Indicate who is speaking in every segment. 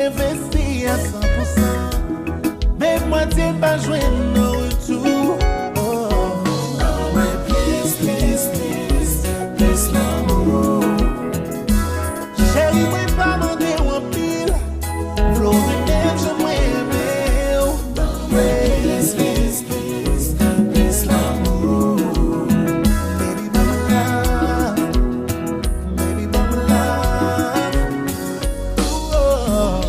Speaker 1: investi à 100%. Mais moi, t'es pas joué nos retours. Oh, ouais, please, please, please, please, l'amour. Chérie, moi, pas mandé en pile. Florine, je m'aime. Please, please, please, please, l'amour. Baby, bubble love. Baby, bubble love. Oh.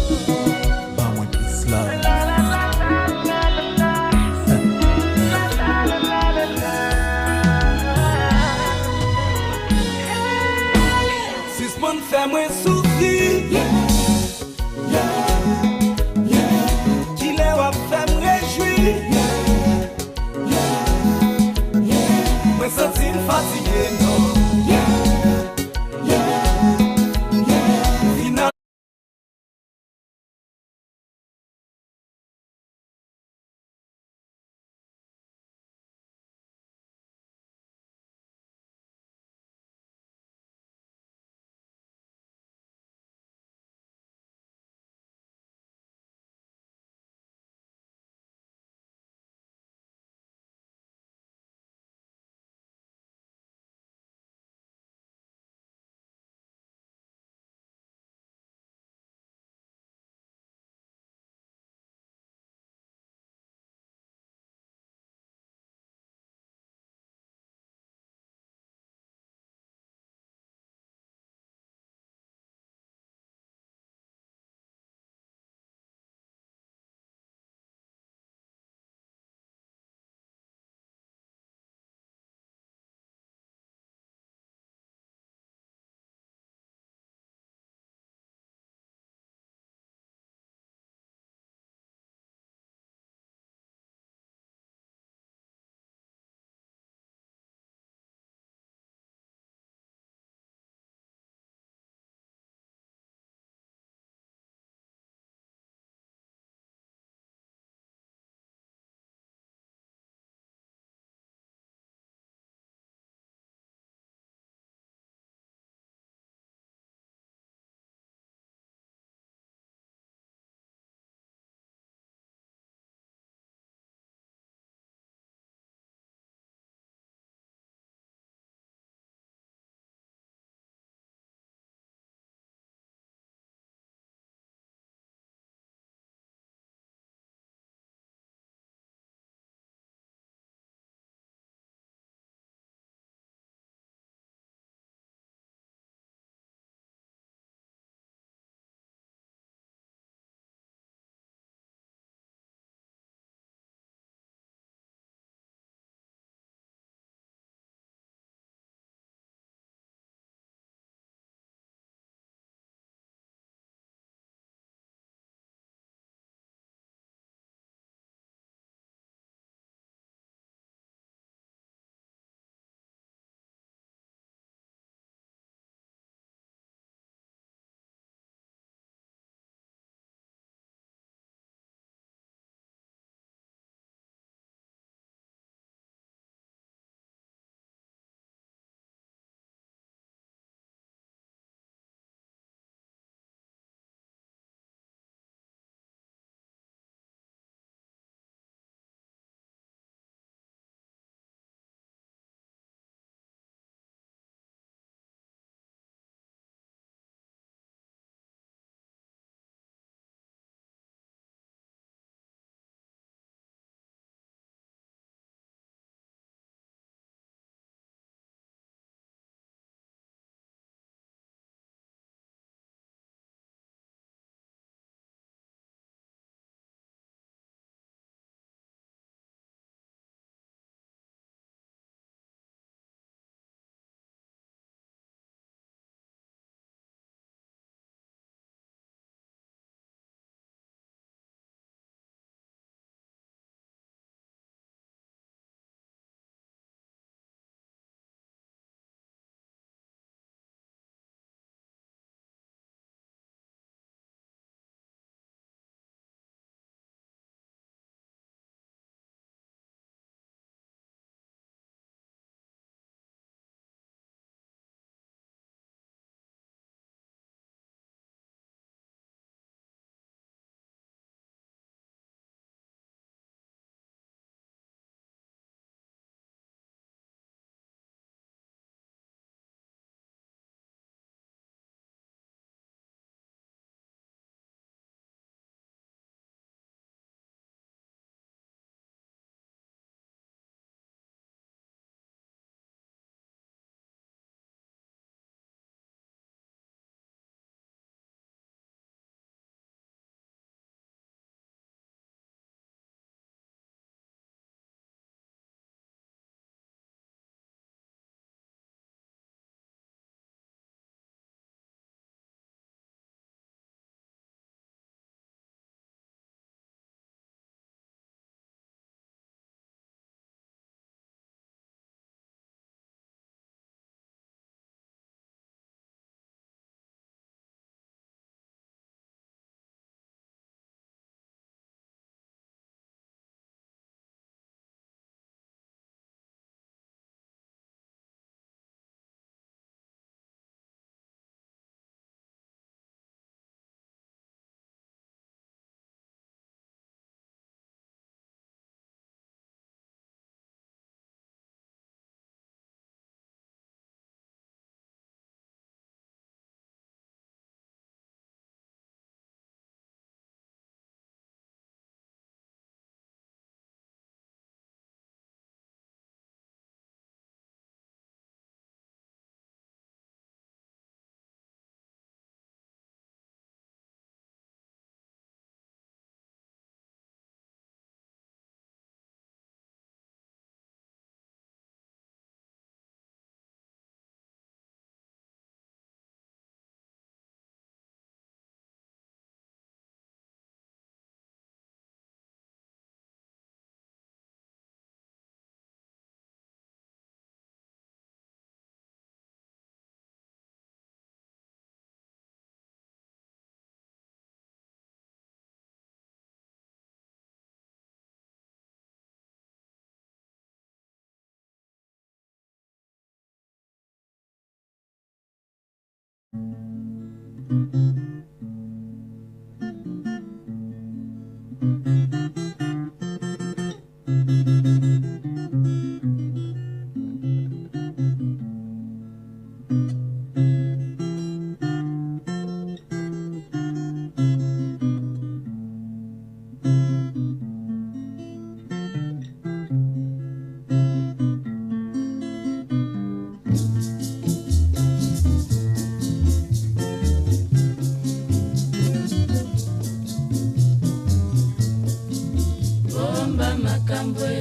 Speaker 2: Bomba makambwe,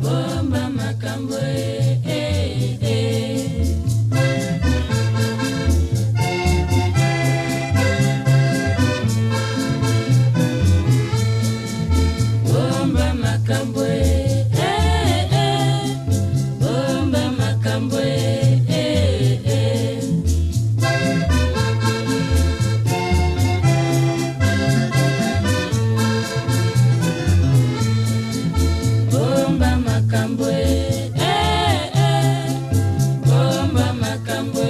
Speaker 2: bomba makambwe, bomba makambwe, bomba makambwe, bomba makambwe, bomba makambwe,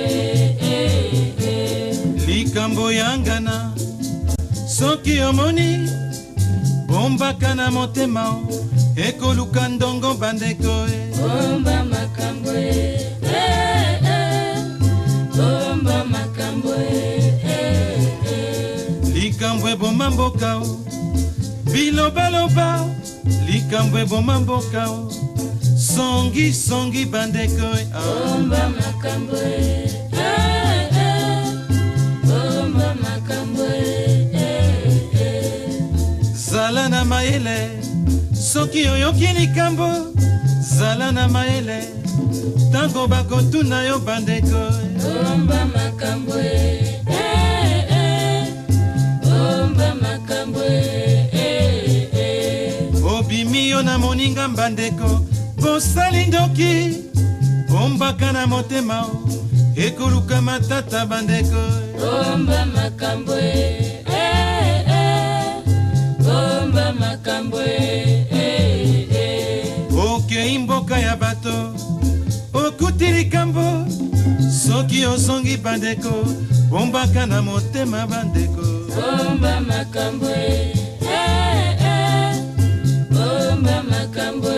Speaker 1: likambo yangana soki omoni bombaka na motema ekoluka ndongo bandeko
Speaker 2: bomba makambwe, bomba makambwe,
Speaker 1: likambo eboma mboka bilobaloba likambo eboma mboka songi songi bandeko
Speaker 2: bomba makambwe, bomba makambwe,
Speaker 1: zala na mayele soki oyoki likambo zala na mayele tango bakotuna yo bandeko
Speaker 2: bomba makambwe, bomba makambwe,
Speaker 1: obimi yo na moninga bandeko bosali ndoki bombaka na motema ekoluka matata bandeko
Speaker 2: bomba makambwe, bomba makambwe,
Speaker 1: okei mboka ya bato okuti likambo soki ozongi bandeko bombaka na motema bandeko
Speaker 2: bomba makambwe, bomba makambwe.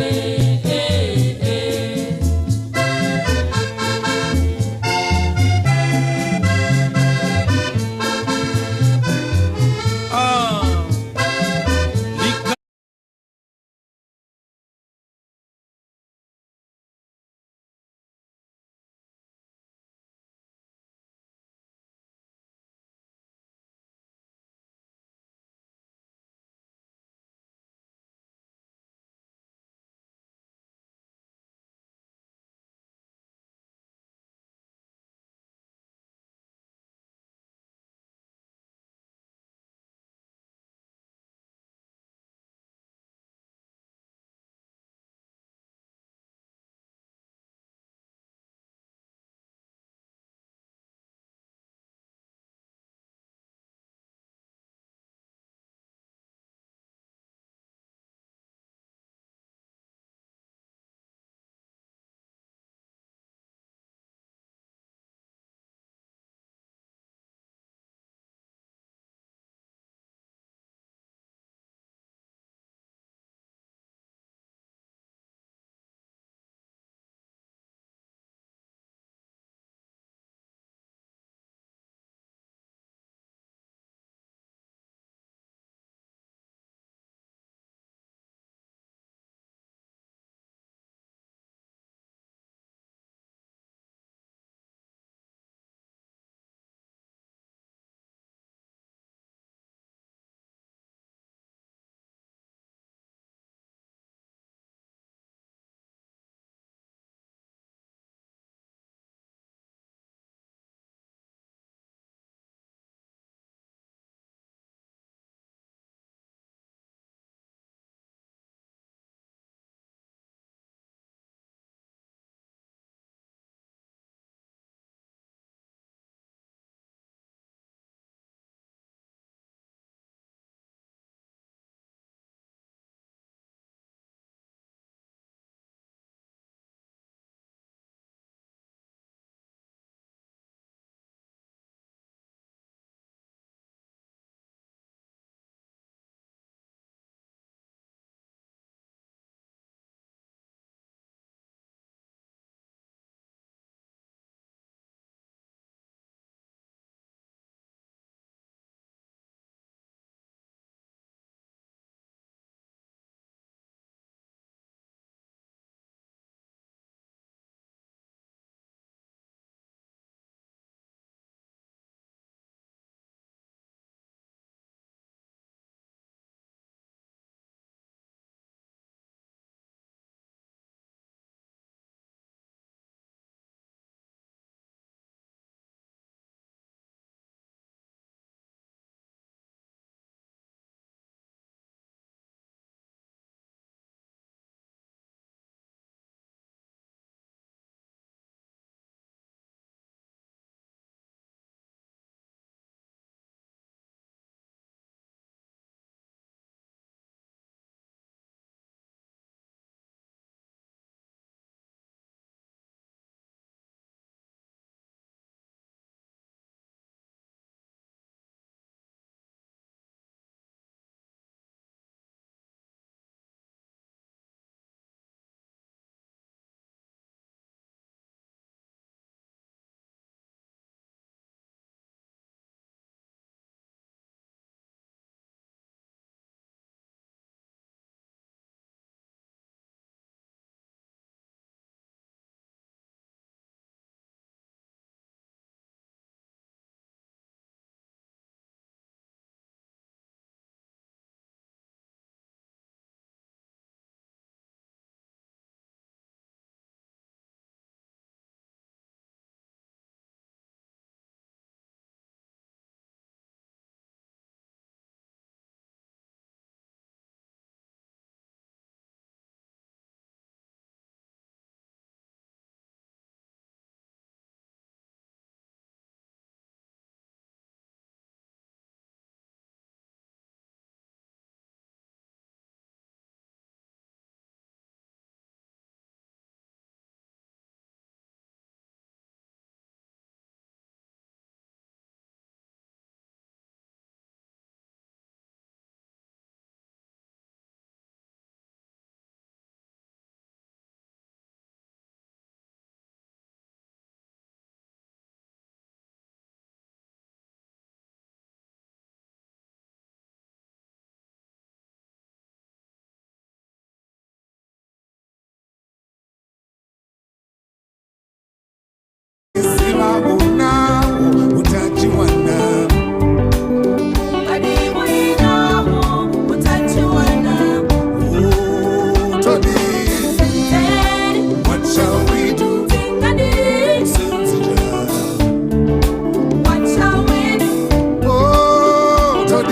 Speaker 3: What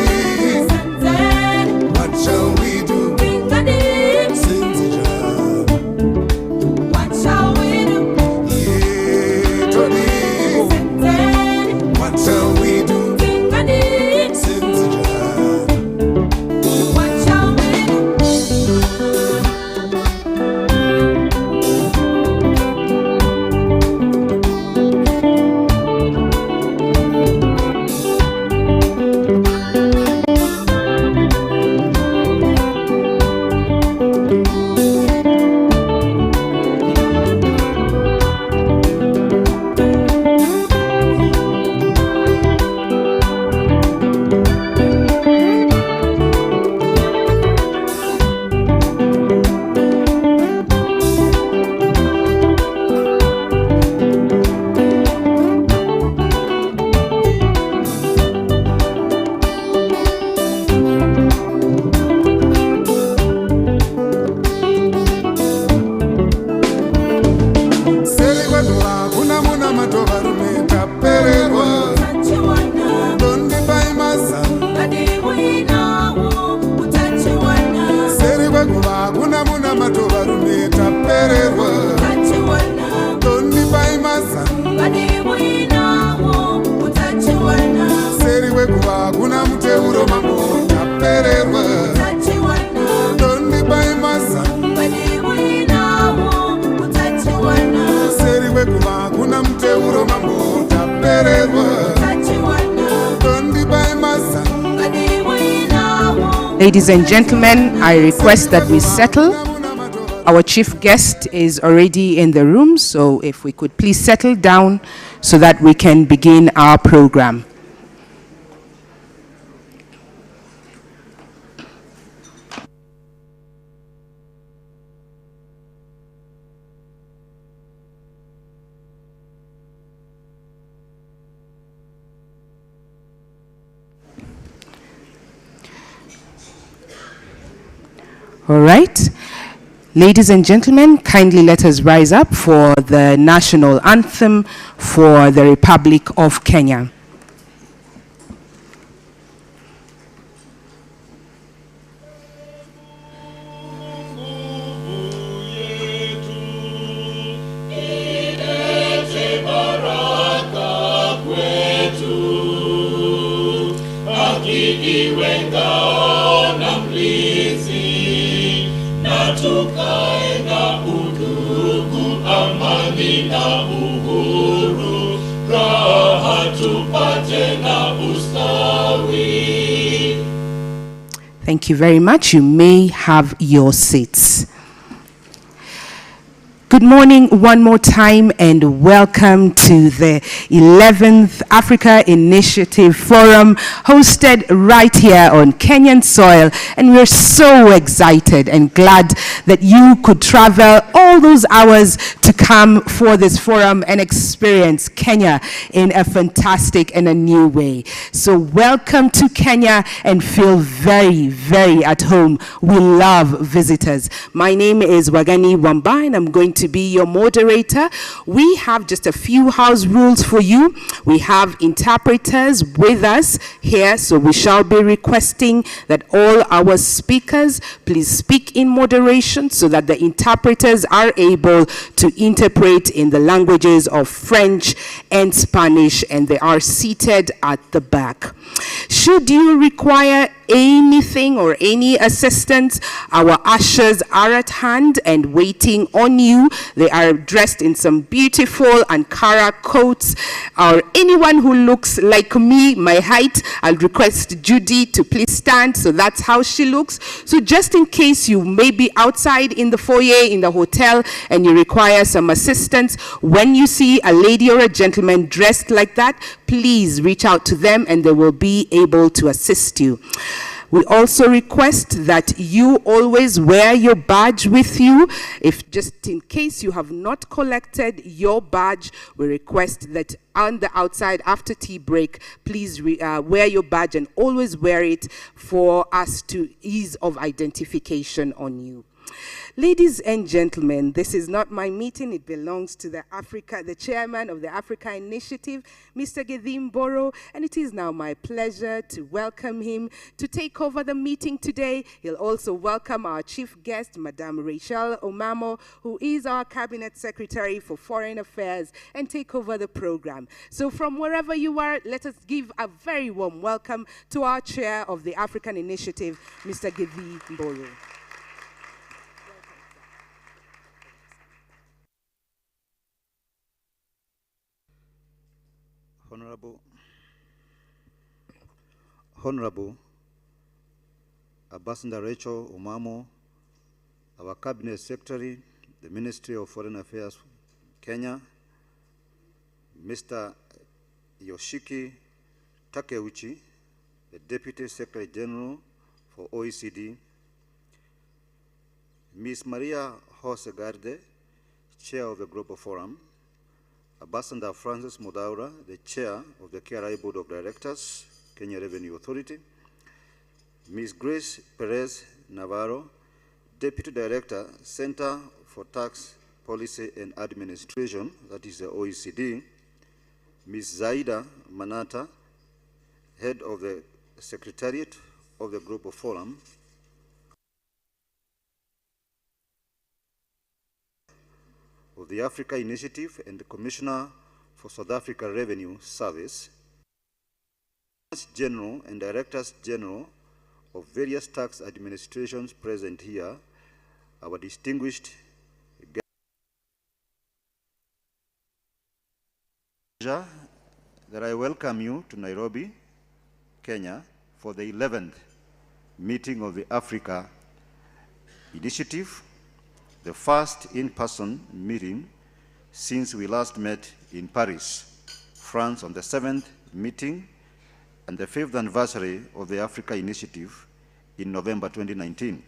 Speaker 3: shall we do? What shall we do? What shall we do?
Speaker 4: Ladies and gentlemen, I request that we settle. Our chief guest is already in the room, so if we could please settle down so that we can begin our program. All right. Ladies and gentlemen, kindly let us rise up for the national anthem for the Republic of Kenya. Thank you very much. You may have your seats. Good morning one more time and welcome to the 11th Africa Initiative Forum hosted right here on Kenyan soil, and we're so excited and glad that you could travel all those hours to come for this forum and experience Kenya in a fantastic and a new way. So welcome to Kenya and feel very, very at home. We love visitors. My name is Wagani Wamba and I'm going to be your moderator. We have just a few house rules for you. We have interpreters with us here, so we shall be requesting that all our speakers please speak in moderation so that the interpreters are able to interpret in the languages of French and Spanish, and they are seated at the back. Should you require anything or any assistance, our ushers are at hand and waiting on you. They are dressed in some beautiful Ankara coats. Or anyone who looks like me, my height, I'll request Judy to please stand. So that's how she looks. So just in case you may be outside in the foyer in the hotel and you require some assistance, when you see a lady or a gentleman dressed like that, please reach out to them and they will be able to assist you. We also request that you always wear your badge with you. If just in case you have not collected your badge, we request that on the outside after tea break, please wear your badge and always wear it for us to ease of identification on you. Ladies and gentlemen, this is not my meeting. It belongs to the chairman of the Africa Initiative, Mr. Gedim Boro, and it is now my pleasure to welcome him to take over the meeting today. He'll also welcome our chief guest, Madame Rachel Omamo, who is our Cabinet Secretary for Foreign Affairs, and take over the program. So from wherever you are, let us give a very warm welcome to our chair of the African Initiative, Mr. Gedim Boro.
Speaker 5: Honorable Ambassador Rachel Omamo, our Cabinet Secretary, the Ministry of Foreign Affairs, Kenya, Mr. Yoshiki Takeuchi, the Deputy Secretary General for OECD, Ms. Maria Hosegarde, Chair of the Global Forum, Ambassador Francis Mudaura, the Chair of the KRI Board of Directors, Kenya Revenue Authority, Ms. Grace Perez Navarro, Deputy Director, Center for Tax Policy and Administration, that is the OECD, Ms. Zaida Manata, Head of the Secretariat of the Global Forum, of the Africa Initiative and the Commissioner for South Africa Revenue Service, General and Directors General of various tax administrations present here, our distinguished guests, that I welcome you to Nairobi, Kenya, for the 11th meeting of the Africa Initiative, the first in-person meeting since we last met in Paris, France, on the 7th meeting and the 5th anniversary of the Africa Initiative in November 2019.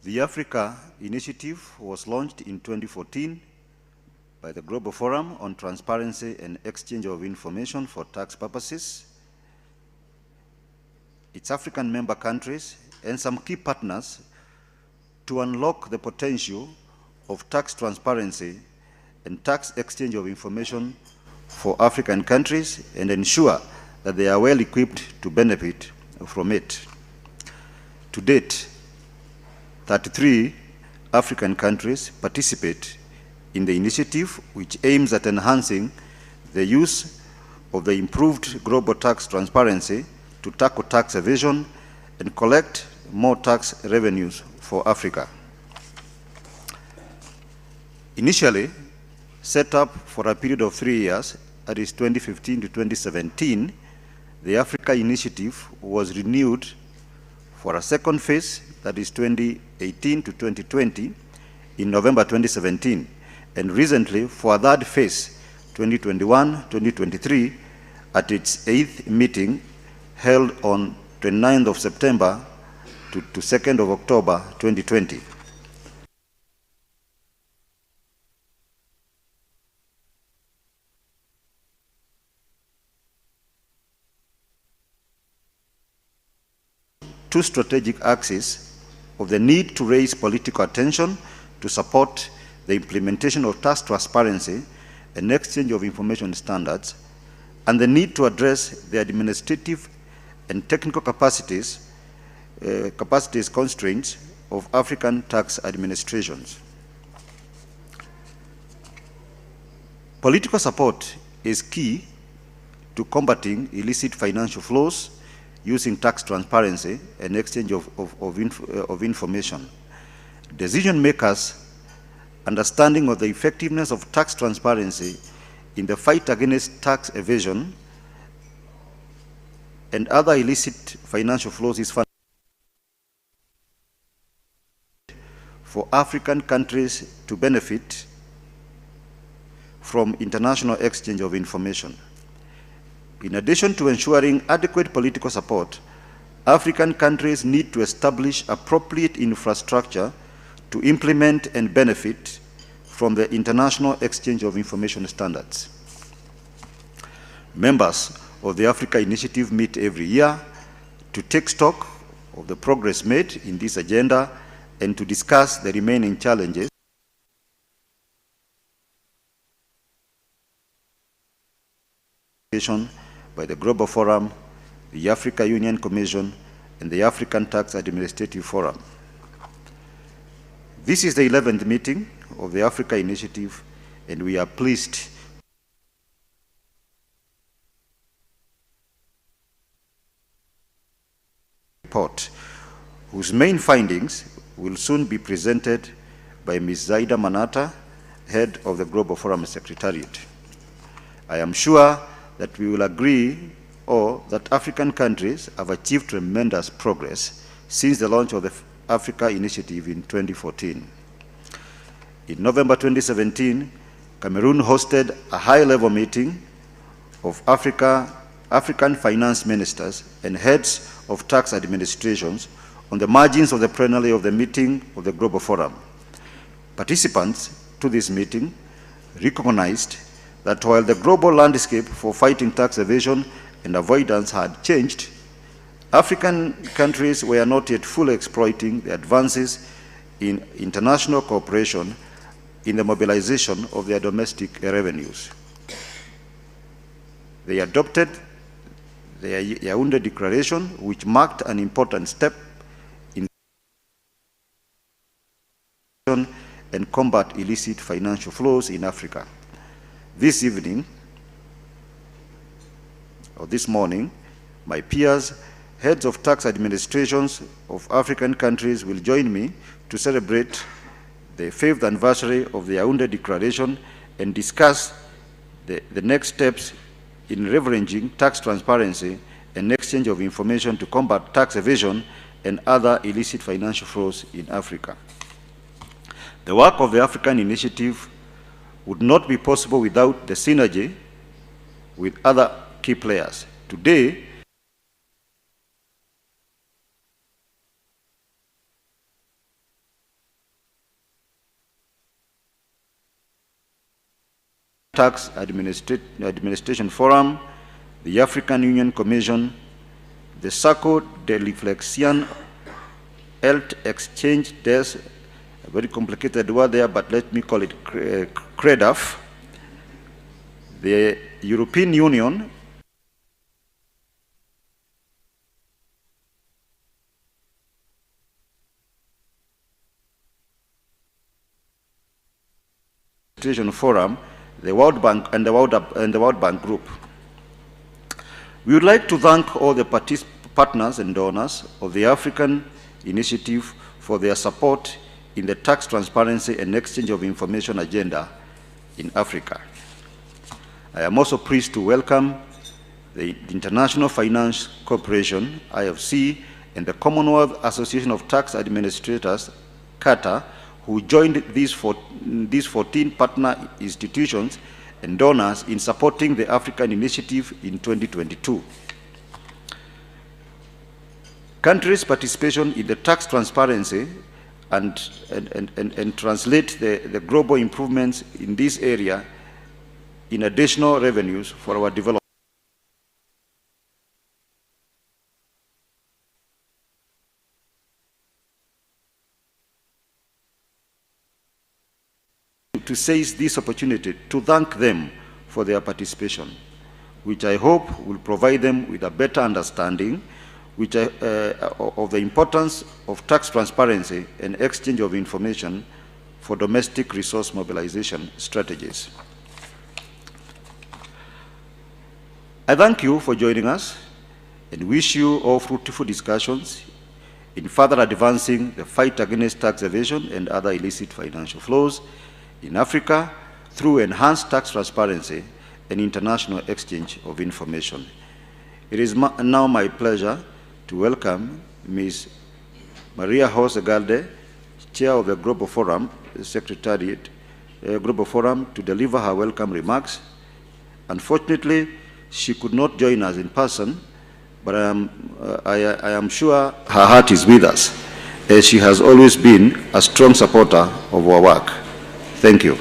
Speaker 5: The Africa Initiative was launched in 2014 by the Global Forum on Transparency and Exchange of Information for Tax Purposes. Its African member countries and some key partners to unlock the potential of tax transparency and tax exchange of information for African countries and ensure that they are well equipped to benefit from it. To date, 33 African countries participate in the initiative, which aims at enhancing the use of the improved global tax transparency to tackle tax evasion and collect more tax revenues for Africa. Initially set up for a period of 3 years, that is 2015 to 2017, the Africa Initiative was renewed for a second phase, that is 2018 to 2020, in November 2017, and recently for a third phase, 2021-2023, at its 8th meeting held on 29th of September to 2nd of October 2020. Two strategic axes of the need to raise political attention to support the implementation of tax transparency and exchange of information standards, and the need to address the administrative and technical capacities constraints of African tax administrations. Political support is key to combating illicit financial flows using tax transparency and exchange of information. Decision makers' understanding of the effectiveness of tax transparency in the fight against tax evasion and other illicit financial flows is fundamental for African countries to benefit from international exchange of information. In addition to ensuring adequate political support, African countries need to establish appropriate infrastructure to implement and benefit from the international exchange of information standards. Members of the Africa Initiative meet every year to take stock of the progress made in this agenda and to discuss the remaining challenges by the Global Forum, the Africa Union Commission, and the African Tax Administrative Forum. This is the 11th meeting of the Africa Initiative, and we are pleased report, whose main findings will soon be presented by Ms. Zaida Manata, head of the Global Forum Secretariat. I am sure that we will agree that African countries have achieved tremendous progress since the launch of the Africa Initiative in 2014. In November 2017, Cameroon hosted a high-level meeting of African finance ministers and heads of tax administrations on the margins of the plenary of the meeting of the Global Forum. Participants to this meeting recognized that while the global landscape for fighting tax evasion and avoidance had changed, African countries were not yet fully exploiting the advances in international cooperation in the mobilization of their domestic revenues. They adopted the Yaoundé Declaration, which marked an important step in and combat illicit financial flows in Africa. This evening, or this morning, my peers, heads of tax administrations of African countries, will join me to celebrate the 5th anniversary of the Yaoundé Declaration and discuss the next steps in leveraging tax transparency and exchange of information to combat tax evasion and other illicit financial flows in Africa. The work of the African Initiative would not be possible without the synergy with other key players. Today, Tax Administration Forum, the African Union Commission, the Circle de Réflexion Health Exchange Desk, a very complicated word there, but let me call it CREDAF, the European Union, Forum, the World Bank and the World Bank Group. We would like to thank all the partners and donors of the African Initiative for their support in the tax transparency and exchange of information agenda in Africa. I am also pleased to welcome the International Finance Corporation, IFC, and the Commonwealth Association of Tax Administrators, CATA, who joined these 14 partner institutions and donors in supporting the African Initiative in 2022. Countries' participation in the tax transparency and translate the global improvements in this area in additional revenues for our development. To seize this opportunity to thank them for their participation, which I hope will provide them with a better understanding of the importance of tax transparency and exchange of information for domestic resource mobilization strategies. I thank you for joining us and wish you all fruitful discussions in further advancing the fight against tax evasion and other illicit financial flows in Africa through enhanced tax transparency and international exchange of information. It is now my pleasure to welcome Ms. Maria Jose Galde, Chair of the Global Forum Secretariat, Global Forum, to deliver her welcome remarks. Unfortunately, she could not join us in person, but I am sure her heart is with us, as she has always been a strong supporter of our work. Thank you.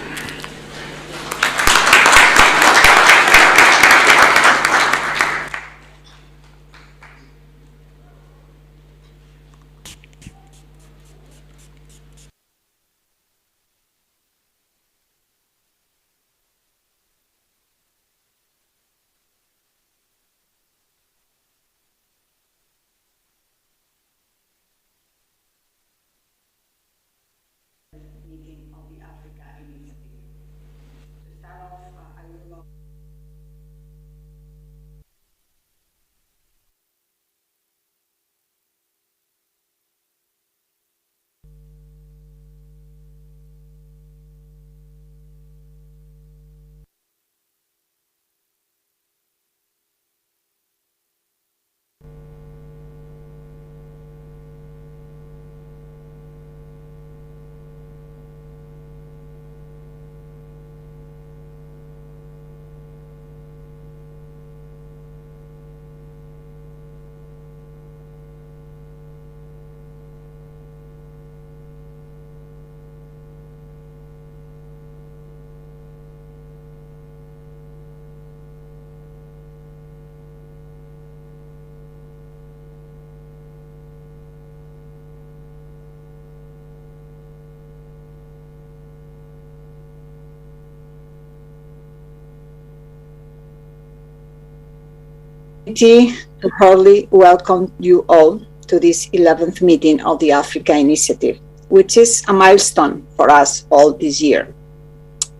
Speaker 6: opportunity to cordially welcome you all to this 11th meeting of the Africa Initiative, which is a milestone for us all this year.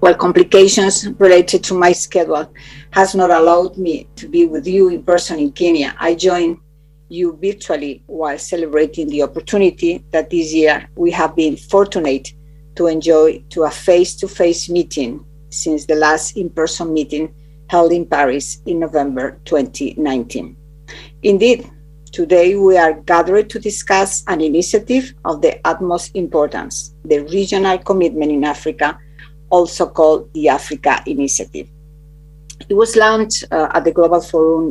Speaker 6: While complications related to my schedule has not allowed me to be with you in person in Kenya, I join you virtually while celebrating the opportunity that this year we have been fortunate to enjoy to a face-to-face meeting since the last in-person meeting held in Paris in November 2019. Indeed, today we are gathered to discuss an initiative of the utmost importance, the Regional Commitment in Africa, also called the Africa Initiative. It was launched at the Global Forum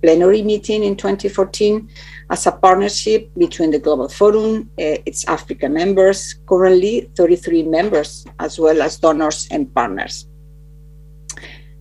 Speaker 6: plenary meeting in 2014 as a partnership between the Global Forum, its African members, currently 33 members, as well as donors and partners.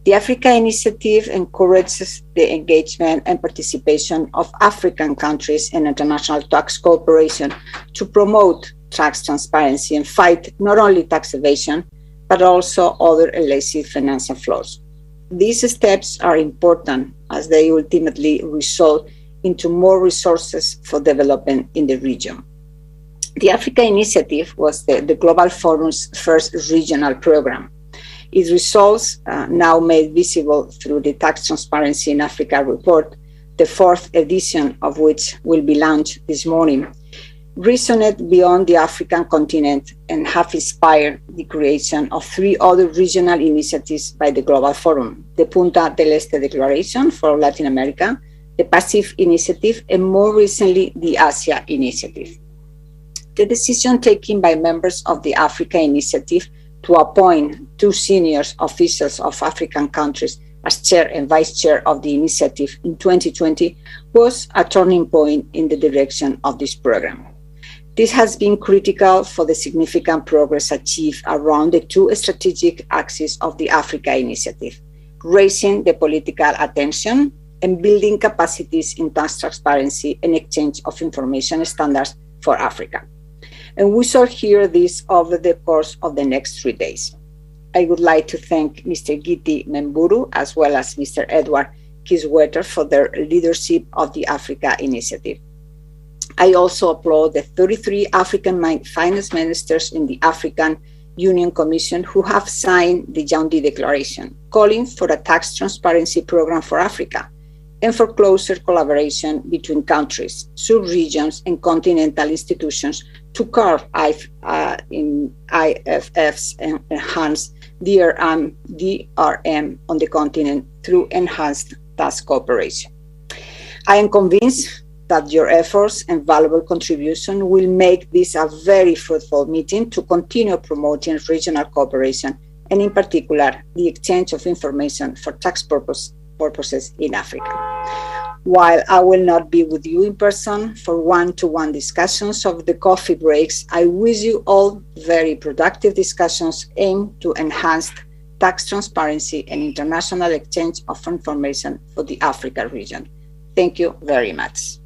Speaker 6: The Africa Initiative encourages the engagement and participation of African countries in international tax cooperation to promote tax transparency and fight not only tax evasion, but also other illicit financial flows. These steps are important as they ultimately result into more resources for development in the region. The Africa Initiative was the Global Forum's first regional program. Its results, now made visible through the Tax Transparency in Africa report, the 4th edition of which will be launched this morning, resonate beyond the African continent and have inspired the creation of 3 other regional initiatives by the Global Forum: the Punta del Este Declaration for Latin America, the PACIF Initiative, and more recently, the Asia Initiative. The decision taken by members of the Africa Initiative to appoint 2 senior officials of African countries as chair and vice chair of the initiative in 2020 was a turning point in the direction of this program. This has been critical for the significant progress achieved around the 2 strategic axes of the Africa Initiative: raising the political attention and building capacities in tax transparency and exchange of information standards for Africa. And we shall hear this over the course of the next 3 days. I would like to thank Mr. Giti Memburu as well as Mr. Edward Kiswetter for their leadership of the Africa Initiative. I also applaud the 33 African finance ministers in the African Union Commission who have signed the Yaoundé Declaration, calling for a tax transparency program for Africa and for closer collaboration between countries, sub-regions, and continental institutions to curb IFFs and enhance DRM on the continent through enhanced tax cooperation. I am convinced that your efforts and valuable contribution will make this a very fruitful meeting to continue promoting regional cooperation and in particular, the exchange of information for tax purposes in Africa. While I will not be with you in person for one-to-one discussions of the coffee breaks, I wish you all very productive discussions aimed to enhance tax transparency and international exchange of information for the Africa region. Thank you very much.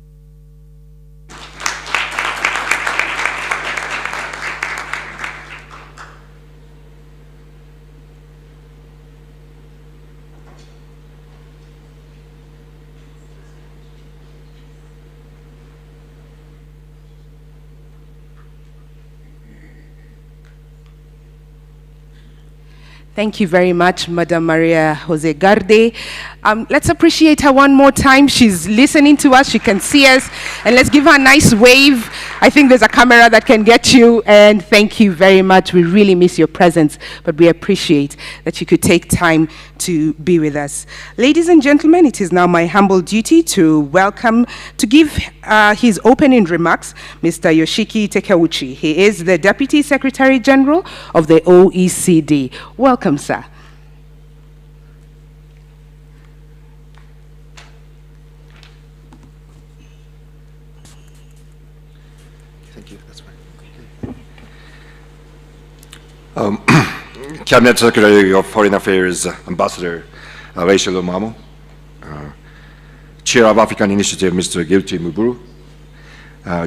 Speaker 4: Thank you very much, Madam Maria Jose Garde. Let's appreciate her one more time. She's listening to us, she can see us, and let's give her a nice wave. I think there's a camera that can get you, and thank you very much. We really miss your presence, but we appreciate that you could take time to be with us. Ladies and gentlemen, it is now my humble duty to give his opening remarks, Mr. Yoshiki Takeuchi. He is the Deputy Secretary General of the OECD. Welcome, sir.
Speaker 7: Thank you. That's fine. Cabinet Secretary of Foreign Affairs, Ambassador Rachel Omamo, Chair of African Initiative, Mr. Giti Memburu,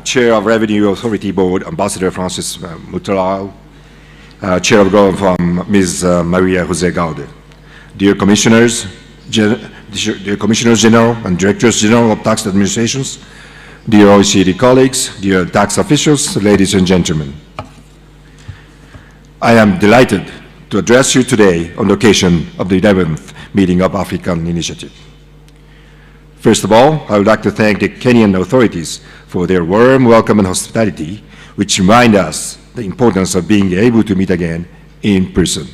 Speaker 7: Chair of Revenue Authority Board, Ambassador Francis Mutalao, Chair of Global Forum, Ms. Maria Jose Garde. Dear Commissioners, dear Commissioners General and Directors General of Tax Administrations, dear OECD colleagues, dear tax officials, ladies and gentlemen. I am delighted to address you today on the occasion of the 11th meeting of African Initiative. First of all, I would like to thank the Kenyan authorities for their warm welcome and hospitality, which remind us the importance of being able to meet again in person.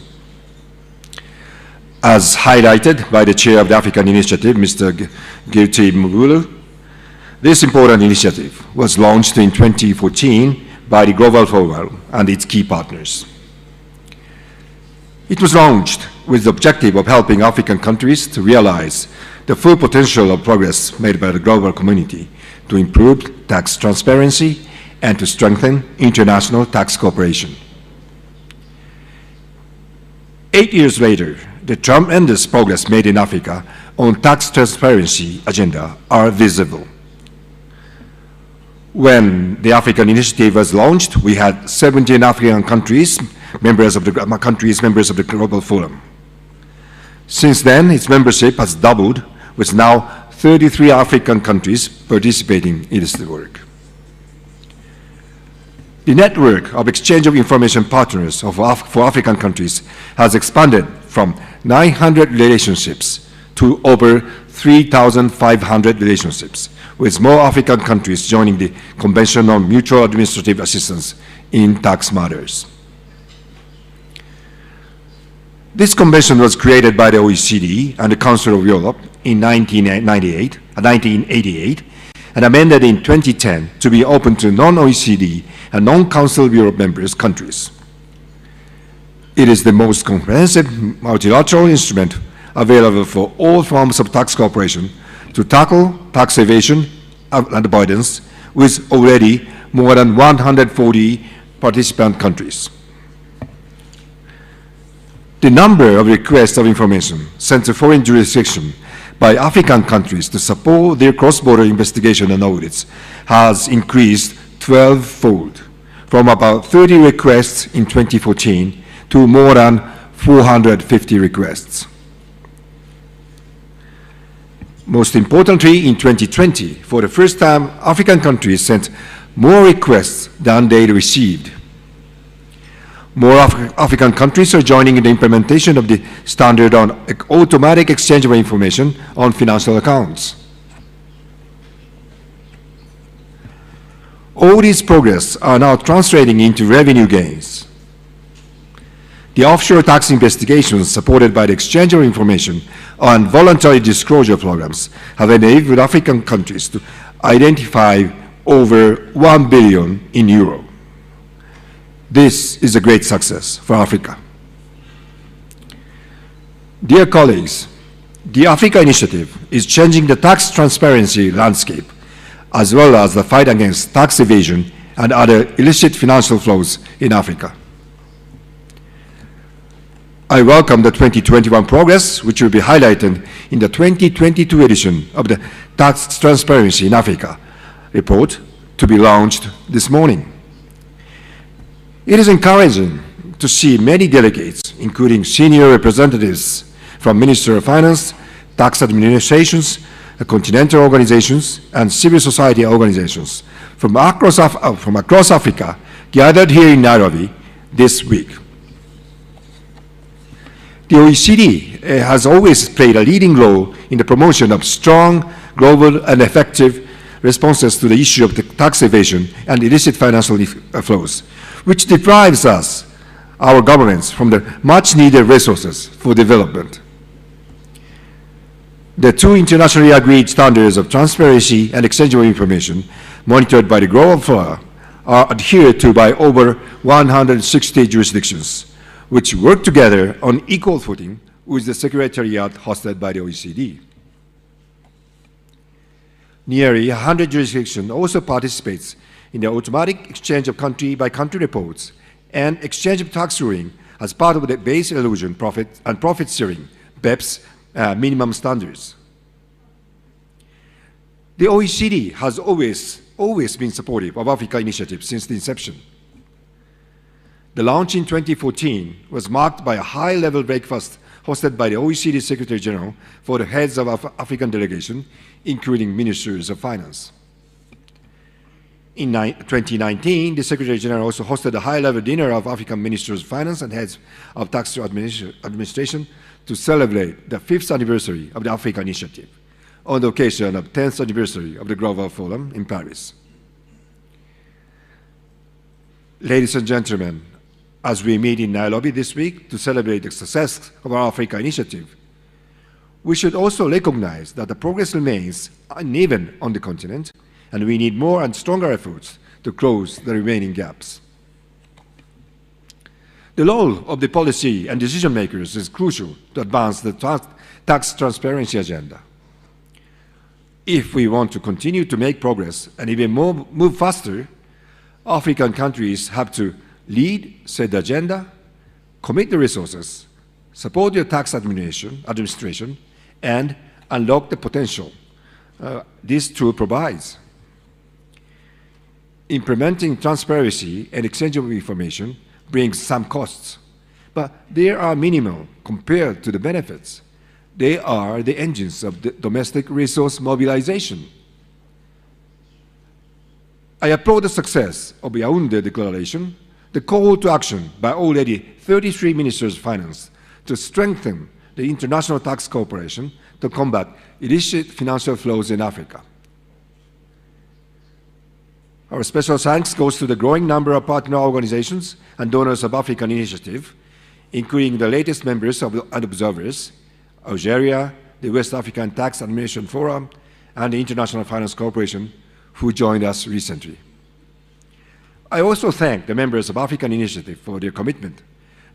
Speaker 7: As highlighted by the Chair of the African Initiative, Mr. Girti Mbulu, this important initiative was launched in 2014 by the Global Forum and its key partners. It was launched with the objective of helping African countries to realize the full potential of progress made by the global community to improve tax transparency and to strengthen international tax cooperation. 8 years later, the tremendous progress made in Africa on tax transparency agenda are visible. When the African Initiative was launched, we had 17 African countries, members of the Global Forum. Since then, its membership has doubled, with now 33 African countries participating in this work. The network of exchange of information partners for African countries has expanded from 900 relationships to over 3,500 relationships, with more African countries joining the Convention on Mutual Administrative Assistance in Tax Matters. This convention was created by the OECD and the Council of Europe in 1988 and amended in 2010 to be open to non-OECD and non-Council of Europe members countries. It is the most comprehensive multilateral instrument available for all forms of tax cooperation to tackle tax evasion and avoidance, with already more than 140 participant countries. The number of requests of information sent to foreign jurisdiction by African countries to support their cross-border investigation and audits has increased 12-fold, from about 30 requests in 2014 to more than 450 requests. Most importantly, in 2020, for the first time, African countries sent more requests than they received. More African countries are joining in the implementation of the standard on automatic exchange of information on financial accounts. All these progress are now translating into revenue gains. The offshore tax investigations supported by the exchange of information and voluntary disclosure programs have enabled African countries to identify over 1 billion in euro. This is a great success for Africa. Dear colleagues, the Africa Initiative is changing the tax transparency landscape, as well as the fight against tax evasion and other illicit financial flows in Africa. I welcome the 2021 progress, which will be highlighted in the 2022 edition of the Tax Transparency in Africa report to be launched this morning. It is encouraging to see many delegates, including senior representatives from Ministry of Finance, tax administrations, continental organizations, and civil society organizations from across Africa gathered here in Nairobi this week. The OECD has always played a leading role in the promotion of strong, global, and effective responses to the issue of the tax evasion and illicit financial flows, which deprives us, our governments, from the much-needed resources for development. The two internationally agreed standards of transparency and exchange of information monitored by the Global Forum are adhered to by over 160 jurisdictions, which work together on equal footing with the Secretariat hosted by the OECD. Nearly 100 jurisdictions also participates in the automatic exchange of country-by-country reports and exchange of tax ruling as part of the base erosion and profit sharing, BEPS, minimum standards. The OECD has always been supportive of Africa Initiative since the inception. The launch in 2014 was marked by a high-level breakfast hosted by the OECD Secretary General for the heads of African delegation, including ministers of finance. In 2019, the Secretary General also hosted a high-level dinner of African ministers of finance and heads of tax administration to celebrate the 5th anniversary of the Africa Initiative on the occasion of the 10th anniversary of the Global Forum in Paris. Ladies and gentlemen, as we meet in Nairobi this week to celebrate the success of our Africa Initiative, we should also recognize that the progress remains uneven on the continent, and we need more and stronger efforts to close the remaining gaps. The role of the policy and decision makers is crucial to advance the tax transparency agenda. If we want to continue to make progress and even move faster, African countries have to lead, set the agenda, commit the resources, support their tax administration, and unlock the potential this tool provides. Implementing transparency and exchange of information brings some costs, but they are minimal compared to the benefits. They are the engines of the domestic resource mobilization. I applaud the success of the Yaoundé Declaration, the call to action by already 33 ministers of finance to strengthen the international tax cooperation to combat illicit financial flows in Africa. Our special thanks goes to the growing number of partner organizations and donors of African Initiative, including the latest members and observers, Algeria, the West African Tax Administration Forum, and the International Finance Corporation, who joined us recently. I also thank the members of African Initiative for their commitment,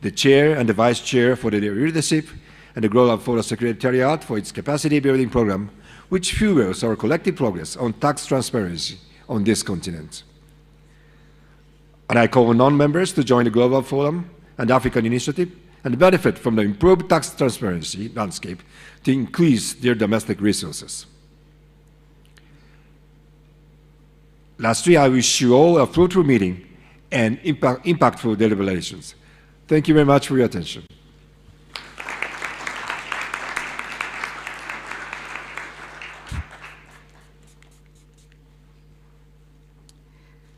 Speaker 7: the chair and the vice chair for their leadership, and the Global Forum Secretariat for its capacity building program, which fuels our collective progress on tax transparency on this continent. And I call on non-members to join the Global Forum and African Initiative and benefit from the improved tax transparency landscape to increase their domestic resources. Lastly, I wish you all a fruitful meeting and impactful deliberations. Thank you very much for your attention.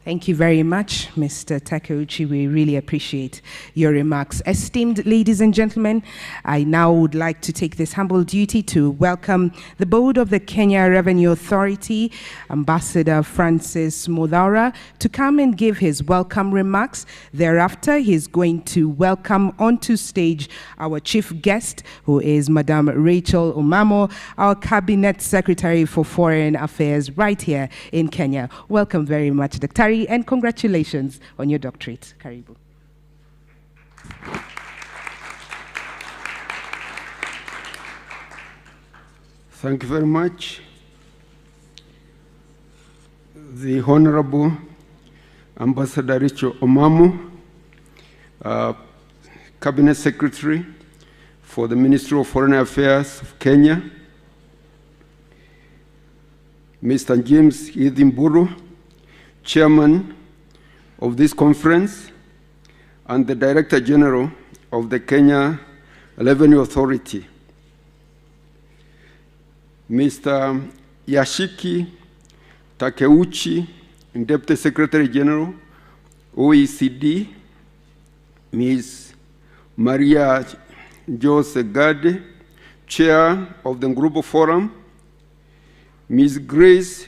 Speaker 4: Thank you very much, Mr. Takeuchi. We really appreciate your remarks. Esteemed ladies and gentlemen, I now would like to take this humble duty to welcome the board of the Kenya Revenue Authority, Ambassador Francis Mudhaura, to come and give his welcome remarks. Thereafter, he's going to welcome onto stage our chief guest, who is Madam Rachel Omamo, our Cabinet Secretary for Foreign Affairs right here in Kenya. Welcome very much, Dr. And congratulations on your doctorate. Karibu.
Speaker 8: Thank you very much. The Honorable Ambassador Rachel Omamo, Cabinet Secretary for the Ministry of Foreign Affairs of Kenya, Mr. James Idhimburu, Chairman of this conference, and the Director General of the Kenya Revenue Authority, Mr. Yashiki Takeuchi, Deputy Secretary General, OECD, Ms. Maria Jose Gade, Chair of the Global Forum, Ms. Grace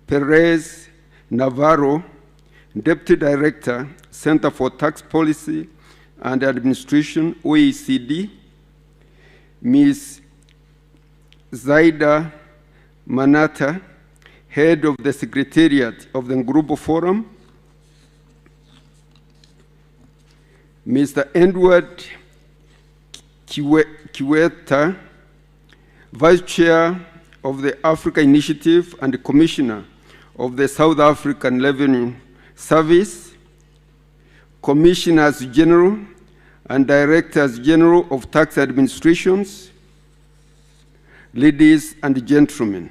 Speaker 8: Perez Navarro, Deputy Director, Center for Tax Policy and Administration, OECD, Ms. Zaida Manata, Head of the Secretariat of the Global Forum, Mr. Edward Kiweta, Vice Chair of the Africa Initiative and Commissioner of the South African Revenue Service, Commissioners General and Directors General of Tax Administrations, ladies and gentlemen.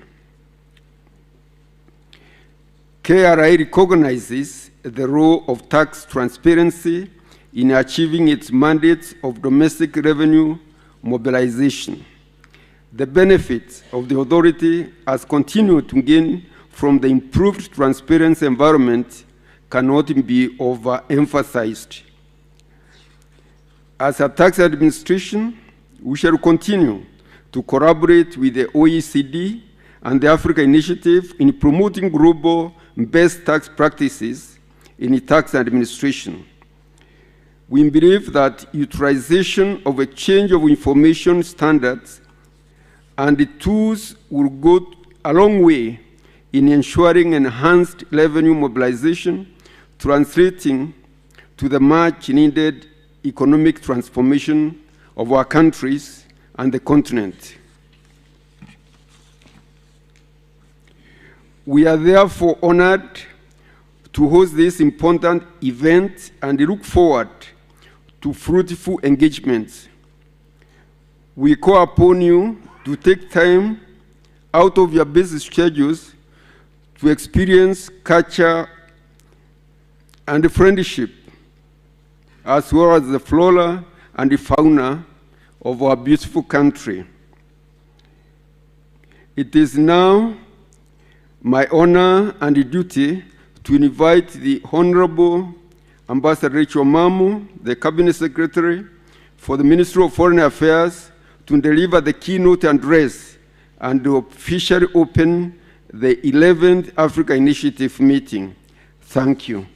Speaker 8: KRA recognizes the role of tax transparency in achieving its mandates of domestic revenue mobilization. The benefits of the authority has continued to gain from the improved transparency environment cannot be overemphasized. As a tax administration, we shall continue to collaborate with the OECD and the Africa Initiative in promoting global best tax practices in tax administration. We believe that utilization of a change of information standards and the tools will go a long way in ensuring enhanced revenue mobilization, translating to the much needed economic transformation of our countries and the continent. We are therefore honored to host this important event and look forward to fruitful engagements. We call upon you to take time out of your busy schedules to experience culture and friendship, as well as the flora and the fauna of our beautiful country. It is now my honor and duty to invite the Honorable Ambassador Rachel Mamu, the Cabinet Secretary for the Ministry of Foreign Affairs, to deliver the keynote address and to officially open the 11th Africa Initiative meeting. Thank you.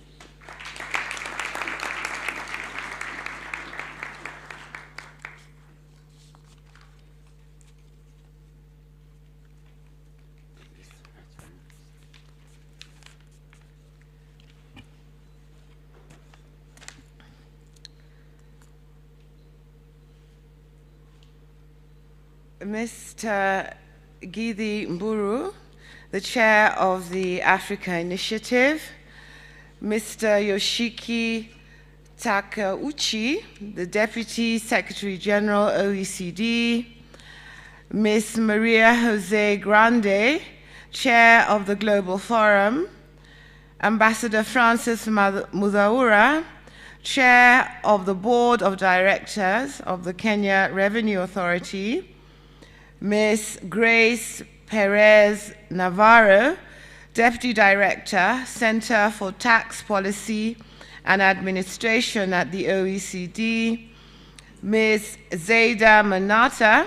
Speaker 4: Mr. Gidi Mburu, the chair of the Africa Initiative, Mr. Yoshiki Takeuchi, the Deputy Secretary General, OECD, Ms. Maria Jose Grande, chair of the Global Forum, Ambassador Francis Mudhaura, chair of the Board of Directors of the Kenya Revenue Authority, Ms. Grace Perez Navarro, Deputy Director, Center for Tax Policy and Administration at the OECD, Ms. Zaida Manata,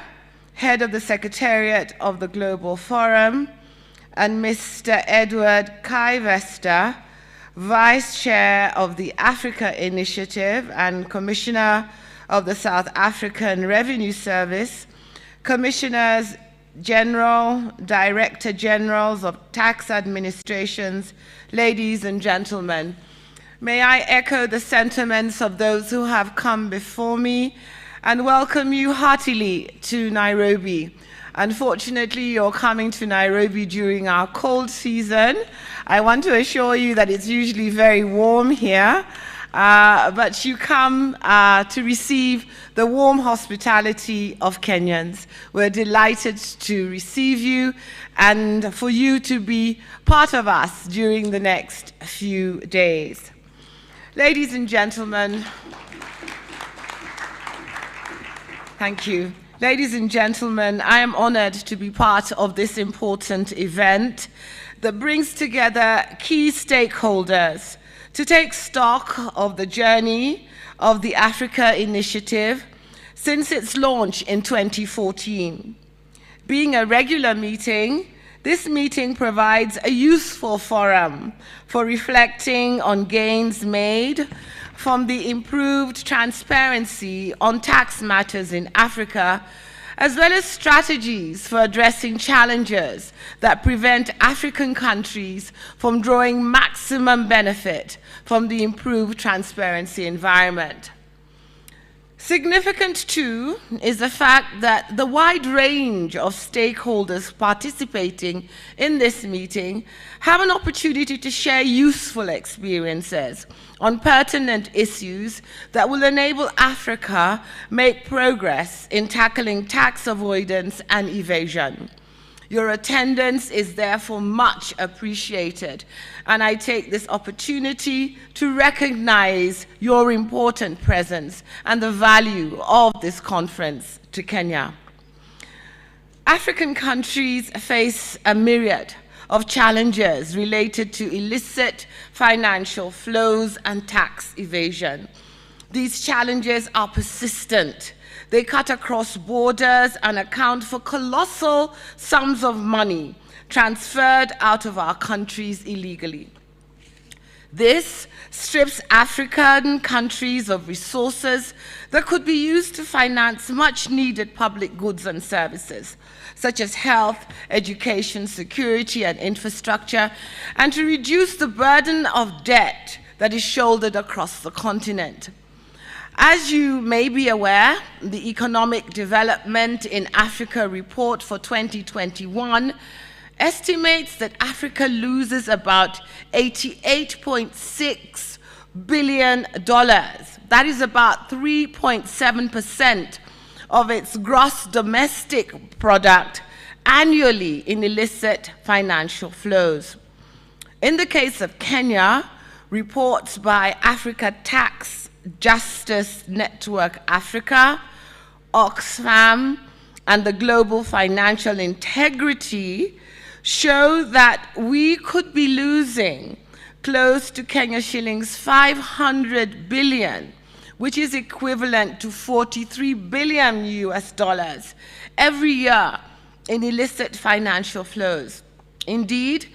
Speaker 4: Head of the Secretariat of the Global Forum, and Mr. Edward Kaivester, Vice Chair of the Africa Initiative and Commissioner of the South African Revenue Service, Commissioners General, Director Generals of Tax Administrations, ladies and gentlemen. May I echo the sentiments of those who have come before me and welcome you heartily to Nairobi. Unfortunately, you're coming to Nairobi during our cold season. I want to assure you that it's usually very warm here, but you come to receive the warm hospitality of Kenyans. We're delighted to receive you and for you to be part of us during the next few days. Ladies and gentlemen, thank you. Ladies and gentlemen, I am honored to be part of this important event that brings together key stakeholders to take stock of the journey of the Africa Initiative since its launch in 2014. Being a regular meeting, this meeting provides a useful forum for reflecting on gains made from the improved transparency on tax matters in Africa, as well as strategies for addressing challenges that prevent African countries from drawing maximum benefit from the improved transparency environment. Significant, too, is the fact that the wide range of stakeholders participating in this meeting have an opportunity to share useful experiences on pertinent issues that will enable Africa make progress in tackling tax avoidance and evasion.
Speaker 9: Your attendance is therefore much appreciated, and I take this opportunity to recognize your important presence and the value of this conference to Kenya. African countries face a myriad of challenges related to illicit financial flows and tax evasion. These challenges are persistent. They cut across borders and account for colossal sums of money transferred out of our countries illegally. This strips African countries of resources that could be used to finance much needed public goods and services, such as health, education, security, and infrastructure, and to reduce the burden of debt that is shouldered across the continent. As you may be aware, the Economic Development in Africa report for 2021 estimates that Africa loses about $88.6 billion. That is about 3.7% of its gross domestic product annually in illicit financial flows. In the case of Kenya, reports by Africa Tax Justice Network Africa, Oxfam, and the Global Financial Integrity show that we could be losing close to Kenya shillings 500 billion, which is equivalent to 43 billion US dollars every year in illicit financial flows. Indeed,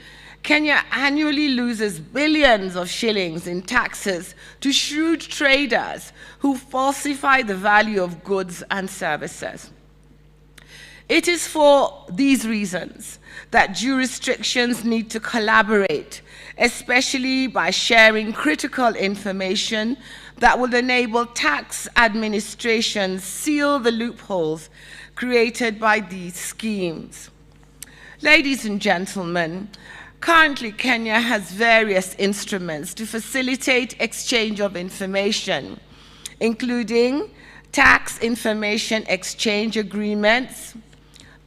Speaker 9: Kenya annually loses billions of shillings in taxes to shrewd traders who falsify the value of goods and services. It is for these reasons that jurisdictions need to collaborate, especially by sharing critical information that will enable tax administrations seal the loopholes created by these schemes. Ladies and gentlemen, currently, Kenya has various instruments to facilitate exchange of information, including tax information exchange agreements,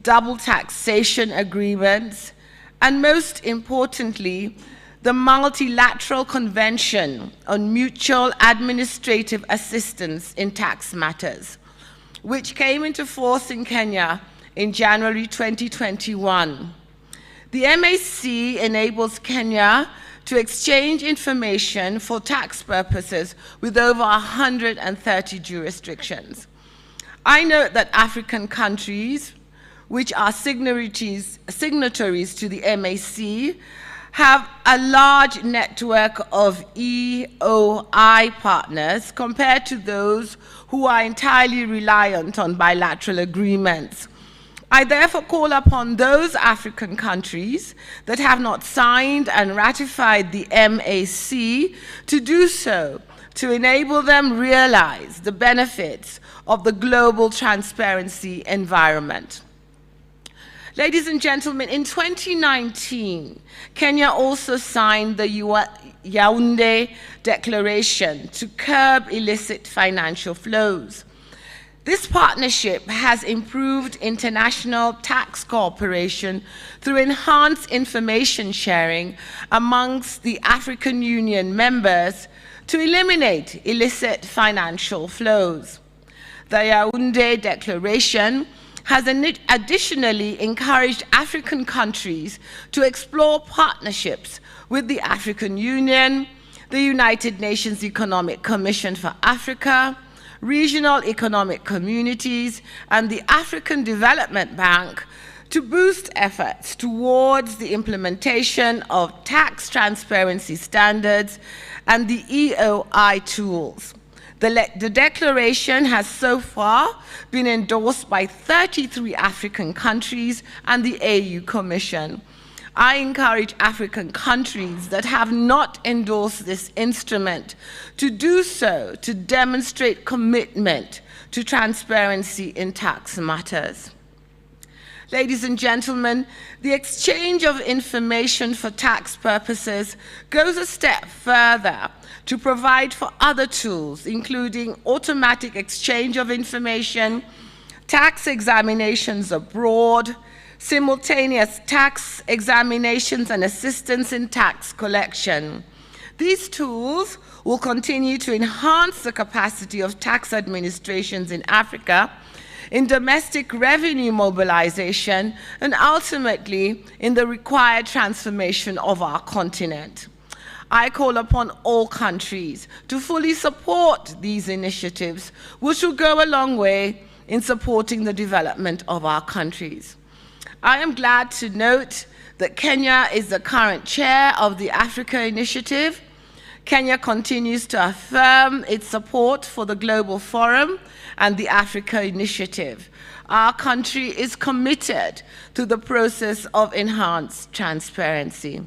Speaker 9: double taxation agreements, and most importantly, the Multilateral Convention on Mutual Administrative Assistance in Tax Matters, which came into force in Kenya in January 2021. The MAC enables Kenya to exchange information for tax purposes with over 130 jurisdictions. I note that African countries, which are signatories to the MAC, have a large network of EOI partners compared to those who are entirely reliant on bilateral agreements. I therefore call upon those African countries that have not signed and ratified the MAC to do so, to enable them realize the benefits of the global transparency environment. Ladies and gentlemen, in 2019, Kenya also signed the Yaoundé Declaration to curb illicit financial flows. This partnership has improved international tax cooperation through enhanced information sharing amongst the African Union members to eliminate illicit financial flows. The Yaoundé Declaration has additionally encouraged African countries to explore partnerships with the African Union, the United Nations Economic Commission for Africa, regional economic communities, and the African Development Bank to boost efforts towards the implementation of tax transparency standards and the EOI tools. The declaration has so far been endorsed by 33 African countries and the AU Commission. I encourage African countries that have not endorsed this instrument to do so to demonstrate commitment to transparency in tax matters. Ladies and gentlemen, the exchange of information for tax purposes goes a step further to provide for other tools, including automatic exchange of information, tax examinations abroad, simultaneous tax examinations, and assistance in tax collection. These tools will continue to enhance the capacity of tax administrations in Africa, in domestic revenue mobilization, and ultimately in the required transformation of our continent. I call upon all countries to fully support these initiatives, which will go a long way in supporting the development of our countries. I am glad to note that Kenya is the current chair of the Africa Initiative. Kenya continues to affirm its support for the Global Forum and the Africa Initiative. Our country is committed to the process of enhanced transparency.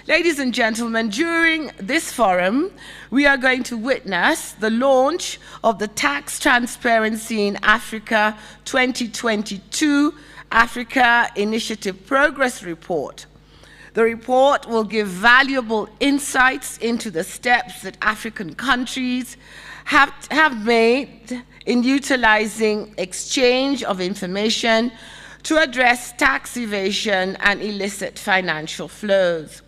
Speaker 9: Ladies and gentlemen, during this forum, we are going to witness the launch of the Tax Transparency in Africa 2022 Africa Initiative Progress Report. The report will give valuable insights into the steps that African countries have made in utilizing exchange of information to address tax evasion and illicit financial flows.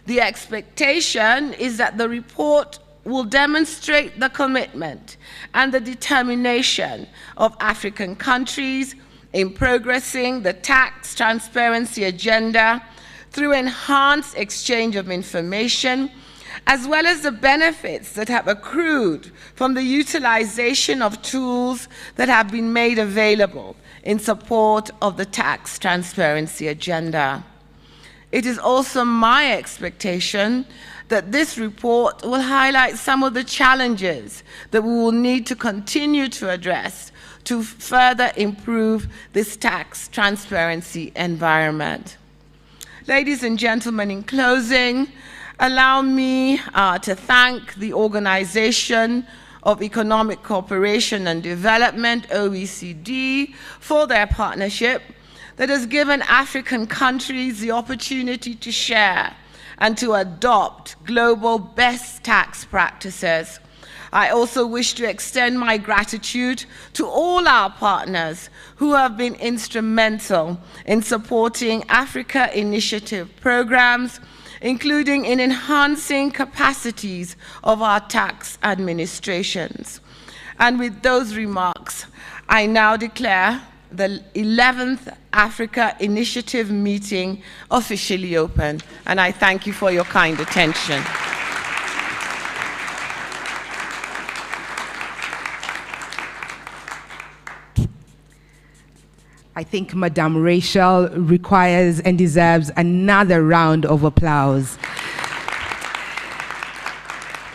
Speaker 9: The expectation is that the report will demonstrate the commitment and the determination of African countries in progressing the tax transparency agenda through enhanced exchange of information, as well as the benefits that have accrued from the utilization of tools that have been made available in support of the tax transparency agenda. It is also my expectation that this report will highlight some of the challenges that we will need to continue to address to further improve this tax transparency environment. Ladies and gentlemen, in closing, allow me to thank the Organization of Economic Cooperation and Development, OECD, for their partnership that has given African countries the opportunity to share and to adopt global best tax practices. I also wish to extend my gratitude to all our partners who have been instrumental in supporting Africa Initiative programs, including in enhancing capacities of our tax administrations. And with those remarks, I now declare the 11th Africa Initiative meeting officially open, and I thank you for your kind attention.
Speaker 4: I think Madame Rachel requires and deserves another round of applause.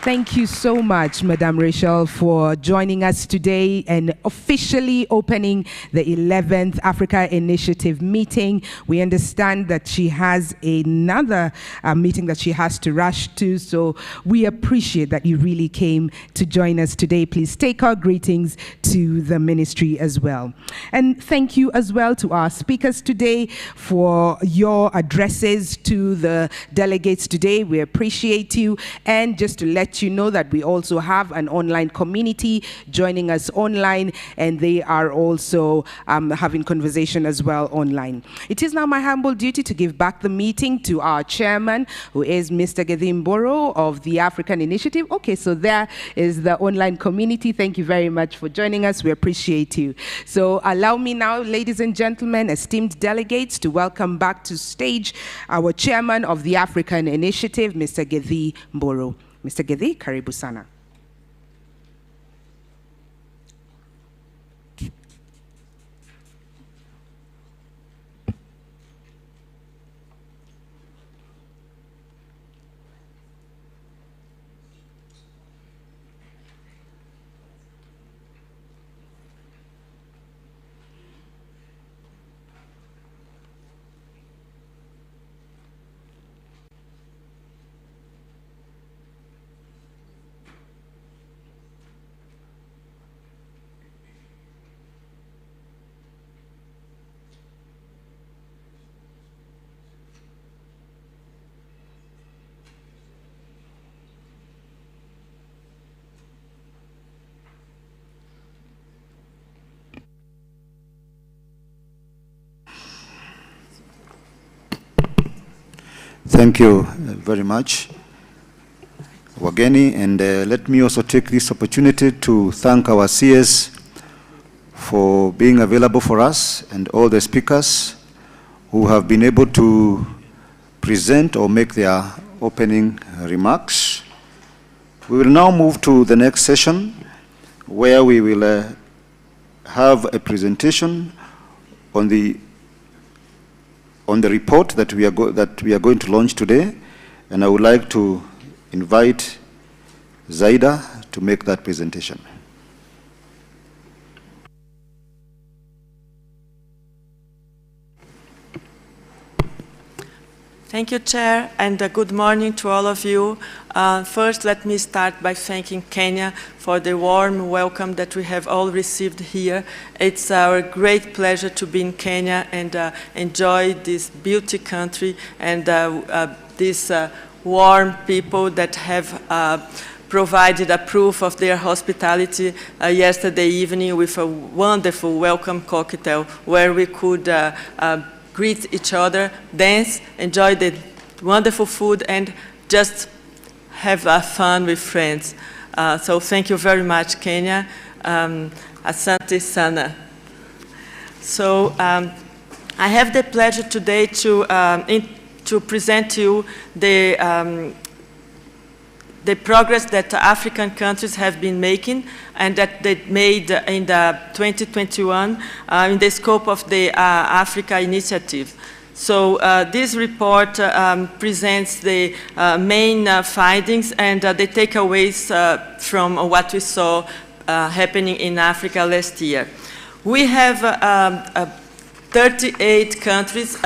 Speaker 4: Thank you so much, Madame Rachel, for joining us today and officially opening the 11th Africa Initiative meeting. We understand that she has another meeting that she has to rush to, so we appreciate that you really came to join us today. Please take our greetings to the ministry as well. And thank you as well to our speakers today for your addresses to the delegates today. We appreciate you. And just to let you know that we also have an online community joining us online, and they are also having conversation as well online. It is now my humble duty to give back the meeting to our chairman, who is Mr. Gethi Mboro of the African Initiative. Okay, so there is the online community. Thank you very much for joining us. We appreciate you. So allow me now, ladies and gentlemen, esteemed delegates, to welcome back to stage our chairman of the African Initiative, Mr. Gethi Mboro. Mr. Gethi, karibu sana.
Speaker 5: Thank you very much, Wageni, and let me also take this opportunity to thank our CS for being available for us and all the speakers who have been able to present or make their opening remarks. We will now move to the next session where we will have a presentation on the report that we are going to launch today, and I would like to invite Zaida to make that presentation.
Speaker 10: Thank you, Chair, and good morning to all of you. First, let me start by thanking Kenya for the warm welcome that we have all received here. It's our great pleasure to be in Kenya and enjoy this beauty country and these warm people that have provided a proof of their hospitality yesterday evening with a wonderful welcome cocktail where we could greet each other, dance, enjoy the wonderful food, and just have fun with friends. So thank you very much, Kenya. Asante sana. So I have the pleasure today to present to you the progress that African countries have been making and that they made in the 2021 in the scope of the Africa Initiative. So this report presents the main findings and the takeaways from what we saw happening in Africa last year. We have 38 countries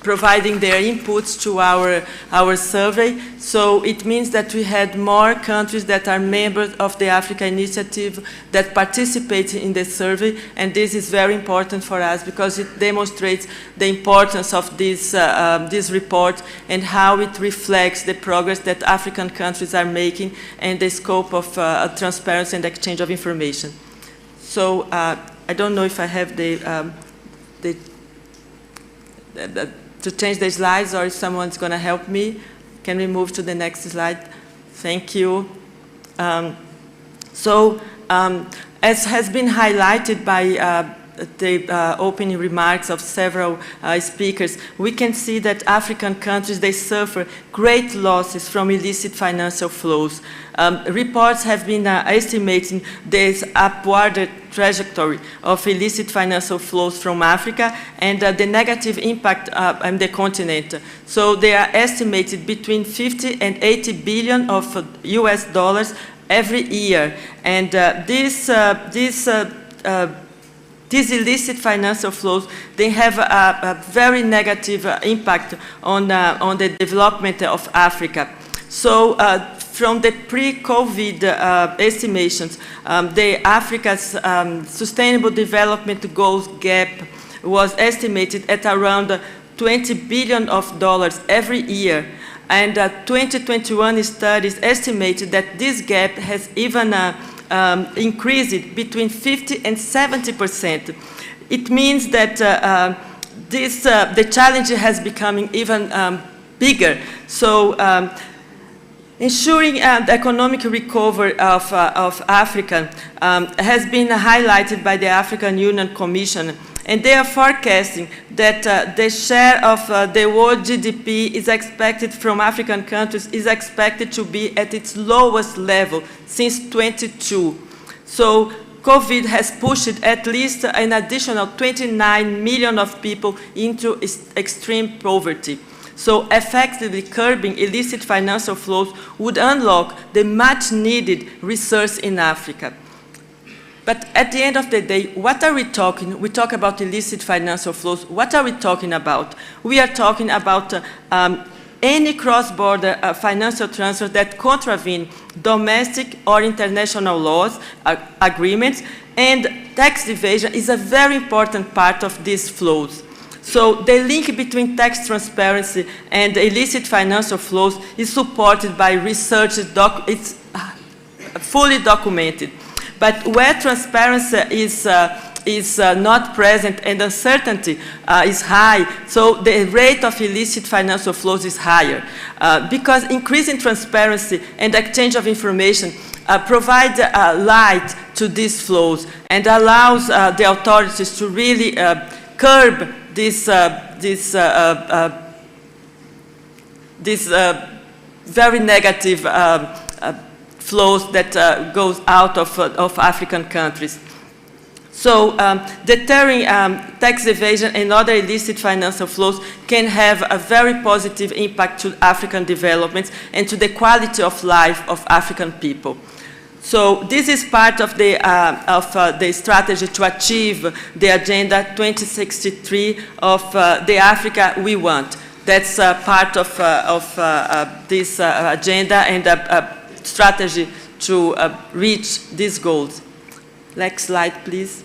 Speaker 10: providing their inputs to our survey. So it means that we had more countries that are members of the Africa Initiative that participate in the survey, and this is very important for us because it demonstrates the importance of this report and how it reflects the progress that African countries are making and the scope of transparency and exchange of information. So I don't know if I have to change the slides or if someone's going to help me. Can we move to the next slide? Thank you. As has been highlighted by the opening remarks of several speakers, we can see that African countries, they suffer great losses from illicit financial flows. Reports have been estimating this upward trajectory of illicit financial flows from Africa and the negative impact on the continent. So they are estimated between 50 and 80 billion of US dollars every year. And these illicit financial flows, they have a very negative impact on the development of Africa. So from the pre-COVID estimations, the Africa's Sustainable Development Goals gap was estimated at around $20 billion every year. And 2021 studies estimated that this gap has even increased between 50 and 70%. It means that the challenge has becoming even bigger. So ensuring the economic recovery of Africa has been highlighted by the African Union Commission, and they are forecasting that the share of the world GDP is expected from African countries is expected to be at its lowest level since 2022. So COVID has pushed at least an additional 29 million of people into extreme poverty. So effectively curbing illicit financial flows would unlock the much needed resource in Africa. But at the end of the day, what are we talking? We talk about illicit financial flows. What are we talking about? We are talking about any cross-border financial transfer that contravene domestic or international laws, agreements, and tax evasion is a very important part of these flows. So the link between tax transparency and illicit financial flows is supported by research. It's fully documented. But where transparency is is not present and uncertainty is high, so the rate of illicit financial flows is higher. Because increasing transparency and exchange of information provide light to these flows and allows the authorities to really curb this very negative flows that goes out of African countries. So deterring tax evasion and other illicit financial flows can have a very positive impact to African developments and to the quality of life of African people. So this is part of the strategy to achieve the Agenda 2063 of the Africa we want. That's part of this agenda and a strategy to reach these goals. Next slide, please.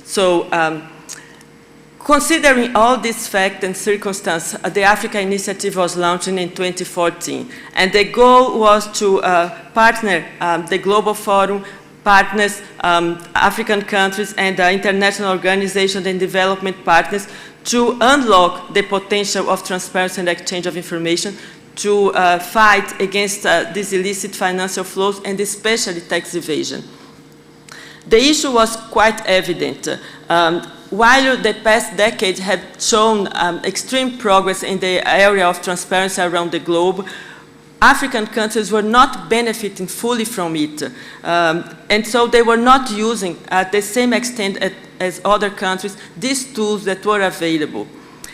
Speaker 10: So, considering all these facts and circumstances, the Africa Initiative was launched in 2014, and the goal was to partner the Global Forum, partners, African countries, and international organizations and development partners to unlock the potential of transparency and exchange of information to fight against these illicit financial flows and especially tax evasion. The issue was quite evident. While the past decade had shown extreme progress in the area of transparency around the globe, African countries were not benefiting fully from it. And so they were not using at the same extent as other countries these tools that were available.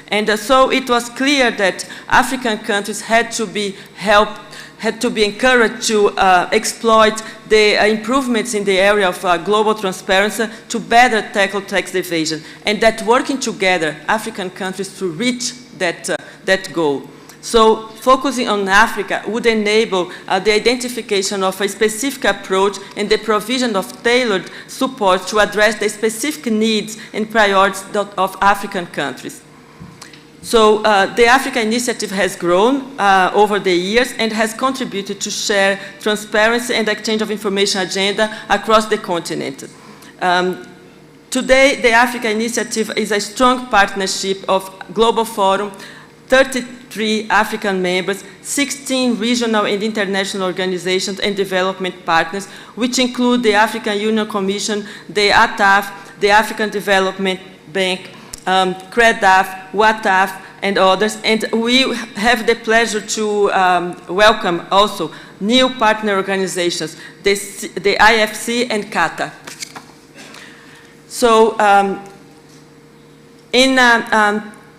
Speaker 10: And so it was clear that African countries had to be helped, had to be encouraged to exploit the improvements in the area of global transparency to better tackle tax evasion, and that working together, African countries to reach that goal. So focusing on Africa would enable the identification of a specific approach and the provision of tailored support to address the specific needs and priorities of African countries. So the Africa Initiative has grown over the years and has contributed to share transparency and exchange of information agenda across the continent. Today, the Africa Initiative is a strong partnership of Global Forum, 33 African members, 16 regional and international organizations and development partners, which include the African Union Commission, the ATAF, the African Development Bank, CREDAF, WATAF, and others. And we have the pleasure to welcome also new partner organizations, the IFC and CATA. So in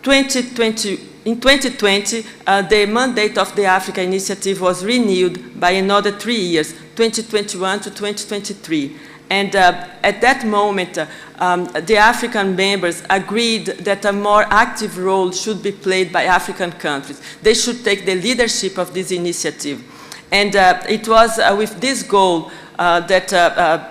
Speaker 10: 2020, the mandate of the Africa Initiative was renewed by another 3 years, 2021 to 2023. And at that moment, the African members agreed that a more active role should be played by African countries. They should take the leadership of this initiative. And it was with this goal that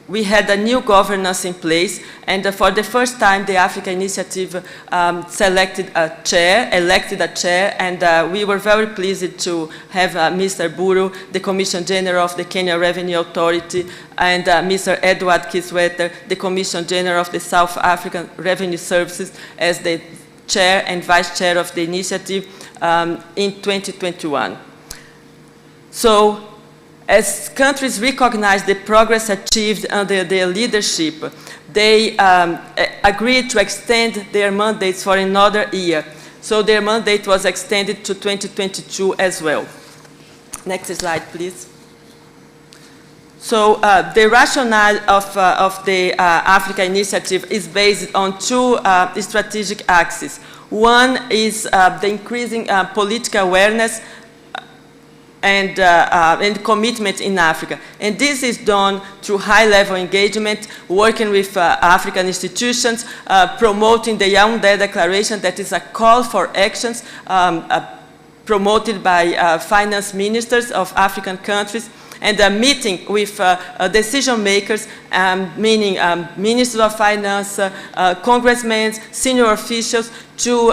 Speaker 10: we had a new governance in place, and for the first time, the Africa Initiative elected a chair, and we were very pleased to have Mr. Buru, the Commission General of the Kenya Revenue Authority, and Mr. Edward Kiswetter, the Commission General of the South African Revenue Services, as the chair and vice chair of the initiative in 2021. So, as countries recognize the progress achieved under their leadership, they agreed to extend their mandates for another year. So their mandate was extended to 2022 as well. Next slide, please. So the rationale of the Africa Initiative is based on two strategic axes. One is the increasing political awareness and commitment in Africa. And this is done through high-level engagement, working with African institutions, promoting the Yaoundé Declaration, that is a call for actions promoted by finance ministers of African countries, and a meeting with decision makers, meaning ministers of finance, congressmen, senior officials, to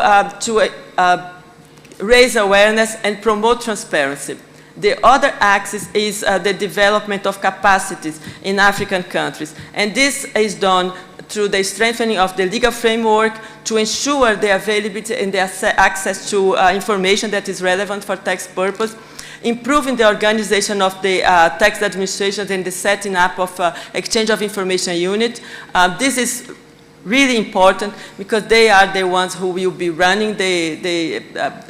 Speaker 10: raise awareness and promote transparency. The other axis is the development of capacities in African countries. And this is done through the strengthening of the legal framework to ensure the availability and the access to information that is relevant for tax purpose, improving the organization of the tax administration and the setting up of exchange of information unit. This is really important because they are the ones who will be running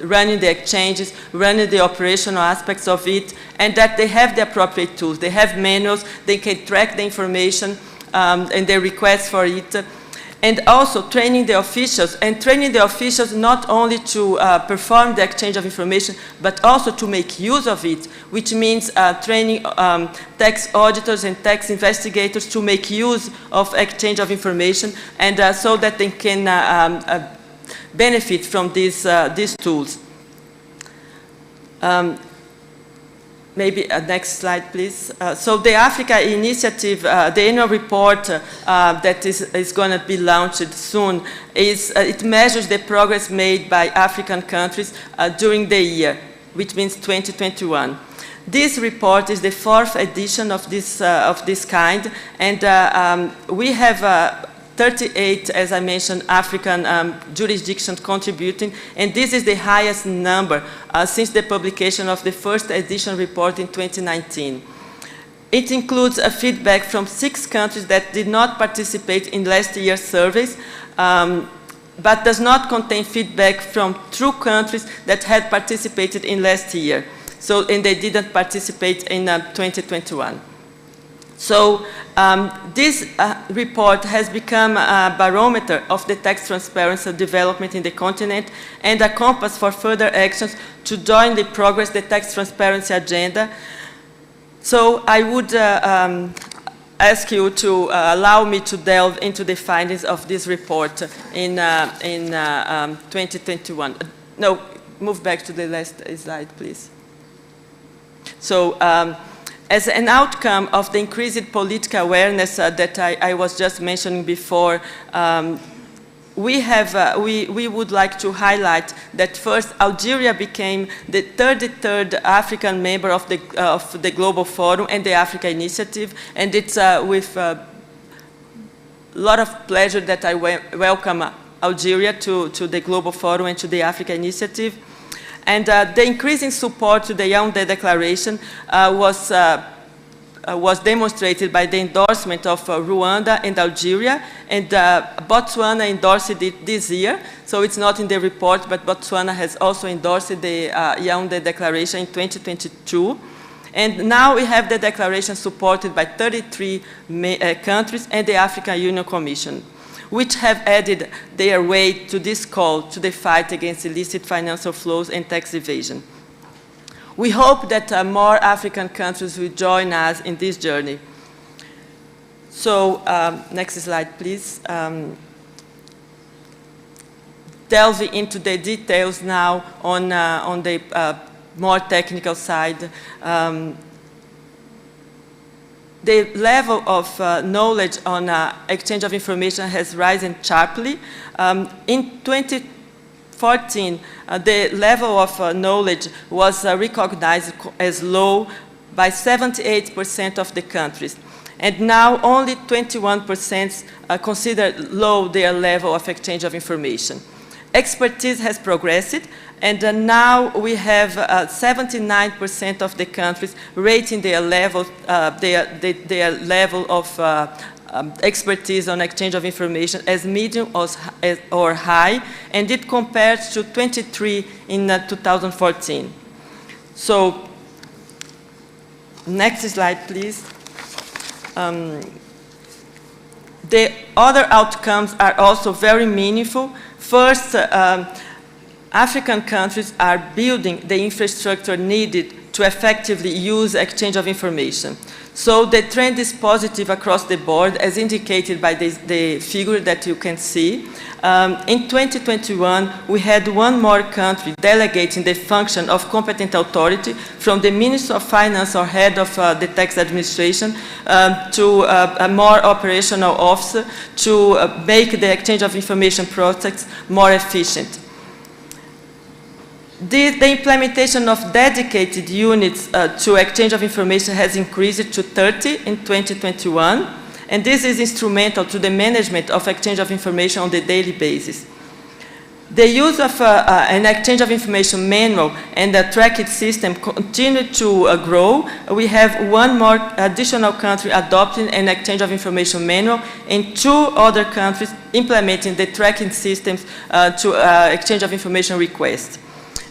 Speaker 10: running the exchanges, running the operational aspects of it, and that they have the appropriate tools. They have manuals, they can track the information and the requests for it. And also training the officials, and training the officials not only to perform the exchange of information, but also to make use of it, which means training tax auditors and tax investigators to make use of exchange of information, and so that they can benefit from these tools. Maybe next slide, please. So the Africa Initiative, the annual report that is going to be launched soon, it measures the progress made by African countries during the year, which means 2021. This report is the 4th edition of this kind, and we have 38, as I mentioned, African jurisdictions contributing, and this is the highest number since the publication of the first edition report in 2019. It includes a feedback from 6 countries that did not participate in last year's surveys, but does not contain feedback from 2 countries that had participated in last year. So, and they didn't participate in 2021. So this report has become a barometer of the tax transparency development in the continent and a compass for further actions to jointly progress the tax transparency agenda. So I would ask you to allow me to delve into the findings of this report in 2021. No, move back to the last slide, please. So, as an outcome of the increased political awareness that I was just mentioning before, we would like to highlight that first, Algeria became the 33rd African member of the Global Forum and the Africa Initiative, and it's with a lot of pleasure that I welcome Algeria to the Global Forum and to the Africa Initiative. And the increasing support to the Yaoundé Declaration was demonstrated by the endorsement of Rwanda and Algeria, and Botswana endorsed it this year. So it's not in the report, but Botswana has also endorsed the Yaoundé Declaration in 2022. And now we have the declaration supported by 33 countries and the African Union Commission, which have added their weight to this call to the fight against illicit financial flows and tax evasion. We hope that more African countries will join us in this journey. So, next slide, please. Delving into the details now on the more technical side. The level of knowledge on exchange of information has risen sharply. In 2014, the level of knowledge was recognized as low by 78% of the countries. And now only 21% consider low their level of exchange of information. Expertise has progressed, and now we have 79% of the countries rating their level, their level of expertise on exchange of information as medium or high, and it compares to 23 in 2014. So, next slide, please. The other outcomes are also very meaningful. First, African countries are building the infrastructure needed to effectively use exchange of information. So the trend is positive across the board, as indicated by the figure that you can see. In 2021, we had one more country delegating the function of competent authority from the Minister of Finance or head of the tax administration to a more operational officer to make the exchange of information process more efficient. The implementation of dedicated units to exchange of information has increased to 30 in 2021, and this is instrumental to the management of exchange of information on the daily basis. The use of an exchange of information manual and a tracked system continue to grow. We have one more additional country adopting an exchange of information manual and 2 other countries implementing the tracking systems to exchange of information requests.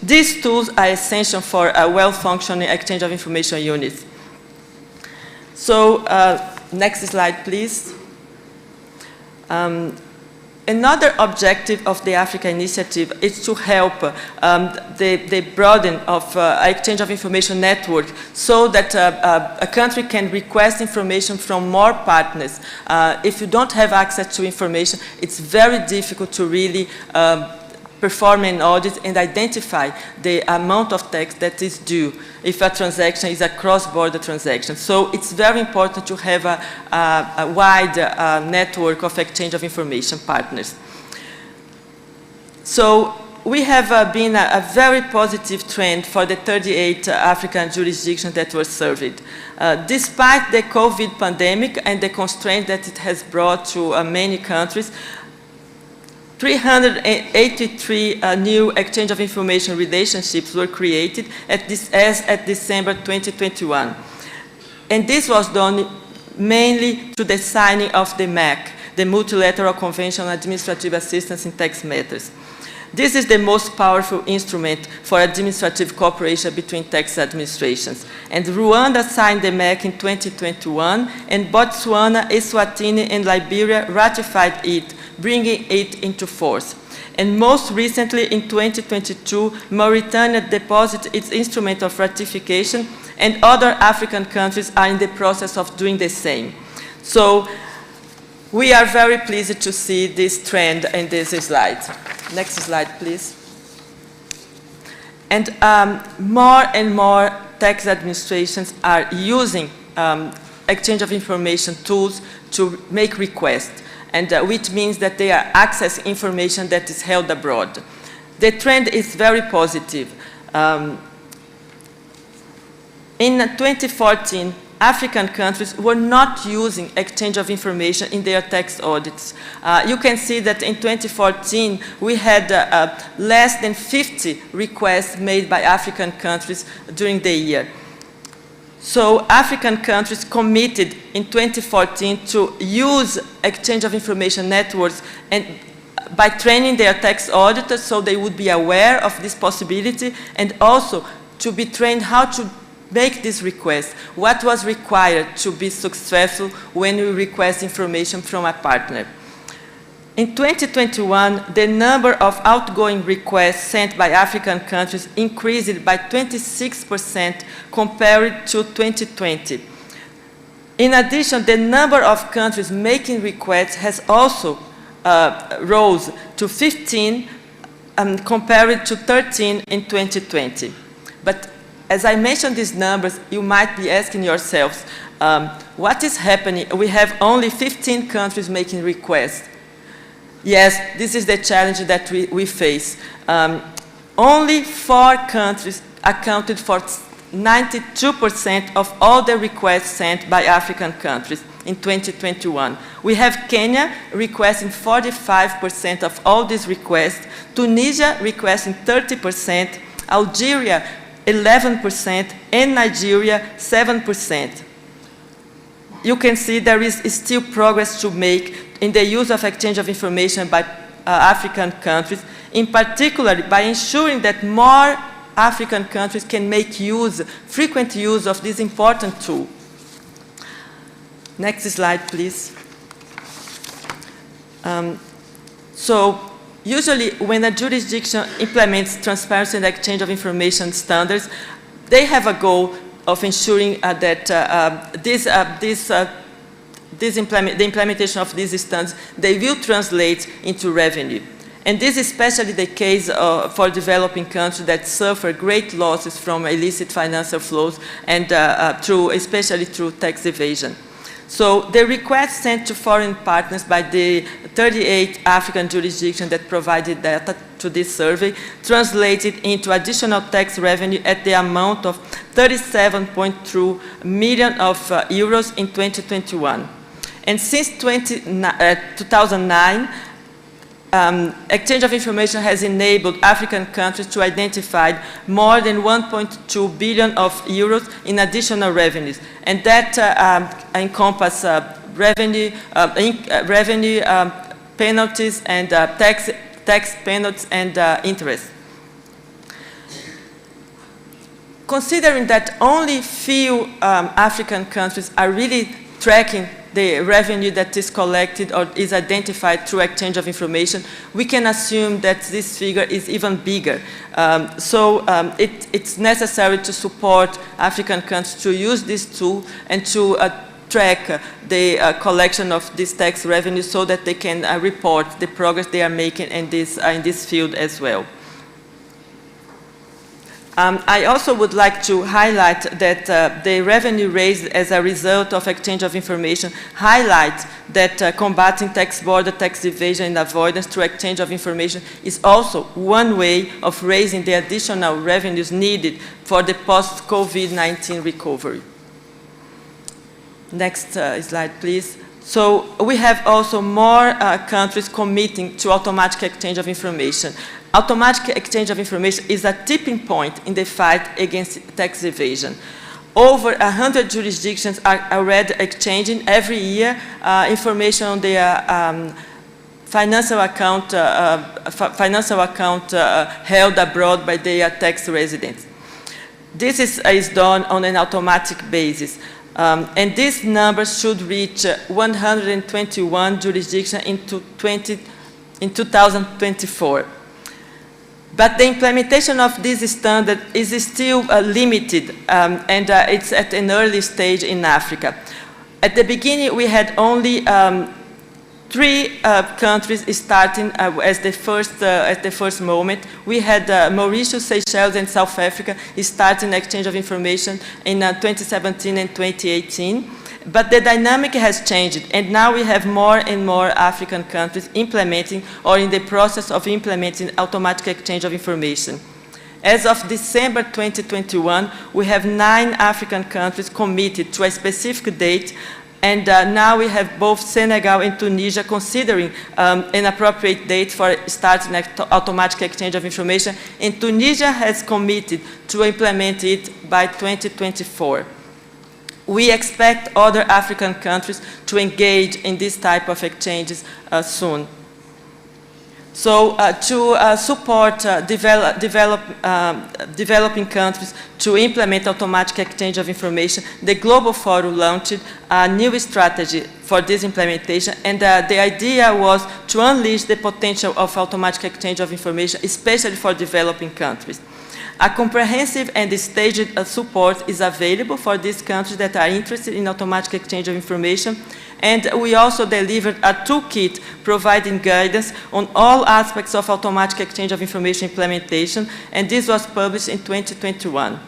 Speaker 10: These tools are essential for a well-functioning exchange of information units. So, next slide, please. Another objective of the Africa Initiative is to help the broaden of exchange of information network so that a country can request information from more partners. If you don't have access to information, it's very difficult to really perform an audit and identify the amount of tax that is due if a transaction is a cross-border transaction. So it's very important to have a wide network of exchange of information partners. So we have been a very positive trend for the 38 African jurisdictions that were surveyed. Despite the COVID pandemic and the constraints that it has brought to many countries, 383 new exchange of information relationships were created as at December 2021. And this was done mainly to the signing of the MAC, the Multilateral Convention on Administrative Assistance in Tax Matters. This is the most powerful instrument for administrative cooperation between tax administrations. And Rwanda signed the MAC in 2021, and Botswana, Eswatini, and Liberia ratified it, bringing it into force. And most recently, in 2022, Mauritania deposited its instrument of ratification, and other African countries are in the process of doing the same. So we are very pleased to see this trend in this slide. Next slide, please. And more and more tax administrations are using exchange of information tools to make requests, and which means that they are accessing information that is held abroad. The trend is very positive. In 2014, African countries were not using exchange of information in their tax audits. You can see that in 2014, we had less than 50 requests made by African countries during the year. So African countries committed in 2014 to use exchange of information networks and by training their tax auditors so they would be aware of this possibility, and also to be trained how to make this request, what was required to be successful when we request information from a partner. In 2021, the number of outgoing requests sent by African countries increased by 26% compared to 2020. In addition, the number of countries making requests has also rose to 15 compared to 13 in 2020. But as I mentioned these numbers, you might be asking yourselves, what is happening? We have only 15 countries making requests. Yes, this is the challenge that we face. Only 4 countries accounted for 92% of all the requests sent by African countries in 2021. We have Kenya requesting 45% of all these requests, Tunisia requesting 30%, Algeria 11%, and Nigeria 7%. You can see there is still progress to make in the use of exchange of information by African countries, in particular by ensuring that more African countries can make frequent use of this important tool. Next slide, please. So usually when a jurisdiction implements transparency and exchange of information standards, they have a goal of ensuring that the implementation of these standards, they will translate into revenue. And this is especially the case for developing countries that suffer great losses from illicit financial flows and especially through tax evasion. So the request sent to foreign partners by the 38 African jurisdictions that provided data to this survey translated into additional tax revenue at the amount of 37.2 million of euros in 2021. And since 2009, exchange of information has enabled African countries to identify more than 1.2 billion of euros in additional revenues, and that encompass revenue penalties and tax penalties and interest. Considering that only few African countries are really tracking the revenue that is collected or is identified through exchange of information, we can assume that this figure is even bigger. It's necessary to support African countries to use this tool and to track the collection of this tax revenue so that they can report the progress they are making in this field as well. I also would like to highlight that the revenue raised as a result of exchange of information highlights that combating tax border tax evasion and avoidance through exchange of information is also one way of raising the additional revenues needed for the post-COVID-19 recovery. Next slide, please. So we have also more countries committing to automatic exchange of information. Automatic exchange of information is a tipping point in the fight against tax evasion. Over 100 jurisdictions are already exchanging every year information on their financial account held abroad by their tax residents. This is done on an automatic basis. And this number should reach 121 jurisdictions in 2024. But the implementation of this standard is still limited, and it's at an early stage in Africa. At the beginning, we had only 3 countries starting at the first moment. We had Mauritius, Seychelles, and South Africa starting exchange of information in 2017 and 2018. But the dynamic has changed, and now we have more and more African countries implementing or in the process of implementing automatic exchange of information. As of December 2021, we have 9 African countries committed to a specific date, and now we have both Senegal and Tunisia considering an appropriate date for starting automatic exchange of information, and Tunisia has committed to implement it by 2024. We expect other African countries to engage in this type of exchanges soon. So to support developing countries to implement automatic exchange of information, the Global Forum launched a new strategy for this implementation, and the idea was to unleash the potential of automatic exchange of information, especially for developing countries. A comprehensive and staged support is available for these countries that are interested in automatic exchange of information, and we also delivered a toolkit providing guidance on all aspects of automatic exchange of information implementation, and this was published in 2021.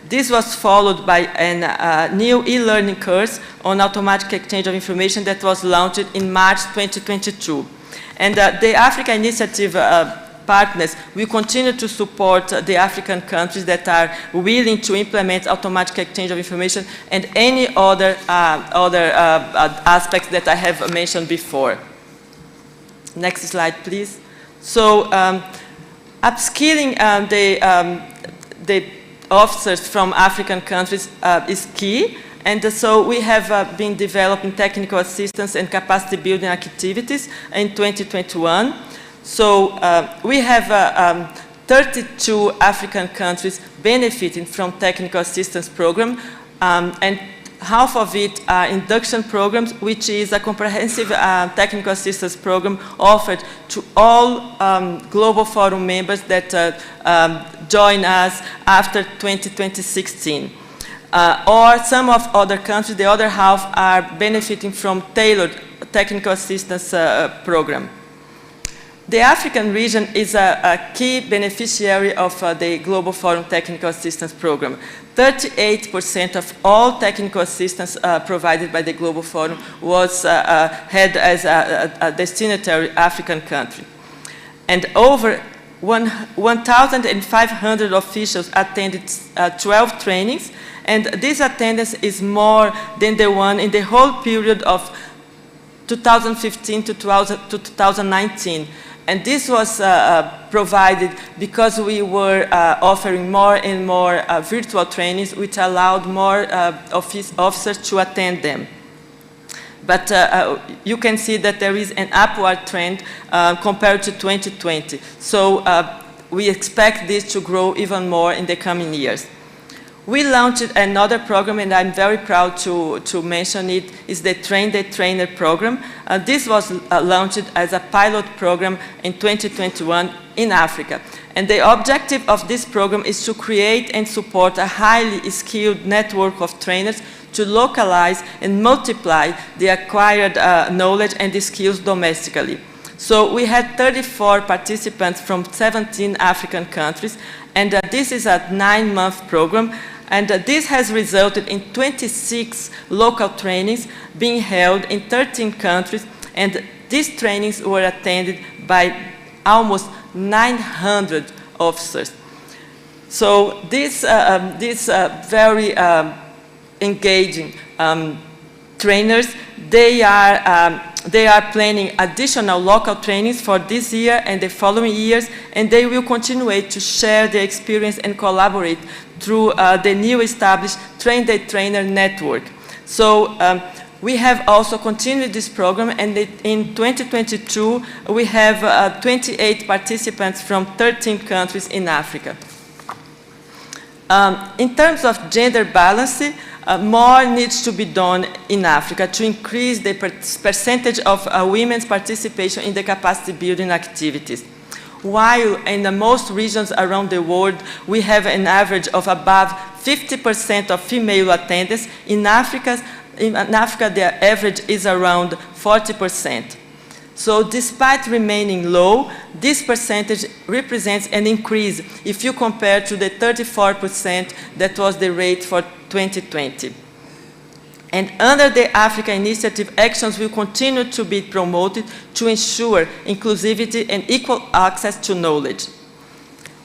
Speaker 10: This was followed by a new e-learning course on automatic exchange of information that was launched in March 2022. And the Africa Initiative partners will continue to support the African countries that are willing to implement automatic exchange of information and any other aspects that I have mentioned before. Next slide, please. So upskilling the officers from African countries is key. And so we have been developing technical assistance and capacity building activities in 2021. So we have 32 African countries benefiting from technical assistance program, and half of it are induction programs, which is a comprehensive technical assistance program offered to all Global Forum members that join us after 2016. Or some of other countries, the other half are benefiting from tailored technical assistance program. The African region is a key beneficiary of the Global Forum Technical Assistance Program. 38% of all technical assistance provided by the Global Forum was had as a destinatory African country. And over 1,500 officials attended 12 trainings, and this attendance is more than the one in the whole period of 2015 to 2019. And this was provided because we were offering more and more virtual trainings, which allowed more officers to attend them. But you can see that there is an upward trend compared to 2020. So we expect this to grow even more in the coming years. We launched another program, and I'm very proud to mention it, is the Train the Trainer program. This was launched as a pilot program in 2021 in Africa. And the objective of this program is to create and support a highly skilled network of trainers to localize and multiply the acquired knowledge and the skills domestically. So we had 34 participants from 17 African countries, and this is a 9-month program. And this has resulted in 26 local trainings being held in 13 countries, and these trainings were attended by almost 900 officers. So these very engaging trainers, they are planning additional local trainings for this year and the following years, and they will continue to share their experience and collaborate through the new established Train the Trainer network. So we have also continued this program, and in 2022 we have 28 participants from 13 countries in Africa. In terms of gender balance, more needs to be done in Africa to increase the percentage of women's participation in the capacity building activities. While in the most regions around the world, we have an average of above 50% of female attendance, in Africa the average is around 40%. So despite remaining low, this percentage represents an increase if you compare to the 34% that was the rate for 2020. And under the Africa Initiative, actions will continue to be promoted to ensure inclusivity and equal access to knowledge.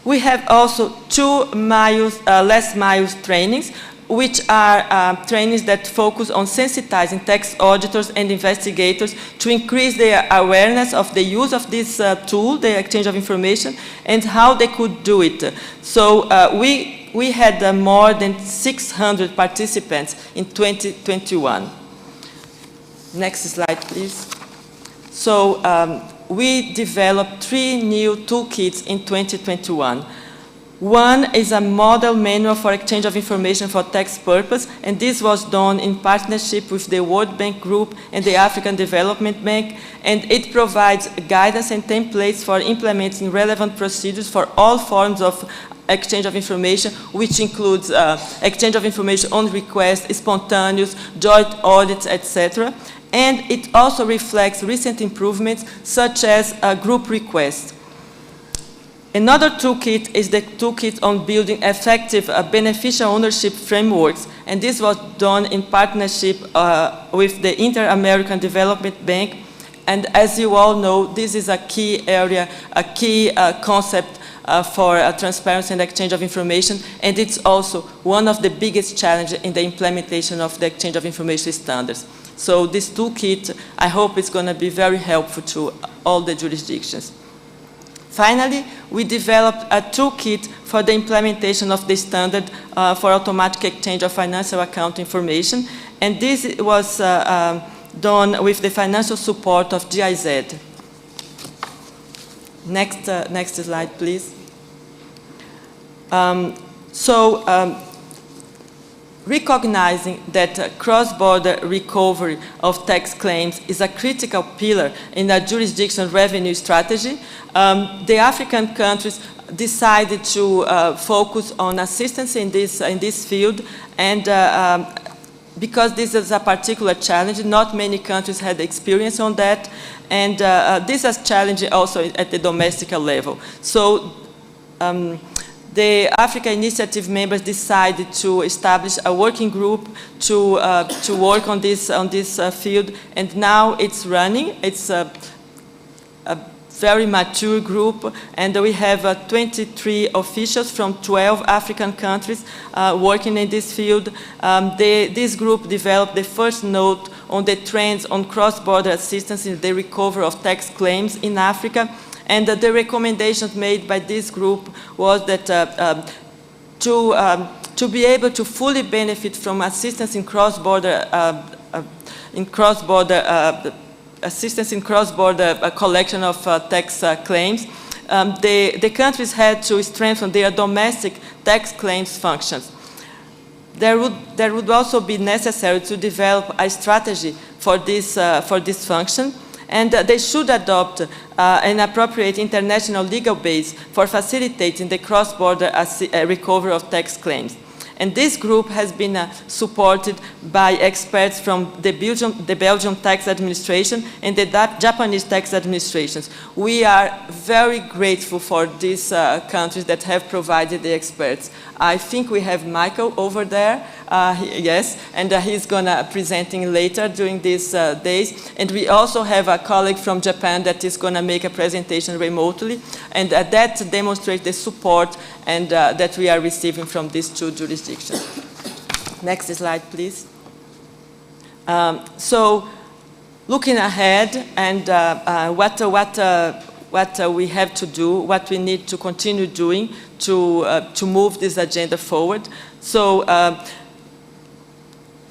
Speaker 10: We have also 2 less miles trainings, which are trainings that focus on sensitizing tax auditors and investigators to increase their awareness of the use of this tool, the exchange of information, and how they could do it. So we had more than 600 participants in 2021. Next slide, please. So we developed 3 new toolkits in 2021. One is a model manual for exchange of information for tax purpose, and this was done in partnership with the World Bank Group and the African Development Bank, and it provides guidance and templates for implementing relevant procedures for all forms of exchange of information, which includes exchange of information on request, spontaneous, joint audits, etc. And it also reflects recent improvements, such as group requests. Another toolkit is the toolkit on building effective beneficial ownership frameworks, and this was done in partnership with the Inter-American Development Bank. And as you all know, this is a key area, a key concept for transparency and exchange of information, and it's also one of the biggest challenges in the implementation of the exchange of information standards. So this toolkit, I hope it's going to be very helpful to all the jurisdictions. Finally, we developed a toolkit for the implementation of the standard for automatic exchange of financial account information, and this was done with the financial support of GIZ. Next slide, please. Recognizing that cross-border recovery of tax claims is a critical pillar in a jurisdiction revenue strategy, the African countries decided to focus on assistance in this field, and because this is a particular challenge, not many countries had experience on that, and this is challenging also at the domestic level. So the Africa Initiative members decided to establish a working group to work on this field, and now it's running. It's a very mature group, and we have 23 officials from 12 African countries working in this field. This group developed the first note on the trends on cross-border assistance in the recovery of tax claims in Africa. And the recommendations made by this group was that to be able to fully benefit from assistance in cross-border collection of tax claims, the countries had to strengthen their domestic tax claims functions. There would also be necessary to develop a strategy for this function, and they should adopt an appropriate international legal base for facilitating the cross-border recovery of tax claims. And this group has been supported by experts from the Belgian tax administration and the Japanese tax administrations. We are very grateful for these countries that have provided the experts. I think we have Michael over there, yes, and he's gonna presenting later during these days. And we also have a colleague from Japan that is gonna make a presentation remotely, and that demonstrates the support and that we are receiving from these two jurisdictions. Next slide, please. So, looking ahead and what we have to do, what we need to continue doing to move this agenda forward. So,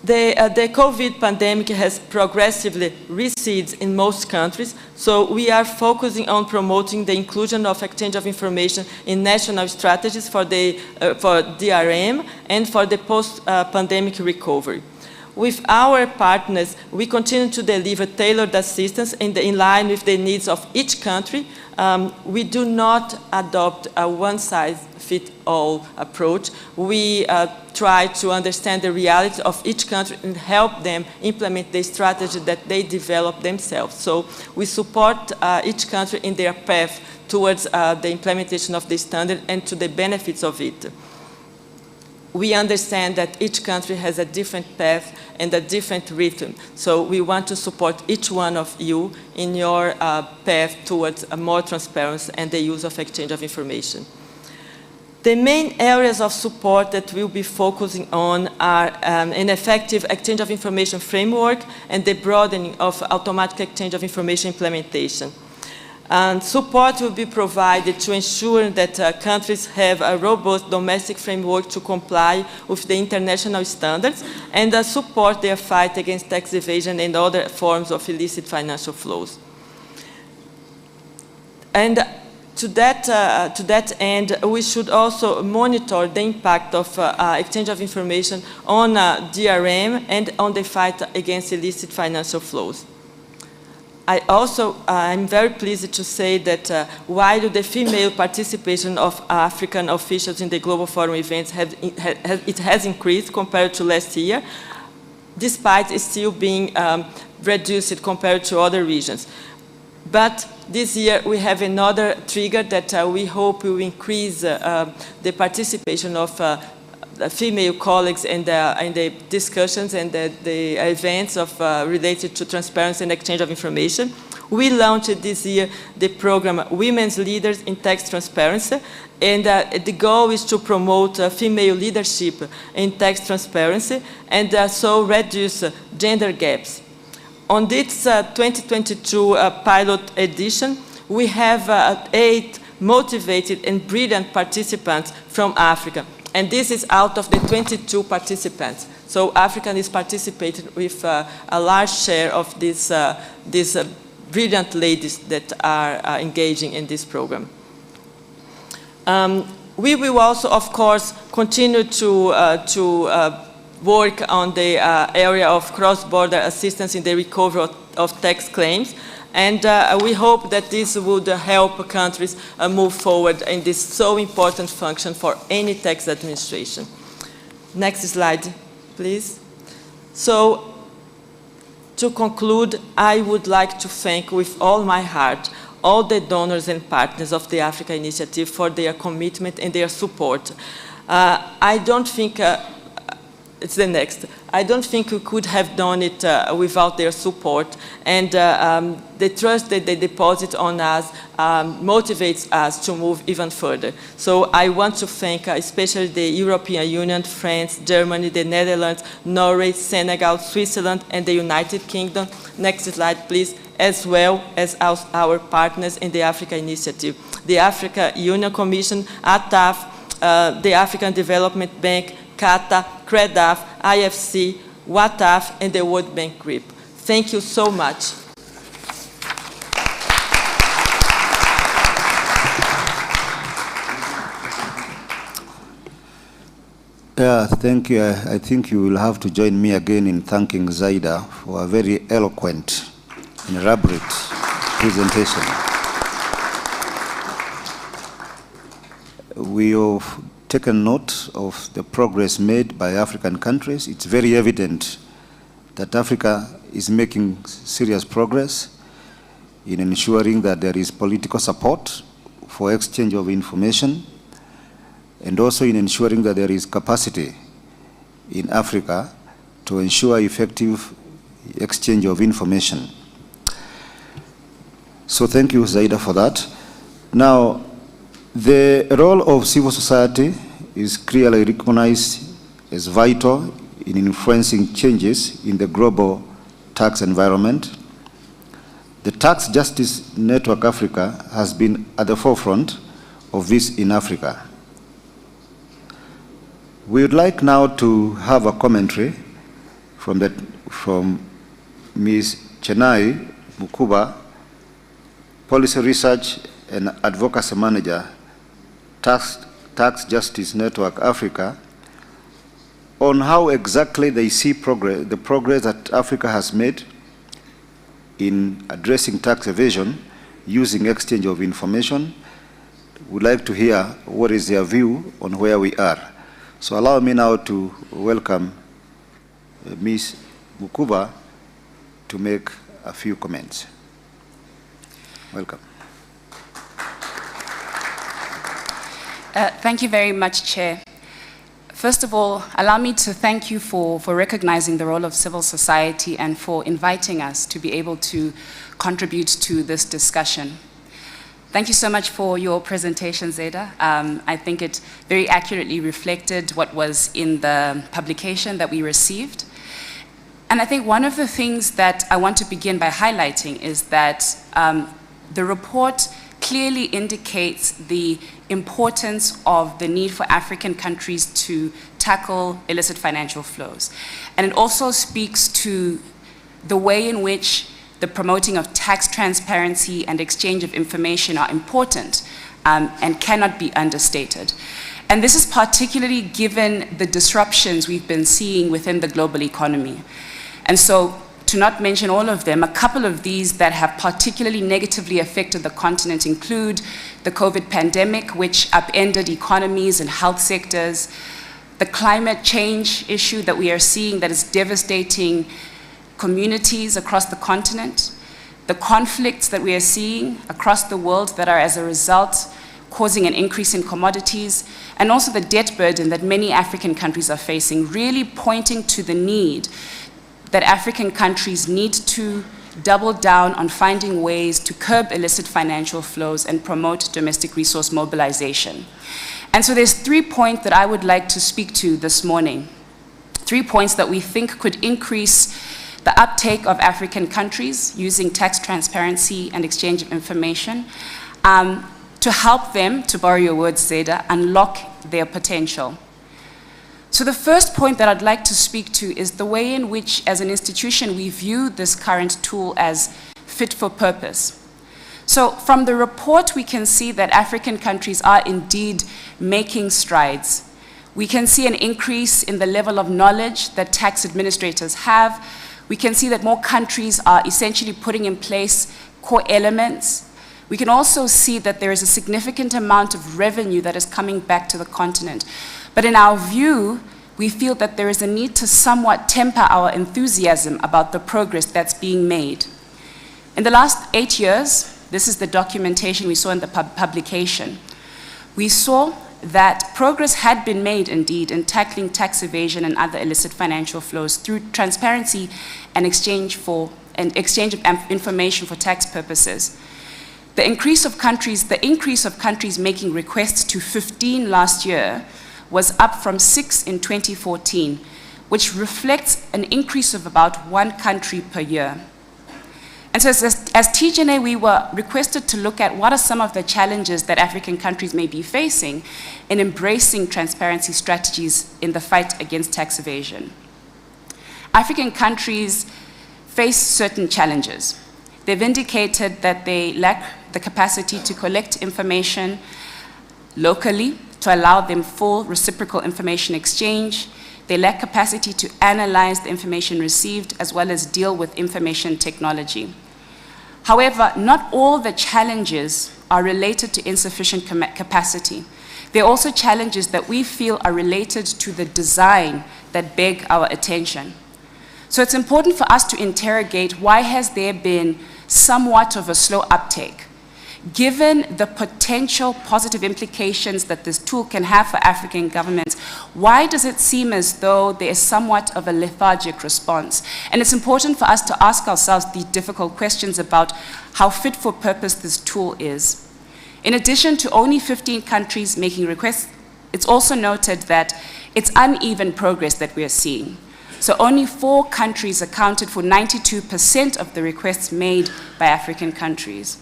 Speaker 10: the COVID pandemic has progressively receded in most countries, so we are focusing on promoting the inclusion of exchange of information in national strategies for DRM and for the post-pandemic recovery. With our partners, we continue to deliver tailored assistance in line with the needs of each country. We do not adopt a one-size-fits-all approach. We try to understand the reality of each country and help them implement the strategy that they develop themselves. So we support each country in their path towards the implementation of the standard and to the benefits of it. We understand that each country has a different path and a different rhythm. So we want to support each one of you in your path towards a more transparency and the use of exchange of information. The main areas of support that we'll be focusing on are an effective exchange of information framework and the broadening of automatic exchange of information implementation. And support will be provided to ensure that countries have a robust domestic framework to comply with the international standards and support their fight against tax evasion and other forms of illicit financial flows. And to that end, we should also monitor the impact of exchange of information on DRM and on the fight against illicit financial flows. I'm very pleased to say that while the female participation of African officials in the Global Forum events it has increased compared to last year, despite it still being reduced compared to other regions. But this year we have another trigger that we hope will increase the participation of female colleagues in the discussions and the events related to transparency and exchange of information. We launched this year the program Women's Leaders in Tax Transparency, and the goal is to promote female leadership in tax transparency and so reduce gender gaps. On this 2022 pilot edition, we have 8 motivated and brilliant participants from Africa. And this is out of the 22 participants. So Africa is participating with a large share of these brilliant ladies that are engaging in this program. We will also, of course, continue to work on the area of cross-border assistance in the recovery of tax claims. And we hope that this would help countries move forward in this so important function for any tax administration. Next slide, please. So, to conclude, I would like to thank with all my heart all the donors and partners of the Africa Initiative for their commitment and their support. I don't think, it's the next, I don't think we could have done it without their support, and the trust that they deposit on us motivates us to move even further. So I want to thank especially the European Union, France, Germany, the Netherlands, Norway, Senegal, Switzerland, and the United Kingdom. Next slide, please. As well as our partners in the Africa Initiative, the Africa Union Commission, ATAF, the African Development Bank, CATA, CREDAF, IFC, WATAF, and the World Bank Group. Thank you so much.
Speaker 5: Yeah, thank you. I think you will have to join me again in thanking Zaida for a very eloquent and elaborate presentation. We have taken note of the progress made by African countries. It's very evident that Africa is making serious progress in ensuring that there is political support for exchange of information, and also in ensuring that there is capacity in Africa to ensure effective exchange of information. So thank you, Zaida, for that. Now, the role of civil society is clearly recognized as vital in influencing changes in the global tax environment. The Tax Justice Network Africa has been at the forefront of this in Africa. We would like now to have a commentary from Ms. Chenai Mukuba, Policy Research and Advocacy Manager, Tax Justice Network Africa, on how exactly they see the progress that Africa has made in addressing tax evasion using exchange of information. We'd like to hear what is their view on where we are. So allow me now to welcome Ms. Mukuba to make a few comments. Welcome.
Speaker 11: Thank you very much, Chair. First of all, allow me to thank you for recognizing the role of civil society and for inviting us to be able to contribute to this discussion. Thank you so much for your presentation, Zeda. I think it very accurately reflected what was in the publication that we received. And I think one of the things that I want to begin by highlighting is that the report clearly indicates the importance of the need for African countries to tackle illicit financial flows. And it also speaks to the way in which the promoting of tax transparency and exchange of information are important and cannot be understated. And this is particularly given the disruptions we've been seeing within the global economy. And so, to not mention all of them, a couple of these that have particularly negatively affected the continent include the COVID pandemic, which upended economies and health sectors, the climate change issue that we are seeing that is devastating communities across the continent, the conflicts that we are seeing across the world that are as a result causing an increase in commodities, and also the debt burden that many African countries are facing, really pointing to the need that African countries need to double down on finding ways to curb illicit financial flows and promote domestic resource mobilization. And so there's 3 points that I would like to speak to this morning. 3 points that we think could increase the uptake of African countries using tax transparency and exchange of information to help them, to borrow your words, Zeda, unlock their potential. So the first point that I'd like to speak to is the way in which, as an institution, we view this current tool as fit for purpose. So from the report, we can see that African countries are indeed making strides. We can see an increase in the level of knowledge that tax administrators have. We can see that more countries are essentially putting in place core elements. We can also see that there is a significant amount of revenue that is coming back to the continent. But in our view, we feel that there is a need to somewhat temper our enthusiasm about the progress that's being made. In the last 8 years, this is the documentation we saw in the publication, we saw that progress had been made indeed in tackling tax evasion and other illicit financial flows through transparency and exchange of information for tax purposes. The increase of countries making requests to 15 last year was up from 6 in 2014, which reflects an increase of about 1 country per year. And so as TGNA, we were requested to look at what are some of the challenges that African countries may be facing in embracing transparency strategies in the fight against tax evasion. African countries face certain challenges. They've indicated that they lack the capacity to collect information locally to allow them full reciprocal information exchange. They lack capacity to analyze the information received as well as deal with information technology. However, not all the challenges are related to insufficient capacity. There are also challenges that we feel are related to the design that beg our attention. So it's important for us to interrogate why has there been somewhat of a slow uptake. Given the potential positive implications that this tool can have for African governments, why does it seem as though there is somewhat of a lethargic response? And it's important for us to ask ourselves the difficult questions about how fit for purpose this tool is. In addition to only 15 countries making requests, it's also noted that it's uneven progress that we are seeing. So only 4 countries accounted for 92% of the requests made by African countries.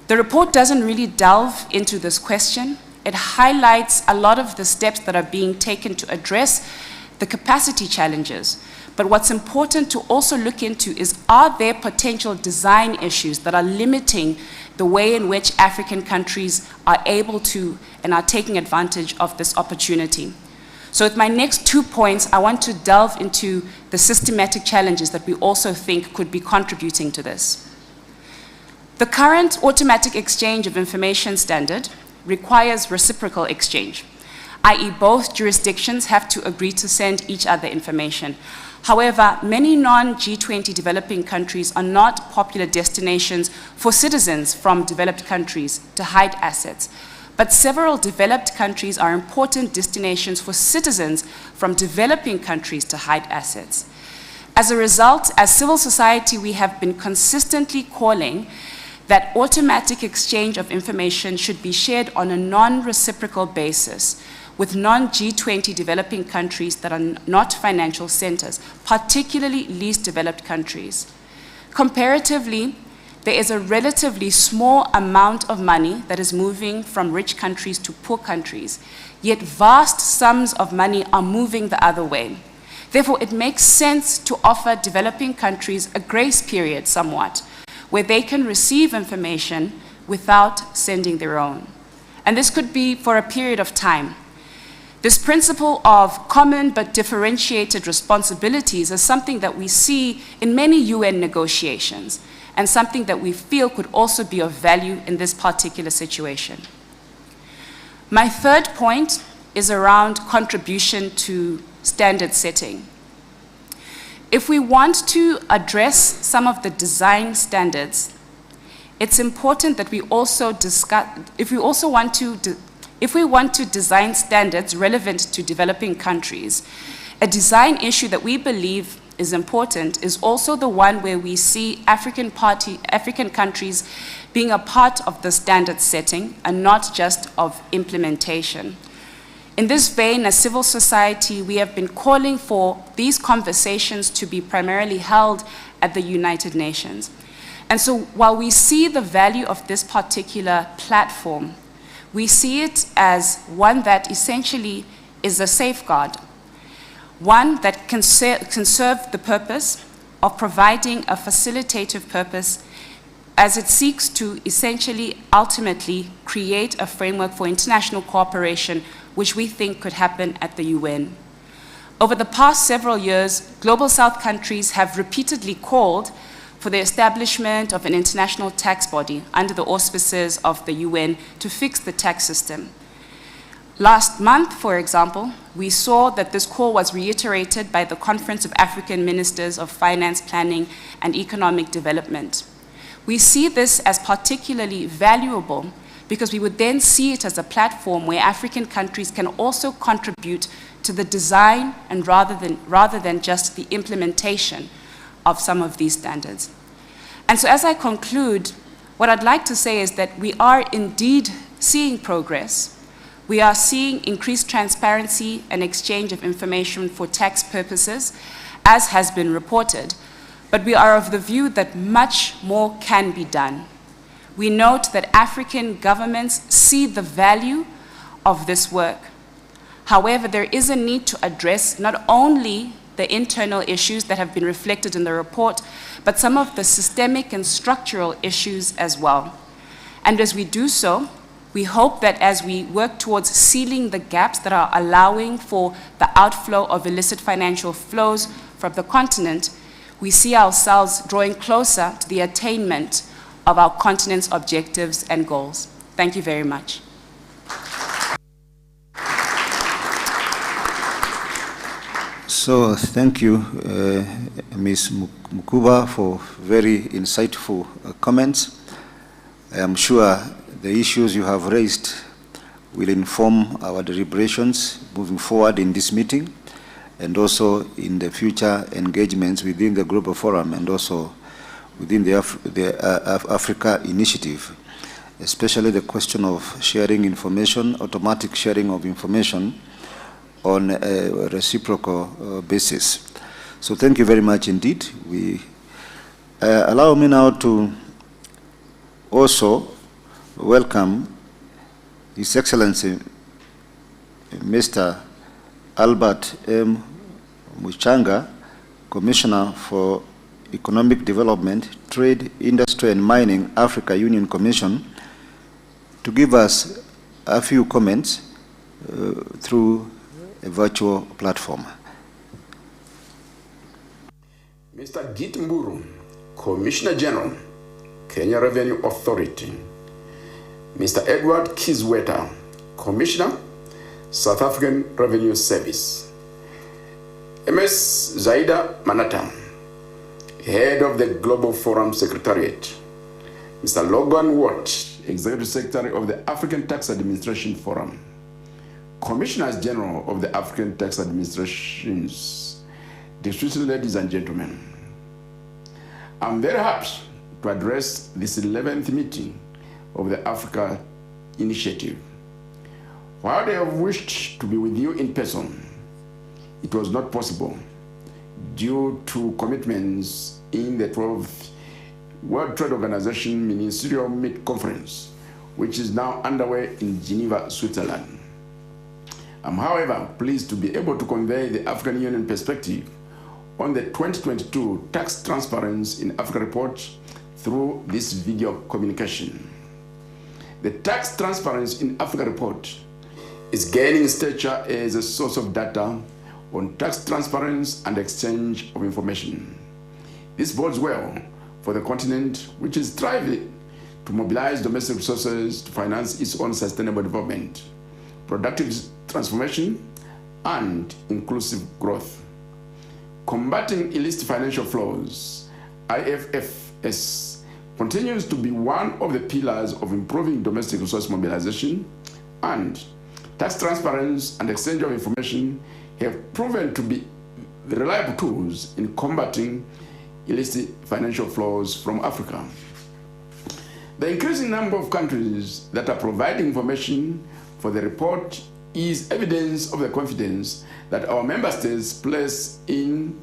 Speaker 11: The report doesn't really delve into this question. It highlights a lot of the steps that are being taken to address the capacity challenges. But what's important to also look into is, are there potential design issues that are limiting the way in which African countries are able to and are taking advantage of this opportunity? So with my next 2 points, I want to delve into the systematic challenges that we also think could be contributing to this. The current automatic exchange of information standard requires reciprocal exchange, i.e. both jurisdictions have to agree to send each other information. However, many non-G20 developing countries are not popular destinations for citizens from developed countries to hide assets, but several developed countries are important destinations for citizens from developing countries to hide assets. As a result, as civil society, we have been consistently calling that automatic exchange of information should be shared on a non-reciprocal basis with non-G20 developing countries that are not financial centers, particularly least developed countries. Comparatively, there is a relatively small amount of money that is moving from rich countries to poor countries, yet vast sums of money are moving the other way. Therefore, it makes sense to offer developing countries a grace period somewhat, where they can receive information without sending their own. And this could be for a period of time. This principle of common but differentiated responsibilities is something that we see in many UN negotiations, and something that we feel could also be of value in this particular situation. My third point is around contribution to standard setting. If we want to address some of the design standards, it's important that we also discuss, if we want to design standards relevant to developing countries, a design issue that we believe is important is also the one where we see African countries being a part of the standard setting and not just of implementation. In this vein, as civil society, we have been calling for these conversations to be primarily held at the United Nations. And so while we see the value of this particular platform, we see it as one that essentially is a safeguard, one that can serve the purpose of providing a facilitative purpose as it seeks to essentially, ultimately, create a framework for international cooperation, which we think could happen at the UN. Over the past several years, Global South countries have repeatedly called for the establishment of an international tax body under the auspices of the UN to fix the tax system. Last month, for example, we saw that this call was reiterated by the Conference of African Ministers of Finance, Planning, and Economic Development. We see this as particularly valuable because we would then see it as a platform where African countries can also contribute to the design and rather than just the implementation of some of these standards. And so as I conclude, what I'd like to say is that we are indeed seeing progress. We are seeing increased transparency and exchange of information for tax purposes, as has been reported, but we are of the view that much more can be done. We note that African governments see the value of this work. However, there is a need to address not only the internal issues that have been reflected in the report, but some of the systemic and structural issues as well. And as we do so, we hope that as we work towards sealing the gaps that are allowing for the outflow of illicit financial flows from the continent, we see ourselves drawing closer to the attainment of our continent's objectives and goals. Thank you very much.
Speaker 5: So thank you, Ms. Mukuba, for very insightful comments. I am sure the issues you have raised will inform our deliberations moving forward in this meeting and also in the future engagements within the Global Forum and also within the Africa Initiative, especially the question of sharing information, automatic sharing of information on a reciprocal basis. So thank you very much indeed. Allow me now to also welcome His Excellency Mr. Albert M. Muchanga, Commissioner for Economic Development, Trade, Industry and Mining, Africa Union Commission, to give us a few comments through a virtual platform.
Speaker 12: Mr. Git Mburu, Commissioner General, Kenya Revenue Authority. Mr. Edward Kizweta, Commissioner, South African Revenue Service. MS Zaida Manata, Head of the Global Forum Secretariat. Mr. Logan Watt, Executive Secretary of the African Tax Administration Forum. Commissioners General of the African Tax Administrations. Distinguished ladies and gentlemen, I'm very happy to address this 11th meeting of the Africa Initiative. While they have wished to be with you in person, it was not possible due to commitments in the 12th World Trade Organization Ministerial Meet Conference, which is now underway in Geneva, Switzerland. I'm, however, pleased to be able to convey the African Union perspective on the 2022 Tax Transparency in Africa report through this video communication. The Tax Transparency in Africa report is gaining stature as a source of data on tax transparency and exchange of information. This bodes well for the continent, which is striving to mobilize domestic resources to finance its own sustainable development, productive transformation, and inclusive growth. Combating illicit financial flows, IFFS, continues to be one of the pillars of improving domestic resource mobilization, and tax transparency and exchange of information have proven to be the reliable tools in combating illicit financial flows from Africa. The increasing number of countries that are providing information for the report is evidence of the confidence that our member states place in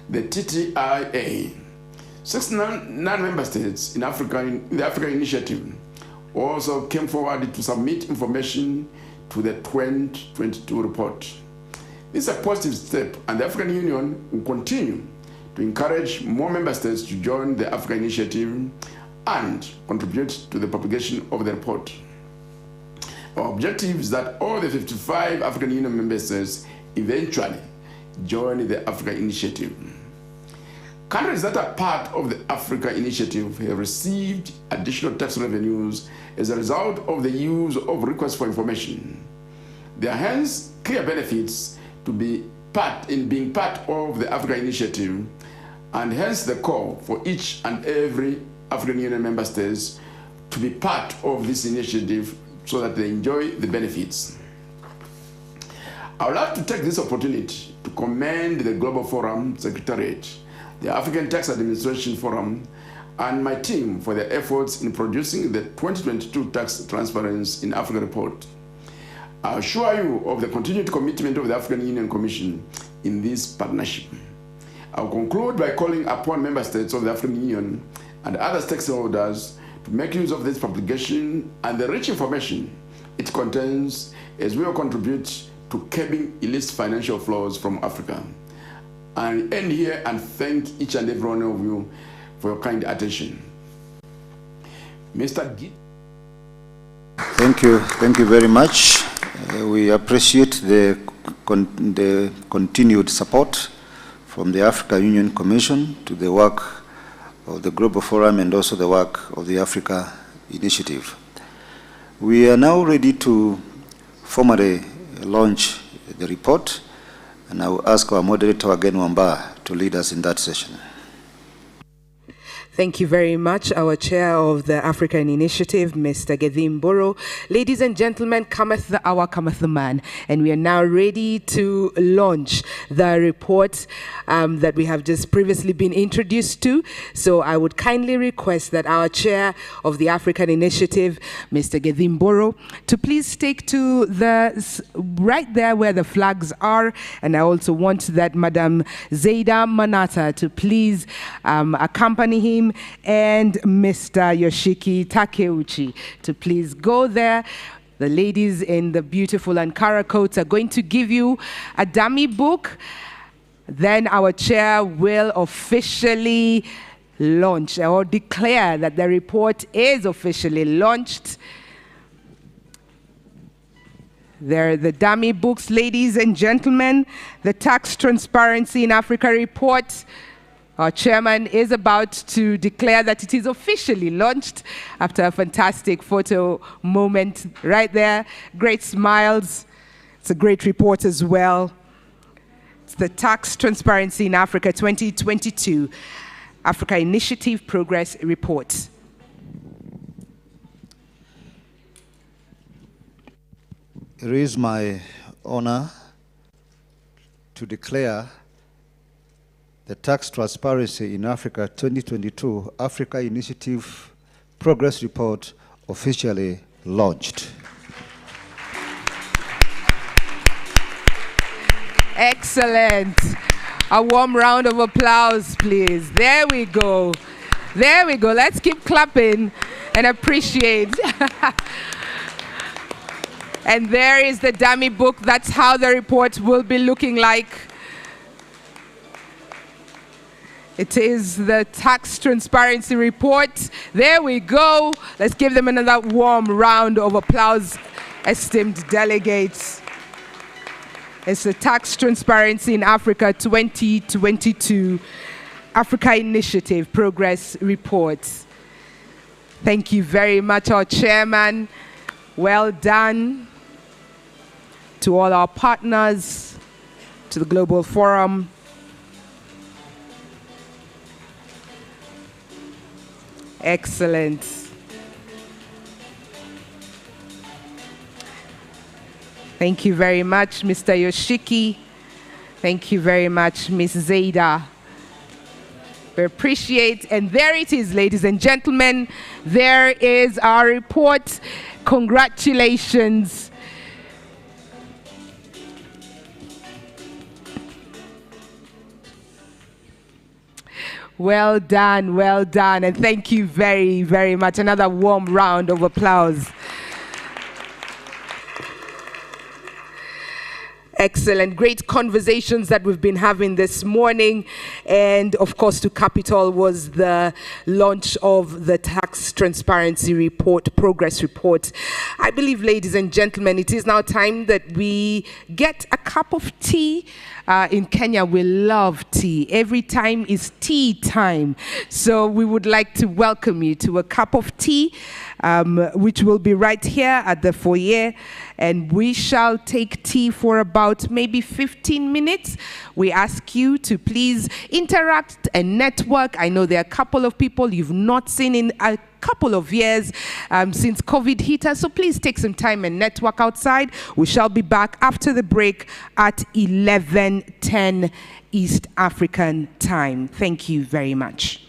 Speaker 12: the TTIA. 6 non-member states in Africa, in the Africa Initiative, also came forward to submit information to the 2022 report. This is a positive step, and the African Union will continue to encourage more member states to join the Africa Initiative and contribute to the propagation of the report. Our objective is that all the 55 African Union member states eventually join the Africa Initiative. Countries that are part of the Africa Initiative have received additional tax revenues as a result of the use of requests for information. There are hence clear benefits to be being part of the Africa Initiative, and hence the call for each and every African Union member states to be part of this initiative so that they enjoy the benefits. I would like to take this opportunity to commend the Global Forum Secretariat, the African Tax Administration Forum, and my team for their efforts in producing the 2022 Tax Transparency in Africa report. I assure you of the continued commitment of the African Union Commission in this partnership. I will conclude by calling upon member states of the African Union and other stakeholders to make use of this publication and the rich information it contains as we will contribute to curbing illicit financial flows from Africa. I end here and thank each and every one of you for your kind attention. Mr. Git.
Speaker 5: Thank you very much. We appreciate the continued support from the Africa Union Commission to the work of the Global Forum and also the work of the Africa Initiative. We are now ready to formally launch the report, and I will ask our moderator again, Wamba, to lead us in that session.
Speaker 4: Thank you very much, our chair of the African Initiative, Mr. Gedhim Boro. Ladies and gentlemen, cometh the hour, cometh the man, and we are now ready to launch the report that we have just previously been introduced to. So I would kindly request that our chair of the African Initiative, Mr. Gedhim Boro, to please stick to right there where the flags are, and I also want that Madam Zaida Manata to please accompany him, and Mr. Yoshiki Takeuchi to please go there. The ladies in the beautiful Ankara coats are going to give you a dummy book. Then our chair will officially launch or declare that the report is officially launched. There are the dummy books, ladies and gentlemen. The Tax Transparency in Africa report. Our chairman is about to declare that it is officially launched after a fantastic photo moment right there. Great smiles. It's a great report as well. It's the Tax Transparency in Africa 2022 Africa Initiative Progress Report.
Speaker 5: It is my honor to declare the Tax Transparency in Africa 2022 Africa Initiative Progress Report officially launched.
Speaker 4: Excellent. A warm round of applause, please. There we go. There we go. Let's keep clapping and appreciate. And there is the dummy book. That's how the report will be looking like. It is the Tax Transparency Report. There we go. Let's give them another warm round of applause, esteemed delegates. It's the Tax Transparency in Africa 2022 Africa Initiative Progress Report. Thank you very much, our chairman. Well done. To all our partners, to the Global Forum. Excellent. Thank you very much, Mr. Yoshiki. Thank you very much, Ms. Zaida. We appreciate, and there it is, ladies and gentlemen. There is our report. Congratulations. Well done, and thank you very, very much. Another warm round of applause. Excellent, great conversations that we've been having this morning. And of course, to cap it all was the launch of the Tax Transparency Report, Progress Report. I believe, ladies and gentlemen, it is now time that we get a cup of tea. In Kenya, we love tea. Every time is tea time. So we would like to welcome you to a cup of tea, which will be right here at the foyer. and we shall take tea for about maybe 15 minutes. We ask you to please interact and network. I know there are a couple of people you've not seen in a couple of years since COVID hit us, so please take some time and network outside. We shall be back after the break at 11:10 East African time. Thank you very much.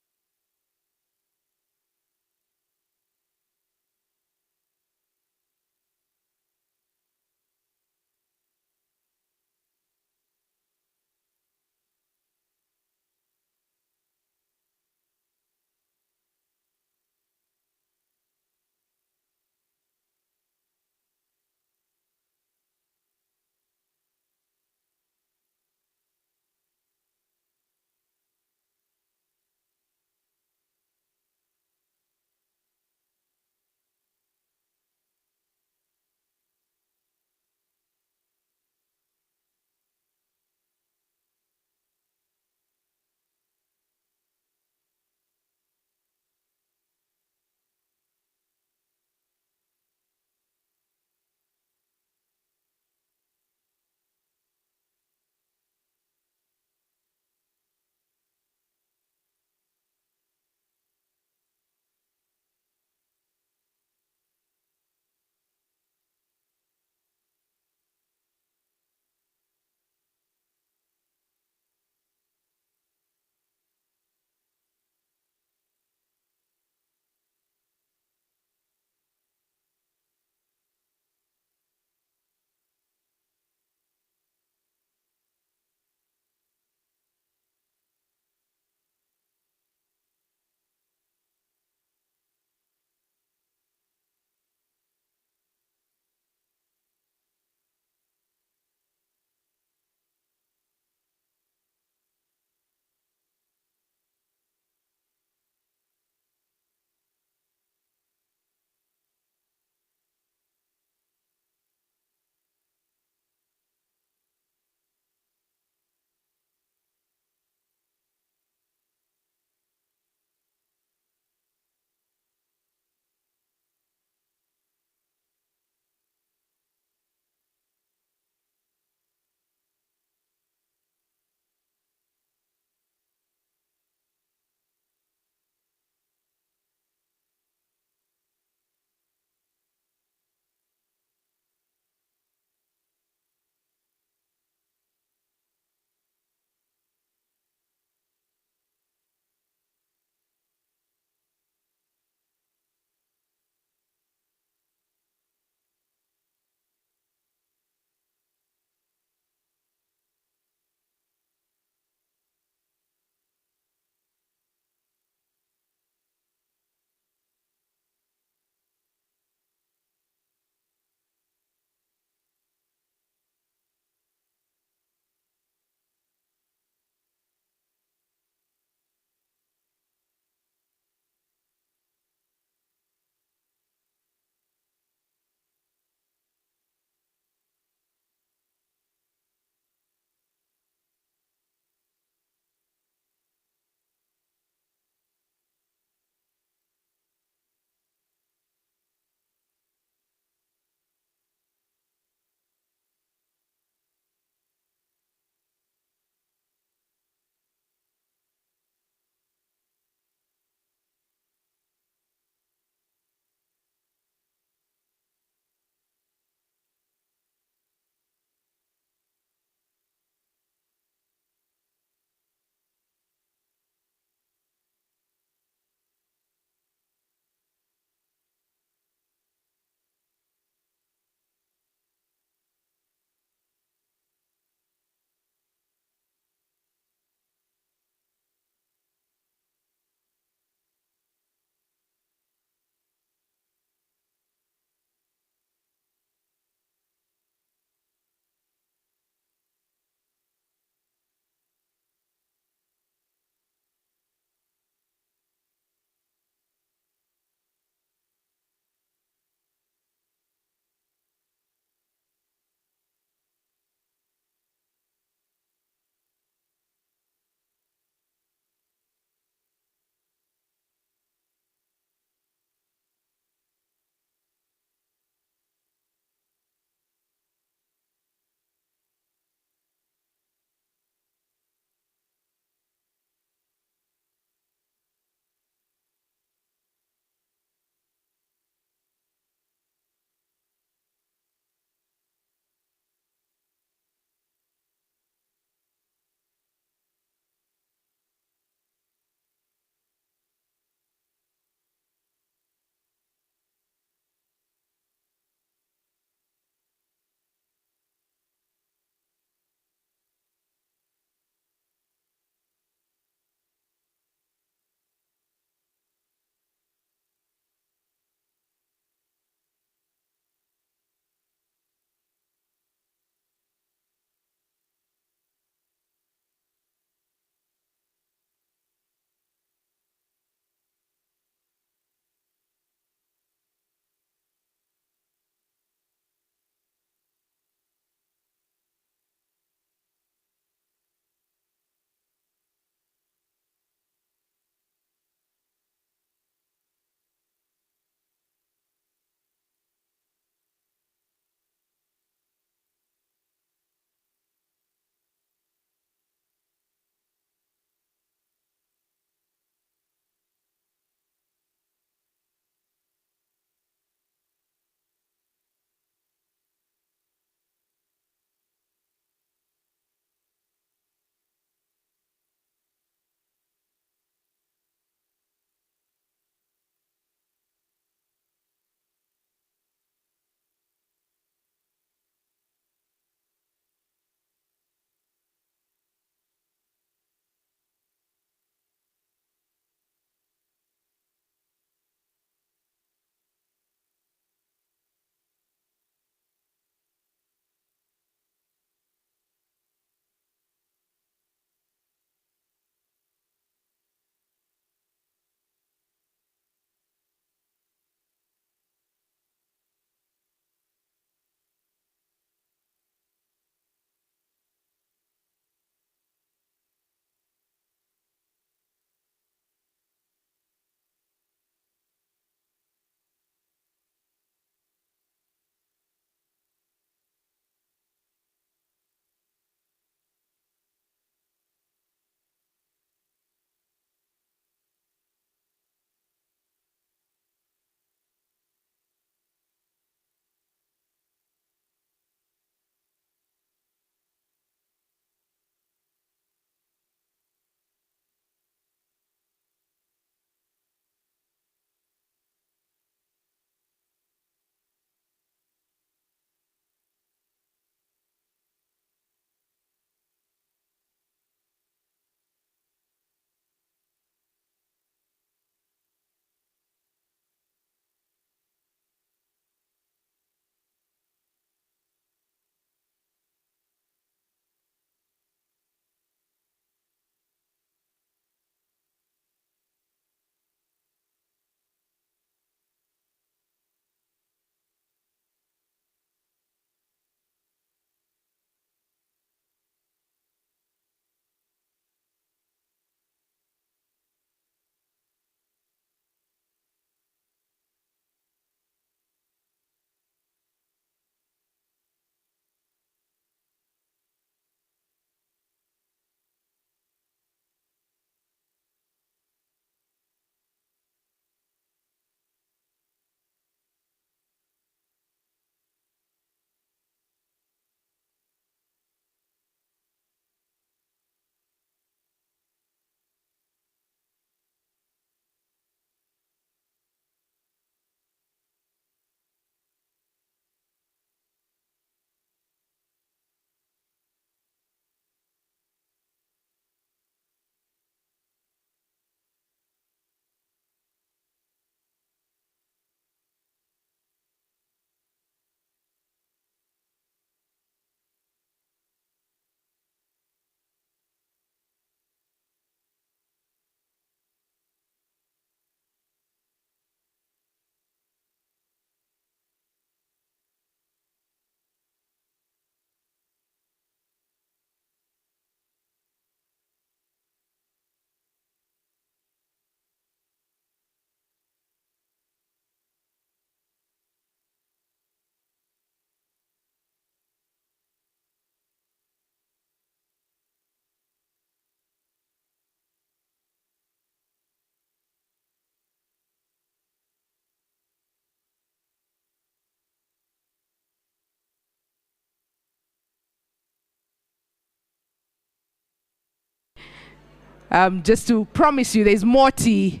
Speaker 4: just to promise you there's more tea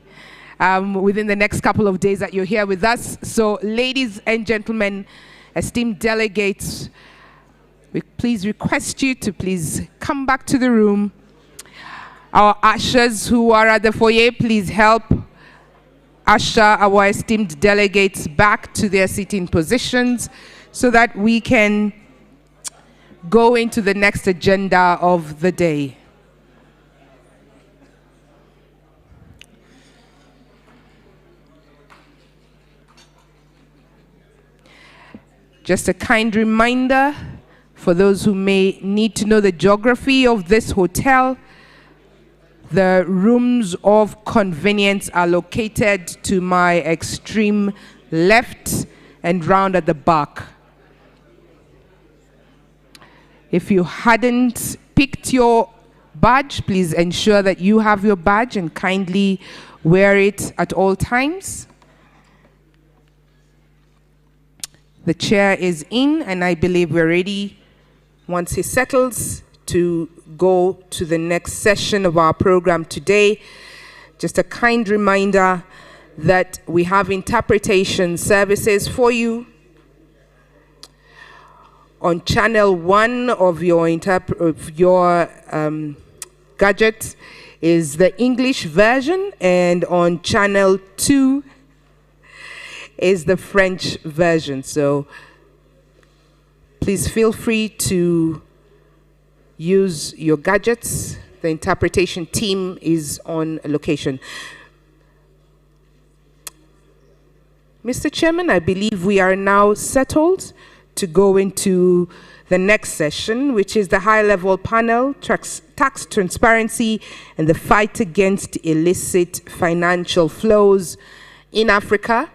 Speaker 4: within the next couple of days that you're here with us. So ladies and gentlemen, esteemed delegates, we please request you to please come back to the room. Our ushers who are at the foyer, please help usher our esteemed delegates back to their seating positions so that we can go into the next agenda of the day. Just a kind reminder for those who may need to know the geography of this hotel, the rooms of convenience are located to my extreme left and round at the back. If you hadn't picked your badge, please ensure that you have your badge and kindly wear it at all times. The chair is in, and I believe we're ready, once he settles, to go to the next session of our program today. Just a kind reminder that we have interpretation services for you. On channel 1 of your gadget is the English version, and on channel 2 is the French version. So please feel free to use your gadgets. The interpretation team is on location. Mr. Chairman, I believe we are now settled to go into the next session, which is the high-level panel, tax transparency and the fight against illicit financial flows in Africa.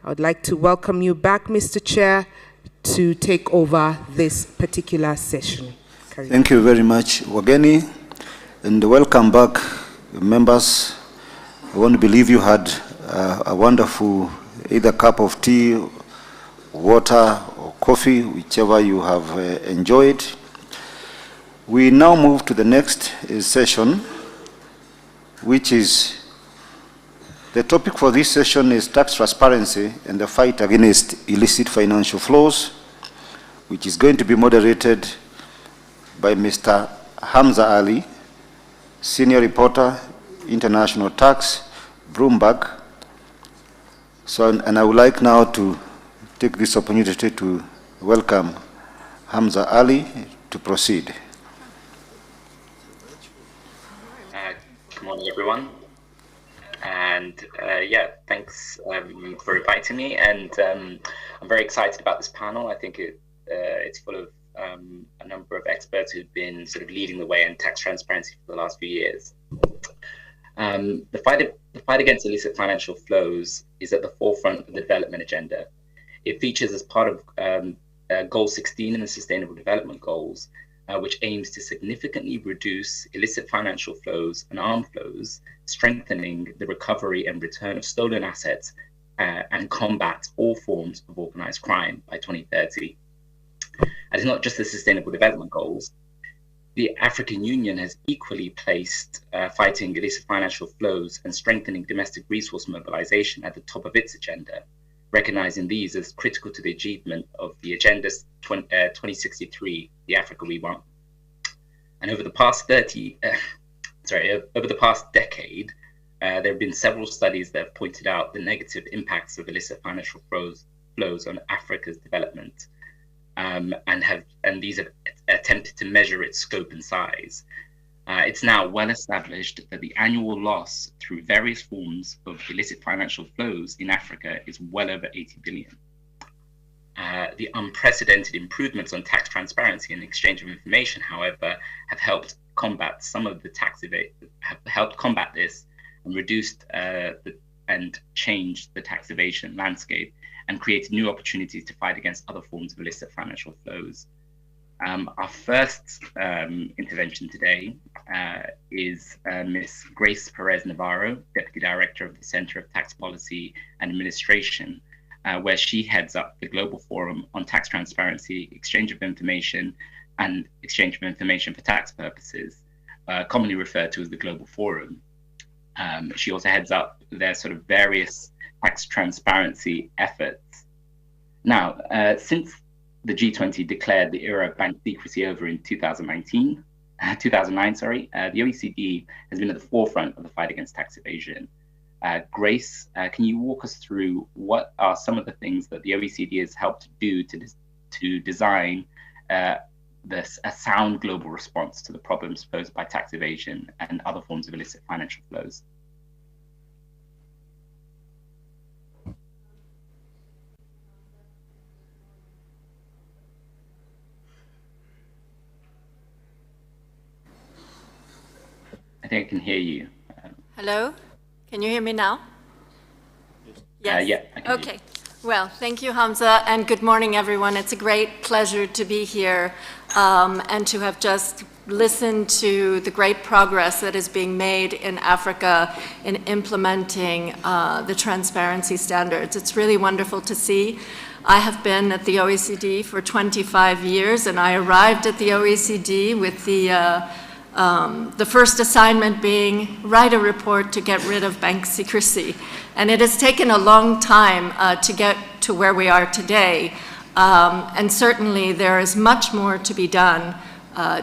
Speaker 4: I would like to welcome you back, Mr. Chair, to take over this particular session.
Speaker 5: Thank you very much, Wageni, and welcome back, members. I want to believe you had a wonderful either cup of tea, water, or coffee, whichever you have enjoyed. We now move to the next session, which is the topic for this session is tax transparency and the fight against illicit financial flows, which is going to be moderated by Mr. Hamza Ali, Senior Reporter, International Tax, Bloomberg. So, and I would like now to take this opportunity to welcome Hamza Ali to proceed.
Speaker 13: Good morning, everyone. And yeah, thanks for inviting me. And I'm very excited about this panel. I think it's full of a number of experts who've been sort of leading the way in tax transparency for the last few years. The fight against illicit financial flows is at the forefront of the development agenda. It features as part of Goal 16 in the Sustainable Development Goals, which aims to significantly reduce illicit financial flows and arms flows, strengthening the recovery and return of stolen assets, and combat all forms of organized crime by 2030. And it's not just the Sustainable Development Goals. The African Union has equally placed fighting illicit financial flows and strengthening domestic resource mobilization at the top of its agenda, recognizing these as critical to the achievement of the Agenda 2063, the Africa we want. And over the past decade, there have been several studies that have pointed out the negative impacts of illicit financial flows on Africa's development, and these have attempted to measure its scope and size. It's now well established that the annual loss through various forms of illicit financial flows in Africa is well over 80 billion. The unprecedented improvements on tax transparency and exchange of information, however, have helped combat this and reduced and changed the tax evasion landscape and created new opportunities to fight against other forms of illicit financial flows. Our first intervention today is Ms. Grace Perez Navarro, Deputy Director of the Center of Tax Policy and Administration, where she heads up the Global Forum on Tax Transparency, Exchange of Information, and Exchange of Information for Tax Purposes, commonly referred to as the Global Forum. She also heads up their sort of various tax transparency efforts. Now, since the G20 declared the era of bank secrecy over in 2009, the OECD has been at the forefront of the fight against tax evasion. Grace, can you walk us through what are some of the things that the OECD has helped do to design a sound global response to the problems posed by tax evasion and other forms of illicit financial flows? I think I can hear you.
Speaker 14: Hello? Can you hear me now? Yes.
Speaker 13: Yeah. I can
Speaker 14: okay. Well, thank you, Hamza, and good morning, everyone. It's a great pleasure to be here and to have just listened to the great progress that is being made in Africa in implementing the transparency standards. It's really wonderful to see. I have been at the OECD for 25 years, and I arrived at the OECD with the first assignment being write a report to get rid of bank secrecy. And it has taken a long time to get to where we are today. And certainly there is much more to be done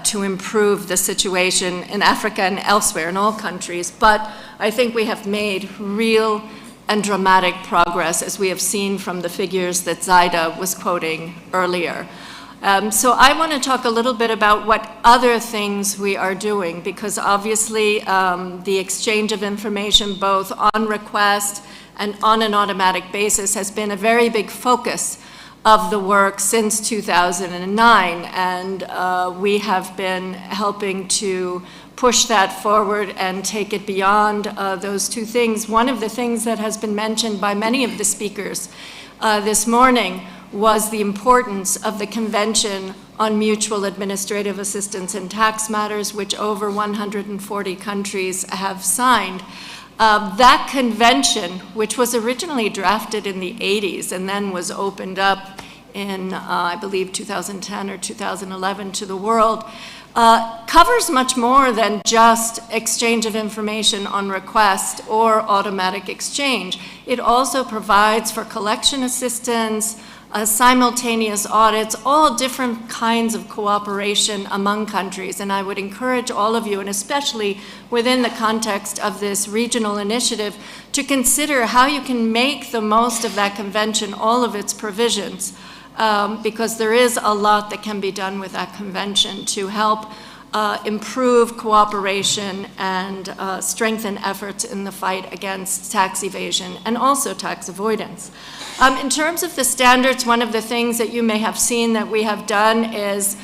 Speaker 14: to improve the situation in Africa and elsewhere in all countries. But I think we have made real and dramatic progress, as we have seen from the figures that Zaida was quoting earlier. So I want to talk a little bit about what other things we are doing, because obviously the exchange of information both on request and on an automatic basis has been a very big focus of the work since 2009, and we have been helping to push that forward and take it beyond those two things. One of the things that has been mentioned by many of the speakers this morning was the importance of the Convention on Mutual Administrative Assistance in Tax Matters, which over 140 countries have signed. That convention, which was originally drafted in the 80s and then was opened up in, I believe, 2010 or 2011 to the world, covers much more than just exchange of information on request or automatic exchange. It also provides for collection assistance, simultaneous audits, all different kinds of cooperation among countries. And I would encourage all of you, and especially within the context of this regional initiative, to consider how you can make the most of that convention, all of its provisions, because there is a lot that can be done with that convention to help improve cooperation and strengthen efforts in the fight against tax evasion and also tax avoidance. In terms of the standards, one of the things that you may have seen that we have done is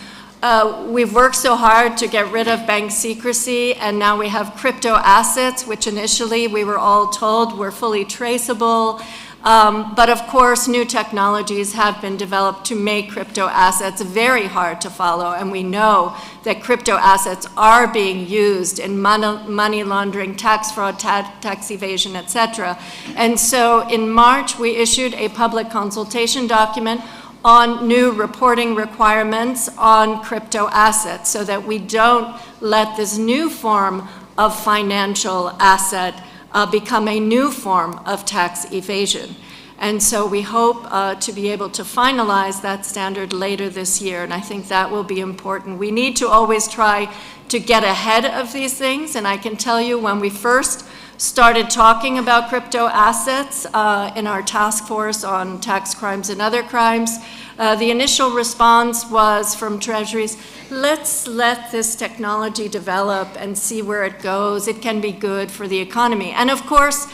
Speaker 14: we've worked so hard to get rid of bank secrecy, and now we have crypto assets, which initially we were all told were fully traceable. But of course, new technologies have been developed to make crypto assets very hard to follow, and we know that crypto assets are being used in money laundering, tax fraud, tax evasion, etc. And so in March, we issued a public consultation document on new reporting requirements on crypto assets so that we don't let this new form of financial asset become a new form of tax evasion. And so we hope to be able to finalize that standard later this year, and I think that will be important. We need to always try to get ahead of these things, and I can tell you when we first started talking about crypto assets in our task force on tax crimes and other crimes, the initial response was from treasuries, let's let this technology develop and see where it goes. It can be good for the economy. And of course,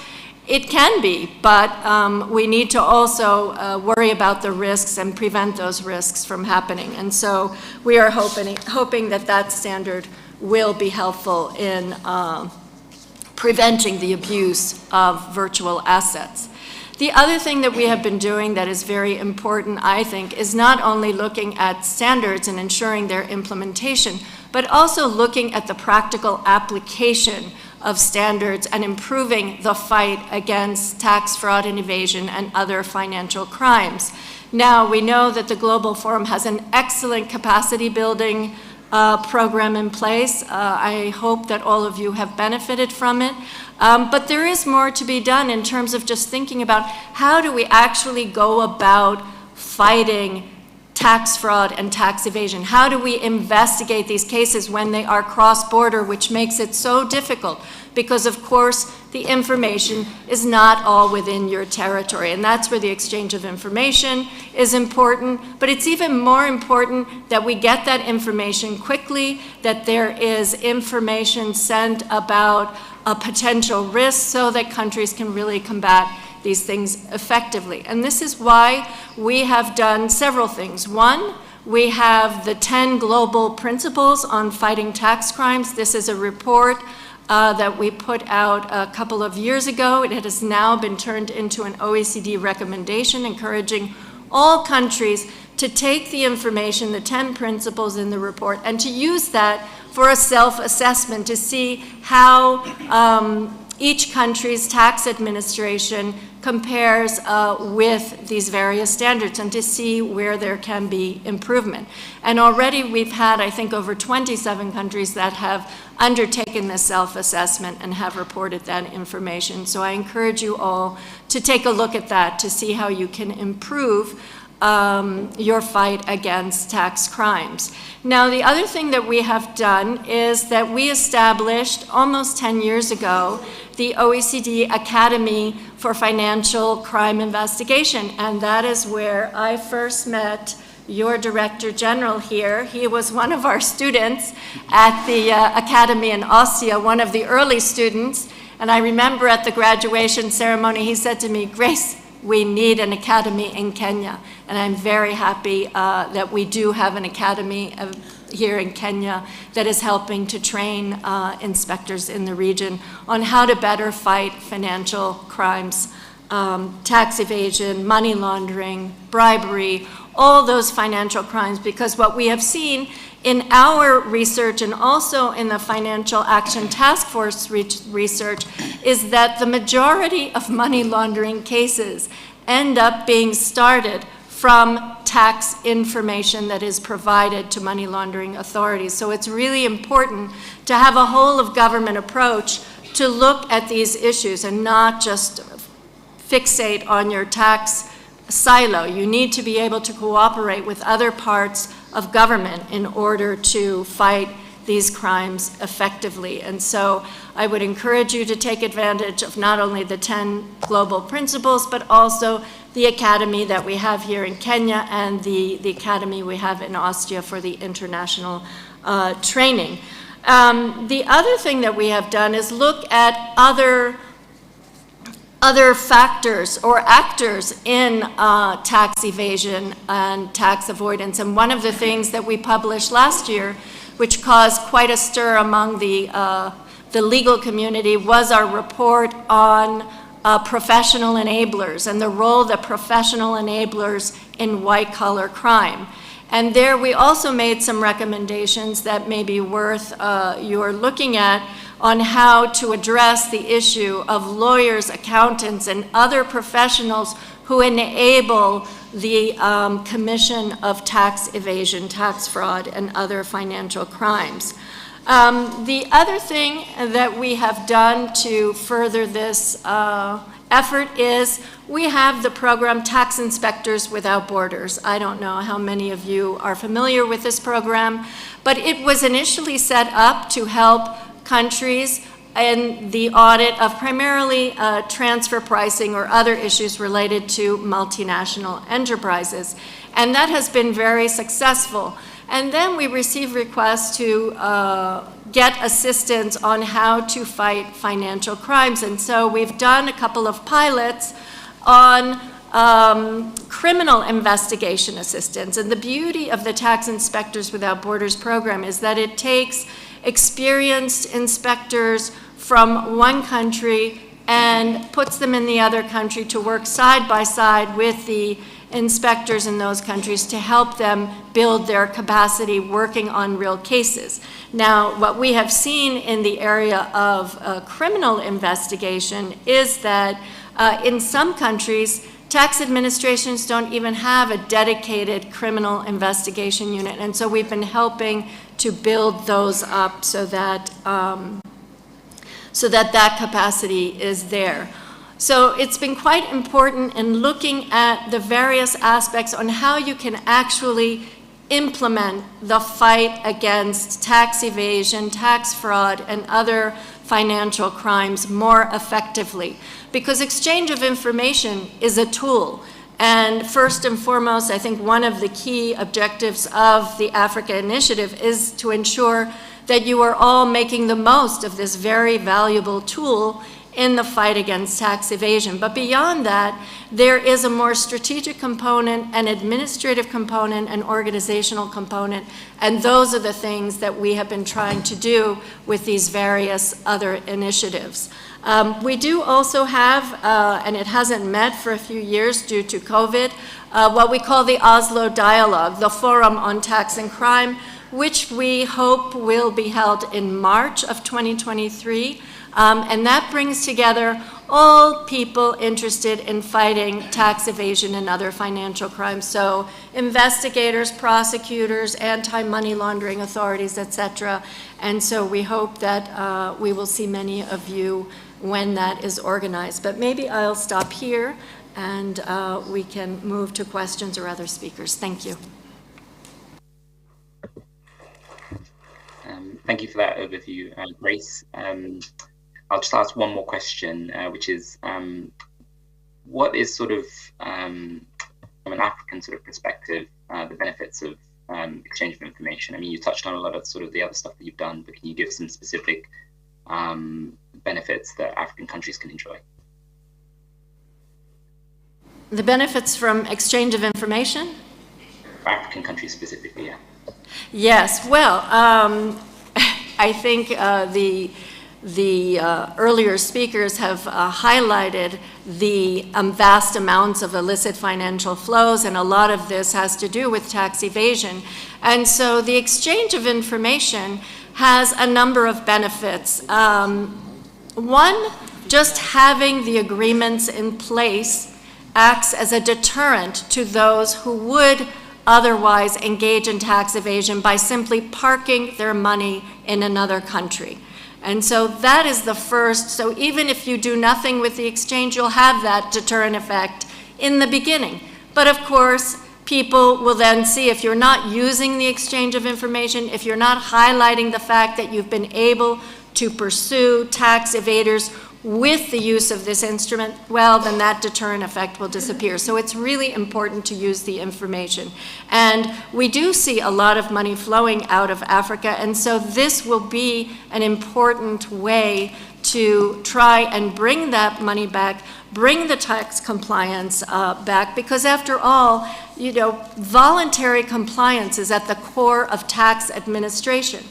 Speaker 14: it can be, but we need to also worry about the risks and prevent those risks from happening. And so we are hoping that that standard will be helpful in preventing the abuse of virtual assets. The other thing that we have been doing that is very important, I think, is not only looking at standards and ensuring their implementation, but also looking at the practical application of standards and improving the fight against tax fraud and evasion and other financial crimes. Now, we know that the Global Forum has an excellent capacity building program in place. I hope that all of you have benefited from it. But there is more to be done in terms of just thinking about how do we actually go about fighting tax fraud and tax evasion? How do we investigate these cases when they are cross-border, which makes it so difficult? Because, of course, the information is not all within your territory, and that's where the exchange of information is important. But it's even more important that we get that information quickly, that there is information sent about a potential risk so that countries can really combat these things effectively. And this is why we have done several things. One, we have the 10 global principles on fighting tax crimes. This is a report that we put out a couple of years ago. It has now been turned into an OECD recommendation encouraging all countries to take the information, the 10 principles in the report, and to use that for a self-assessment to see how each country's tax administration compares with these various standards and to see where there can be improvement. And already we've had, I think, over 27 countries that have undertaken this self-assessment and have reported that information. So I encourage you all to take a look at that to see how you can improve your fight against tax crimes. Now, the other thing that we have done is that we established almost 10 years ago the OECD Academy for Financial Crime Investigation, and that is where I first met your Director General here. He was one of our students at the Academy in Ostia, one of the early students, and I remember at the graduation ceremony he said to me, "Grace, we need an academy in Kenya." And I'm very happy that we do have an academy here in Kenya that is helping to train inspectors in the region on how to better fight financial crimes, tax evasion, money laundering, bribery, all those financial crimes, because what we have seen in our research and also in the Financial Action Task Force research is that the majority of money laundering cases end up being started from tax information that is provided to money laundering authorities. So it's really important to have a whole of government approach to look at these issues and not just fixate on your tax silo. You need to be able to cooperate with other parts of government in order to fight these crimes effectively. And so I would encourage you to take advantage of not only the 10 global principles, but also the academy that we have here in Kenya and the academy we have in Ostia for the international training. The other thing that we have done is look at other factors or actors in tax evasion and tax avoidance. And one of the things that we published last year, which caused quite a stir among the legal community, was our report on professional enablers and the role that professional enablers in white-collar crime. And there we also made some recommendations that may be worth your looking at on how to address the issue of lawyers, accountants, and other professionals who enable the commission of tax evasion, tax fraud, and other financial crimes. The other thing that we have done to further this effort is we have the program Tax Inspectors Without Borders. I don't know how many of you are familiar with this program, but it was initially set up to help countries in the audit of primarily transfer pricing or other issues related to multinational enterprises. And that has been very successful. And then we received requests to get assistance on how to fight financial crimes. And so we've done a couple of pilots on criminal investigation assistance. And the beauty of the Tax Inspectors Without Borders program is that it takes experienced inspectors from one country and puts them in the other country to work side by side with the inspectors in those countries to help them build their capacity working on real cases. Now, what we have seen in the area of criminal investigation is that in some countries, tax administrations don't even have a dedicated criminal investigation unit. And so we've been helping to build those up so that that capacity is there. So it's been quite important in looking at the various aspects on how you can actually implement the fight against tax evasion, tax fraud, and other financial crimes more effectively. Because exchange of information is a tool. And first and foremost, I think one of the key objectives of the Africa Initiative is to ensure that you are all making the most of this very valuable tool in the fight against tax evasion. But beyond that, there is a more strategic component, an administrative component, an organizational component, and those are the things that we have been trying to do with these various other initiatives. We do also have, and it hasn't met for a few years due to COVID, what we call the Oslo Dialogue, the Forum on Tax and Crime, which we hope will be held in March of 2023. And that brings together all people interested in fighting tax evasion and other financial crimes. So investigators, prosecutors, anti-money laundering authorities, etc. And so we hope that we will see many of you when that is organized. But maybe I'll stop here and we can move to questions or other speakers. Thank you.
Speaker 13: Thank you for that overview, Grace. I'll just ask one more question, which is, what is sort of, from an African sort of perspective, the benefits of exchange of information? I mean, you touched on a lot of sort of the other stuff that you've done, but can you give some specific benefits that African countries can enjoy?
Speaker 14: The benefits from exchange of information?
Speaker 13: African countries specifically, yeah.
Speaker 14: Yes, well, I think the earlier speakers have highlighted the vast amounts of illicit financial flows, and a lot of this has to do with tax evasion. And so the exchange of information has a number of benefits. One, just having the agreements in place acts as a deterrent to those who would otherwise engage in tax evasion by simply parking their money in another country. And so that is the first. So even if you do nothing with the exchange, you'll have that deterrent effect in the beginning. But of course, people will then see if you're not using the exchange of information, if you're not highlighting the fact that you've been able to pursue tax evaders with the use of this instrument, well, then that deterrent effect will disappear. So it's really important to use the information. And we do see a lot of money flowing out of Africa, and so this will be an important way to try and bring that money back, bring the tax compliance back, because after all, you know, voluntary compliance is at the core of tax administration.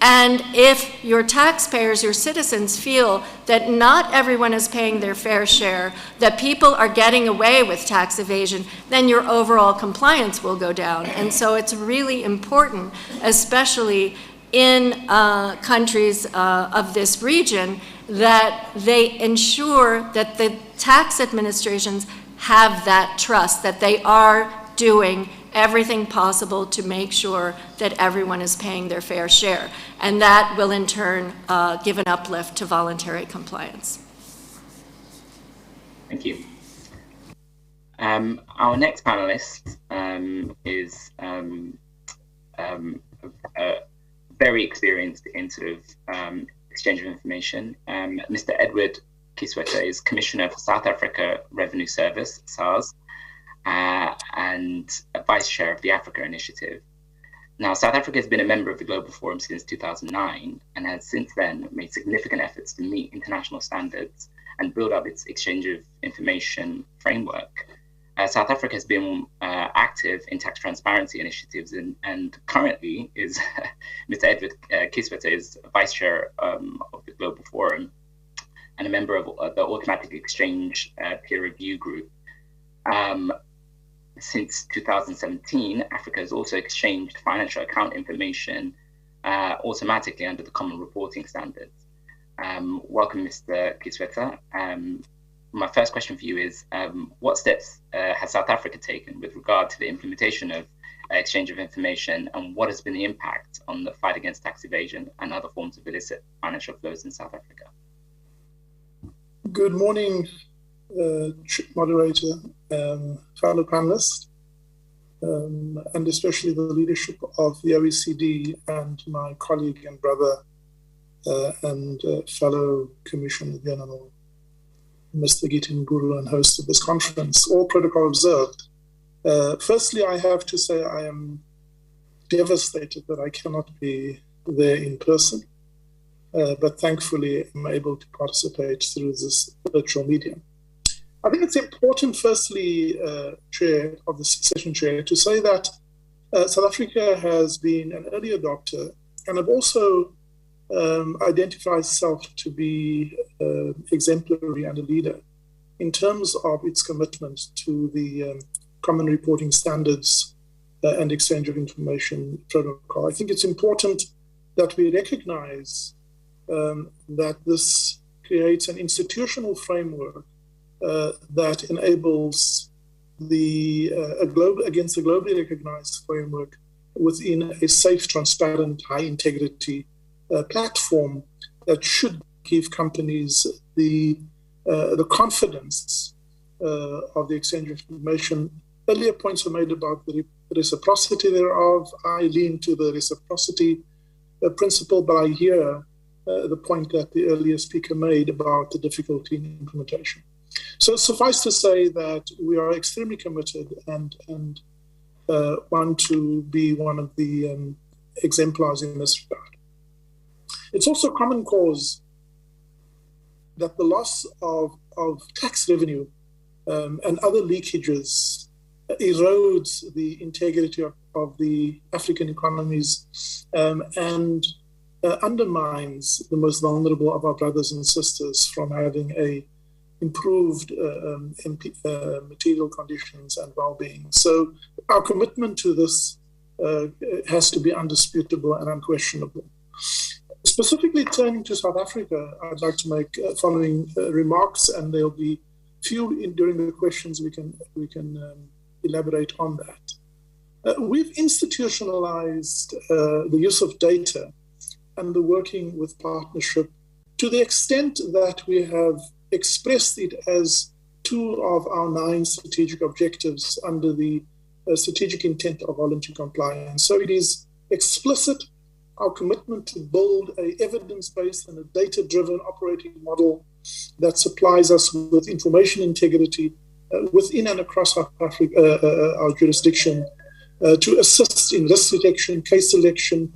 Speaker 14: And if your taxpayers, your citizens feel that not everyone is paying their fair share, that people are getting away with tax evasion, then your overall compliance will go down. And so it's really important, especially in countries of this region, that they ensure that the tax administrations have that trust, that they are doing everything possible to make sure that everyone is paying their fair share. And that will in turn give an uplift to voluntary compliance.
Speaker 13: Thank you. Our next panelist is very experienced in sort of exchange of information. Mr. Edward Kisweta is Commissioner for South Africa Revenue Service, SARS, and a Vice Chair of the Africa Initiative. Now, South Africa has been a member of the Global Forum since 2009 and has since then made significant efforts to meet international standards and build up its exchange of information framework. South Africa has been active in tax transparency initiatives and currently is Mr. Edward Kisweta is Vice Chair of the Global Forum and a member of the Automatic Exchange Peer Review Group. Since 2017, Africa has also exchanged financial account information automatically under the Common Reporting Standards. Welcome, Mr. Kisweta. my first question for you is, what steps has South Africa taken with regard to the implementation of exchange of information, and what has been the impact on the fight against tax evasion and other forms of illicit financial flows in South Africa?
Speaker 15: Good morning, moderator, fellow panelists, and especially the leadership of the OECD and my colleague and brother and fellow Commissioner General, Mr. Gitin Guru, and host of this conference, all protocol observed. Firstly, I have to say I am devastated that I cannot be there in person, but thankfully I'm able to participate through this virtual medium. I think it's important, firstly, Chair of the session chair, to say that South Africa has been an early adopter and have also identified itself to be exemplary and a leader in terms of its commitment to the Common Reporting Standards and Exchange of Information Protocol. I think it's important that we recognize that this creates an institutional framework that enables against a globally recognized framework within a safe, transparent, high integrity platform that should give companies the confidence of the exchange of information. Earlier points were made about the reciprocity thereof. I lean to the reciprocity principle, but I hear the point that the earlier speaker made about the difficulty in implementation. So suffice to say that we are extremely committed and want to be one of the exemplars in this regard. It's also common cause that the loss of tax revenue and other leakages erodes the integrity of the African economies and undermines the most vulnerable of our brothers and sisters from having improved material conditions and well-being. So our commitment to this has to be undisputable and unquestionable. Specifically turning to South Africa, I'd like to make following remarks, and there'll be few during the questions we can elaborate on that. We've institutionalized the use of data and the working with partnership to the extent that we have expressed it as 2 of our 9 strategic objectives under the strategic intent of voluntary compliance. So it is explicit, our commitment to build an evidence-based and a data-driven operating model that supplies us with information integrity within and across our jurisdiction to assist in risk detection, case selection,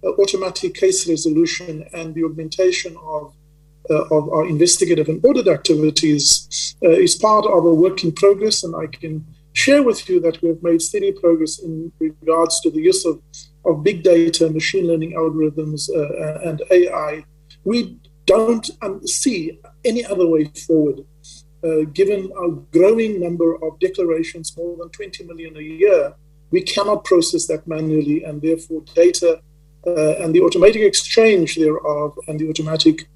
Speaker 15: automatic case resolution, and the augmentation of our investigative and audit activities is part of a work in progress. And I can share with you that we have made steady progress in regards to the use of big data, machine learning algorithms, and AI. We don't see any other way forward, given our growing number of declarations, more than 20 million a year. We cannot process that manually, and therefore data and the automatic exchange thereof and the automatic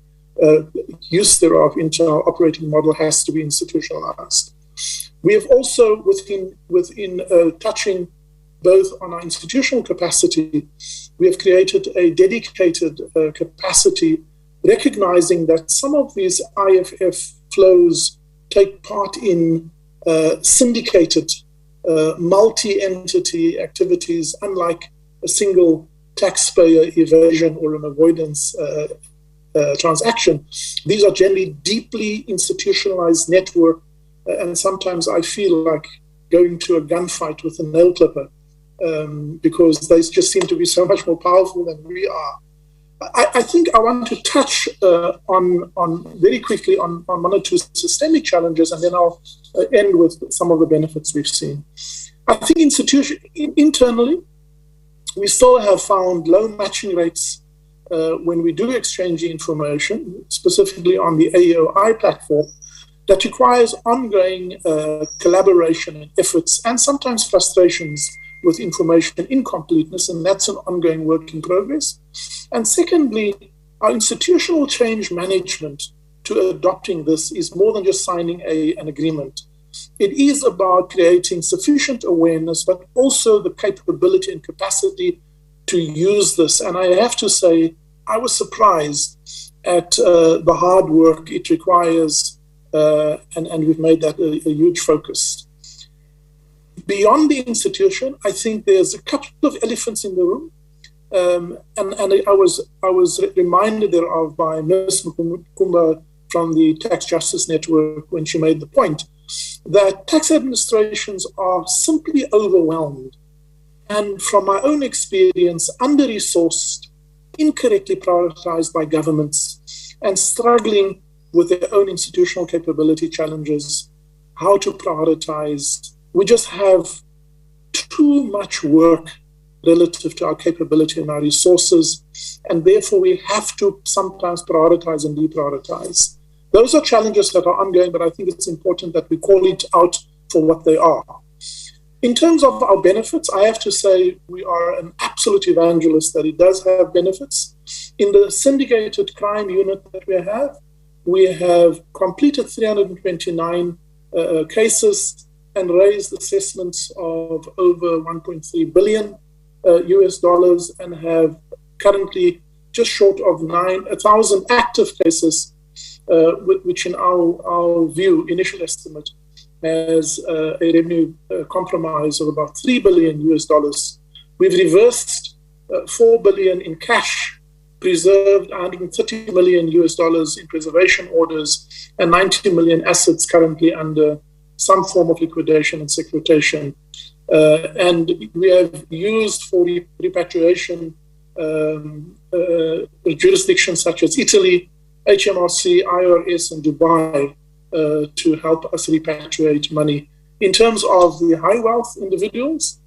Speaker 15: use thereof into our operating model has to be institutionalized. We have also, within touching both on our institutional capacity, we have created a dedicated capacity, recognizing that some of these IFF flows take part in syndicated multi-entity activities, unlike a single taxpayer evasion or an avoidance transaction. These are generally deeply institutionalized network, and sometimes I feel like going to a gunfight with a nail clipper because they just seem to be so much more powerful than we are. I think I want to touch on very quickly on 1 or 2 systemic challenges, and then I'll end with some of the benefits we've seen. I think internally, we still have found low matching rates when we do exchange information, specifically on the AEOI platform, that requires ongoing collaboration and efforts, and sometimes frustrations with information incompleteness, and that's an ongoing work in progress. And secondly, our institutional change management to adopting this is more than just signing an agreement. It is about creating sufficient awareness, but also the capability and capacity to use this. And I have to say, I was surprised at the hard work it requires, and we've made that a huge focus. Beyond the institution, I think there's a couple of elephants in the room. And I was reminded thereof by Ms. Mukumba from the Tax Justice Network when she made the point that tax administrations are simply overwhelmed and, from my own experience, under-resourced, incorrectly prioritized by governments, and struggling with their own institutional capability challenges, how to prioritize. We just have too much work relative to our capability and our resources, and therefore we have to sometimes prioritize and deprioritize. Those are challenges that are ongoing, but I think it's important that we call it out for what they are. In terms of our benefits, I have to say we are an absolute evangelist that it does have benefits. In the syndicated crime unit that we have completed 329 cases and raised assessments of over 1.3 billion US dollars, and have currently just short of 1,000 active cases, which in our view, initial estimate, has a revenue compromise of about 3 billion US dollars. We've reversed 4 billion in cash, preserved 130 million US dollars in preservation orders, and 90 million assets currently under some form of liquidation and securitation. And we have used for repatriation jurisdictions such as Italy, HMRC, IRS, and Dubai to help us repatriate money. In terms of the high wealth individuals,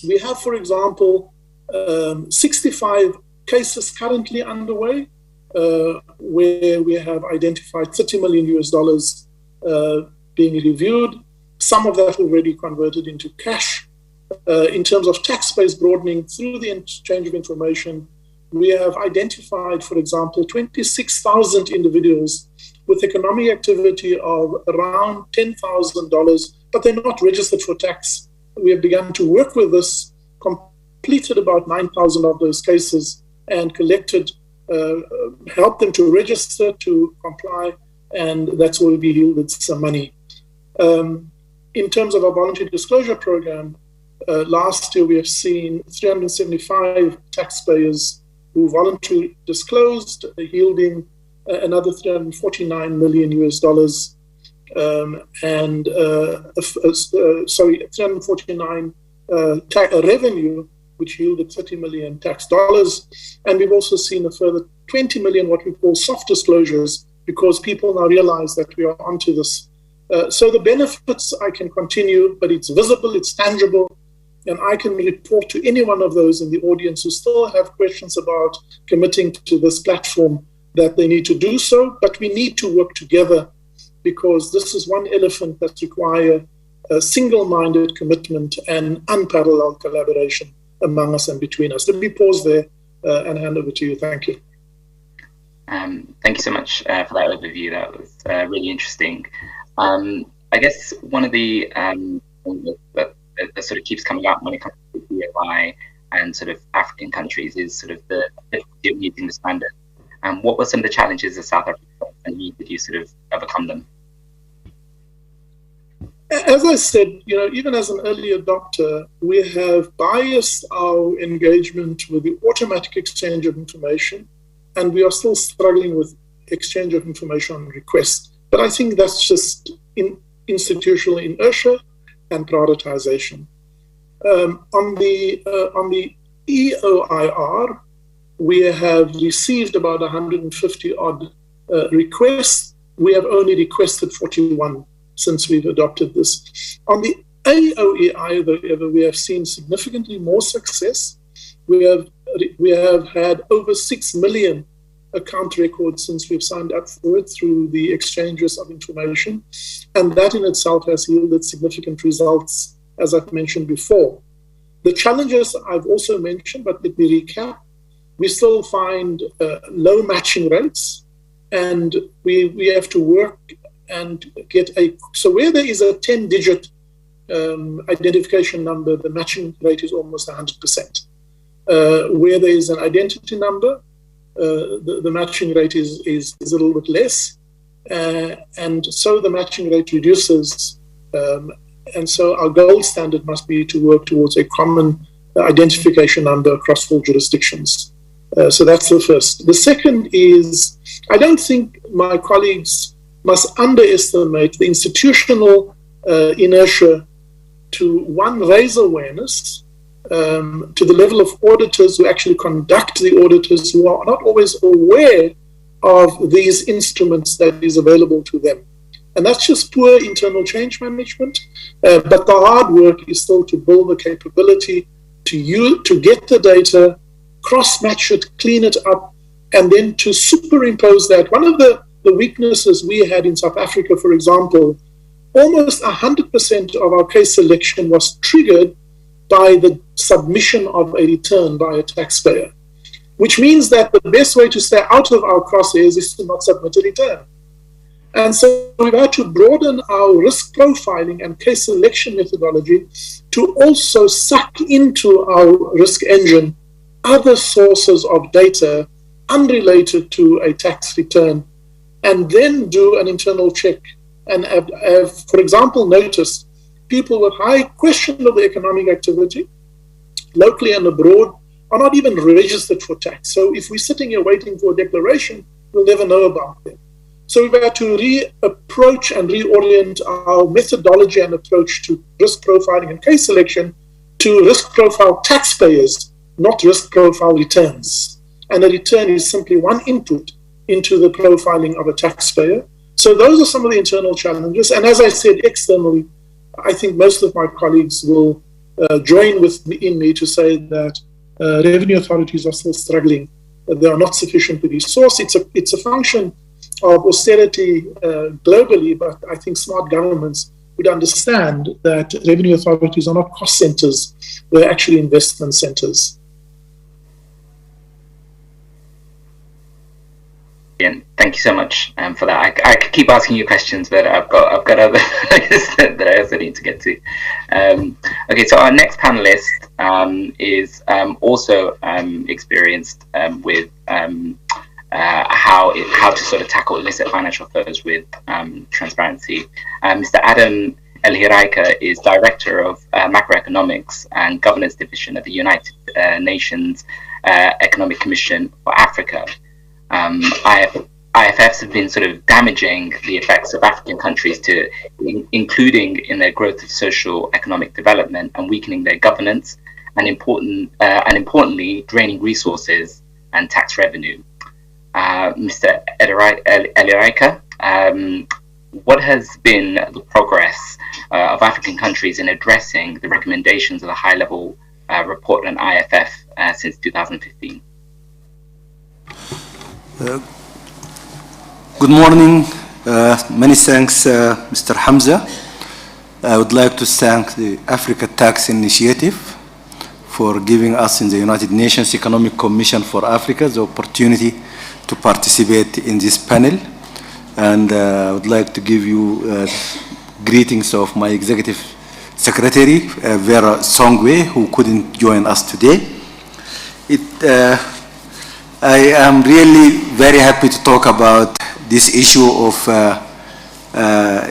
Speaker 15: we have, for example, 65 cases currently underway where we have identified 30 million US dollars being reviewed. Some of that already converted into cash. In terms of tax base broadening through the exchange of information, we have identified, for example, 26,000 individuals with economic activity of around $10,000, but they're not registered for tax. We have begun to work with this, completed about 9,000 of those cases, and collected, helped them to register, to comply, and that's already yielded some money. In terms of our voluntary disclosure program, last year we have seen 375 taxpayers who voluntarily disclosed, yielding another 349 million US dollars, 349 revenue, which yielded 30 million tax dollars. And we've also seen a further 20 million, what we call soft disclosures, because people now realize that we are onto this. So the benefits, I can continue, but it's visible, it's tangible, and I can report to any one of those in the audience who still have questions about committing to this platform that they need to do so, but we need to work together, because this is one elephant that requires a single-minded commitment and unparalleled collaboration among us and between us. Let me pause there and hand over to you. Thank you.
Speaker 13: Thank you so much for that overview. That was really interesting. I guess one of the that sort of keeps coming up when it comes to BOI and sort of African countries is sort of the difficulty of meeting the standard. What were some of the challenges of South Africa, and did you sort of overcome them?
Speaker 15: As I said, even as an early adopter, we have biased our engagement with the automatic exchange of information, and we are still struggling with exchange of information on request. But I think that's just institutional inertia and prioritization. On the EOIR, we have received about 150 odd requests. We have only requested 41 since we've adopted this. On the AOEI, however, we have seen significantly more success. We have had over 6 million account records since we've signed up for it through the exchanges of information. And that in itself has yielded significant results, as I've mentioned before. The challenges I've also mentioned, but let me recap. We still find low matching rates. and we have to work and get so where there is a 10-digit identification number, the matching rate is almost 100%. Where there is an identity number, the matching rate is a little bit less, and so the matching rate reduces, and so our gold standard must be to work towards a common identification number across all jurisdictions. So that's the first. The second is, I don't think my colleagues must underestimate the institutional inertia to, one, raise awareness to the level of auditors who actually conduct the auditors, who are not always aware of these instruments that is available to them. And that's just poor internal change management. But the hard work is still to build the capability to get the data, cross-match it, clean it up, and then to superimpose that. One of the weaknesses we had in South Africa, for example, almost 100% of our case selection was triggered by the submission of a return by a taxpayer, which means that the best way to stay out of our crosshairs is to not submit a return. And so we've had to broaden our risk profiling and case selection methodology to also suck into our risk engine other sources of data unrelated to a tax return, and then do an internal check. And have, for example, noticed people with high questionable economic activity, locally and abroad, are not even registered for tax. So if we're sitting here waiting for a declaration, we'll never know about them. So we've had to reapproach and reorient our methodology and approach to risk profiling and case selection to risk profile taxpayers, not risk profile returns. And a return is simply one input into the profiling of a taxpayer. So those are some of the internal challenges. And as I said, externally, I think most of my colleagues will join in me to say that revenue authorities are still struggling. They are not sufficiently resourced. It's a function of austerity globally, but I think smart governments would understand that revenue authorities are not cost centers, they're actually investment centers.
Speaker 13: Thank you so much for that. I could keep asking you questions, but I've got other that I also need to get to. Okay, so our next panelist is also experienced with how to sort of tackle illicit financial flows with transparency. Mr. Adam El-Hiraika is Director of Macroeconomics and Governance Division at the United Nations Economic Commission for Africa. IFFs have been sort of damaging the effects of African countries including in their growth of social economic development and weakening their governance, and importantly, draining resources and tax revenue. Mr. El-Hiraika, what has been the progress of African countries in addressing the recommendations of the high-level report on IFF since 2015?
Speaker 16: Good morning. Many thanks, Mr. Hamza. I would like to thank the Africa Tax Initiative for giving us in the United Nations Economic Commission for Africa the opportunity to participate in this panel. And I would like to give you greetings of my Executive Secretary, Vera Songwe, who couldn't join us today. I am really very happy to talk about this issue of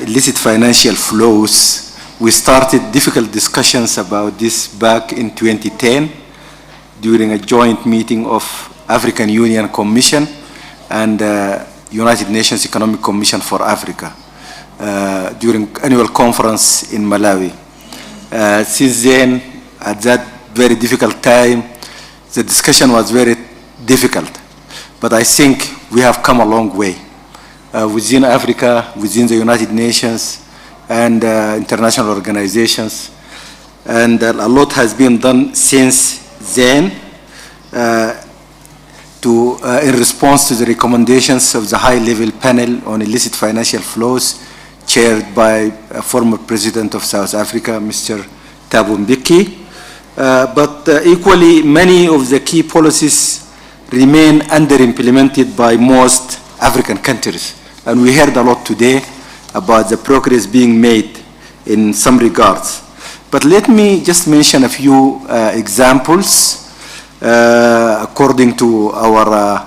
Speaker 16: illicit financial flows. We started difficult discussions about this back in 2010 during a joint meeting of African Union Commission and United Nations Economic Commission for Africa during annual conference in Malawi. Since then, at that very difficult time, the discussion was very difficult, but I think we have come a long way within Africa, within the United Nations and international organizations, and a lot has been done since then in response to the recommendations of the high-level panel on illicit financial flows chaired by a former president of South Africa, Mr. Thabo Mbeki. But equally, many of the key policies remain under-implemented by most African countries. And we heard a lot today about the progress being made in some regards. But let me just mention a few examples. According to our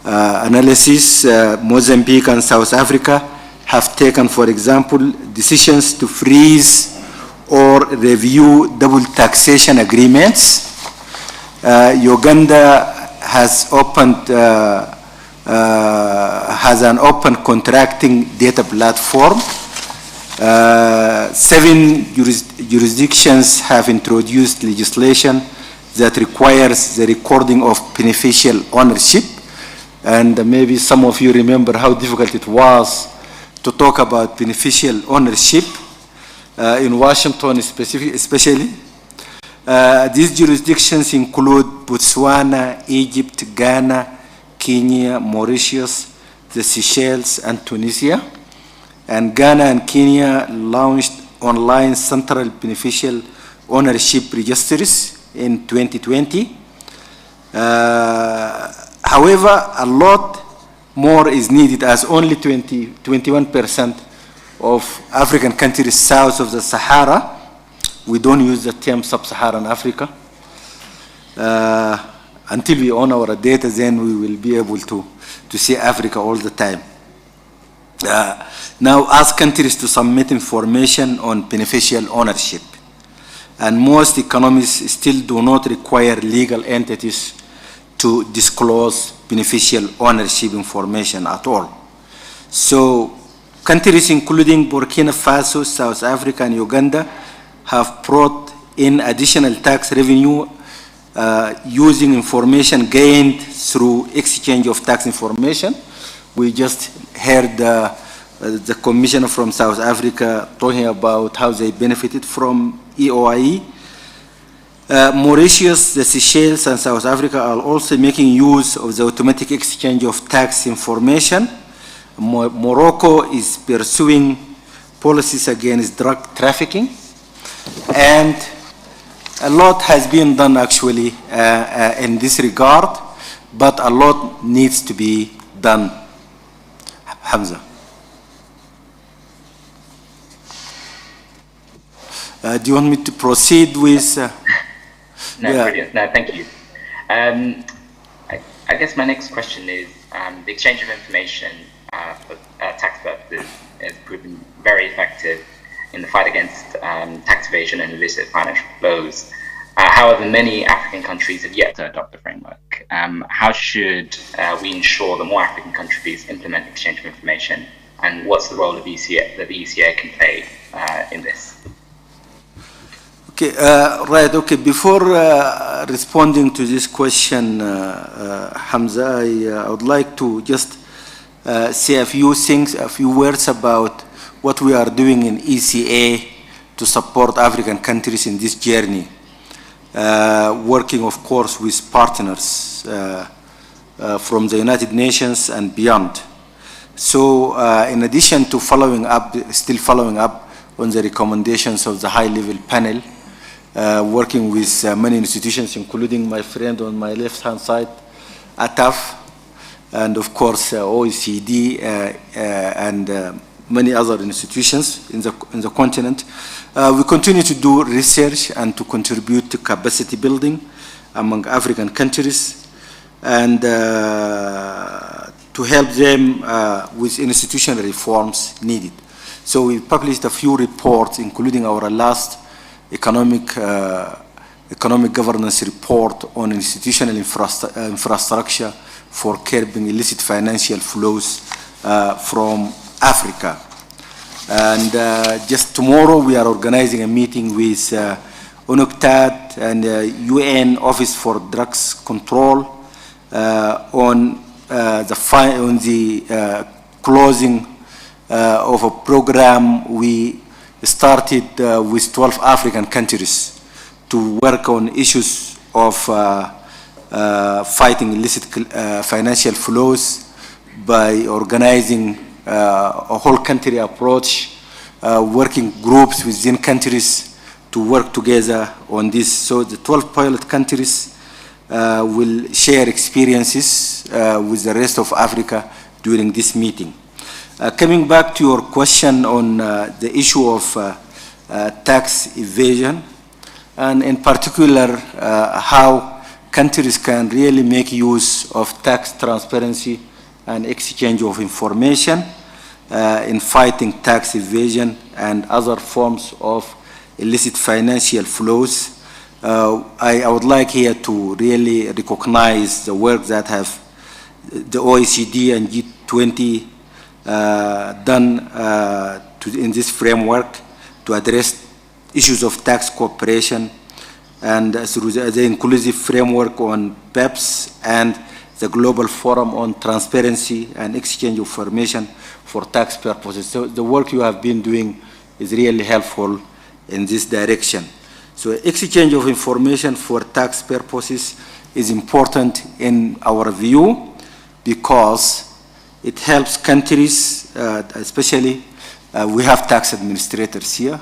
Speaker 16: analysis, Mozambique and South Africa have taken, for example, decisions to freeze or review double taxation agreements. Uganda has an open contracting data platform. 7 jurisdictions have introduced legislation that requires the recording of beneficial ownership. And maybe some of you remember how difficult it was to talk about beneficial ownership in Washington especially. These jurisdictions include Botswana, Egypt, Ghana, Kenya, Mauritius, the Seychelles, and Tunisia. And Ghana and Kenya launched online central beneficial ownership registries in 2020. However, a lot more is needed, as only 21% of African countries south of the Sahara, we don't use the term sub-Saharan Africa. Until we own our data, then we will be able to see Africa all the time. Now ask countries to submit information on beneficial ownership. And most economies still do not require legal entities to disclose beneficial ownership information at all. So countries including Burkina Faso, South Africa, and Uganda have brought in additional tax revenue using information gained through exchange of tax information. We just heard the commissioner from South Africa talking about how they benefited from EOIE. Mauritius, the Seychelles, and South Africa are also making use of the automatic exchange of tax information. Morocco is pursuing policies against drug trafficking. And a lot has been done actually in this regard, but a lot needs to be done. Hamza. Do you want me to proceed with?
Speaker 13: No,
Speaker 16: yeah.
Speaker 13: Brilliant. No, thank you. I guess my next question is the exchange of information for tax purposes has proven very effective in the fight against tax evasion and illicit financial flows. However, many African countries have yet to adopt the framework. How should we ensure that more African countries implement exchange of information, and what's the role of ECA, that the ECA can play in this?
Speaker 16: Okay, right, okay. Before responding to this question, Hamza, I would like to just say a few things, a few words about what we are doing in ECA to support African countries in this journey. Working, of course, with partners from the United Nations and beyond. So, in addition to still following up on the recommendations of the high-level panel, working with many institutions, including my friend on my left-hand side, ATAF, and of course OECD and many other institutions in the continent. We continue to do research and to contribute to capacity building among African countries and to help them with institutional reforms needed. So we published a few reports, including our last economic governance report on institutional infrastructure for curbing illicit financial flows from Africa. And just tomorrow we are organizing a meeting with UNCTAD and UN Office for Drugs Control on the closing of a program we started with 12 African countries to work on issues of fighting illicit financial flows by organizing a whole country approach, working groups within countries to work together on this. So the 12 pilot countries will share experiences with the rest of Africa during this meeting. Coming back to your question on the issue of tax evasion, and in particular how countries can really make use of tax transparency and exchange of information in fighting tax evasion and other forms of illicit financial flows. I would like here to really recognize the work that have the OECD and G20 done in this framework to address issues of tax cooperation, and through the inclusive framework on BEPS and the Global Forum on Transparency and Exchange of Information for Tax Purposes. So the work you have been doing is really helpful in this direction. So exchange of information for tax purposes is important in our view because it helps countries, especially we have tax administrators here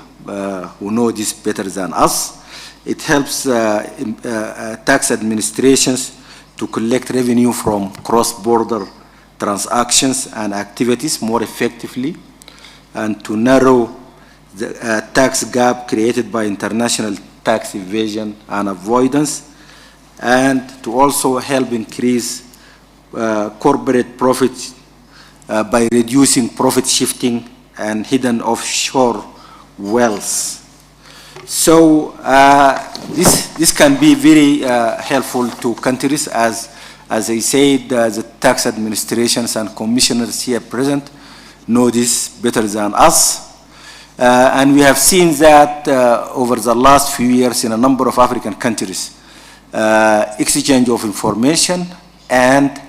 Speaker 16: who know this better than us. It helps tax administrations to collect revenue from cross-border transactions and activities more effectively, and to narrow the tax gap created by international tax evasion and avoidance, and to also help increase corporate profits by reducing profit shifting and hidden offshore wealth. So this can be very helpful to countries, as I said, the tax administrations and commissioners here present know this better than us. And we have seen that over the last few years in a number of African countries, exchange of information and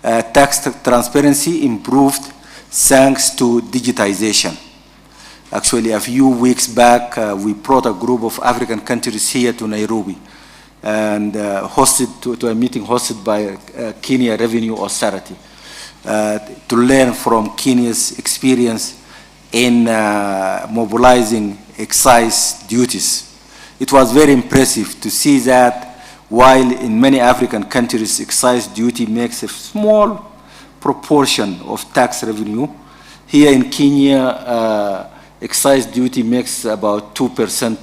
Speaker 16: tax transparency improved thanks to digitization. Actually, a few weeks back, we brought a group of African countries here to Nairobi and hosted to a meeting hosted by Kenya Revenue Authority to learn from Kenya's experience in mobilizing excise duties. It was very impressive to see that while in many African countries excise duty makes a small proportion of tax revenue, here in Kenya excise duty makes about 2%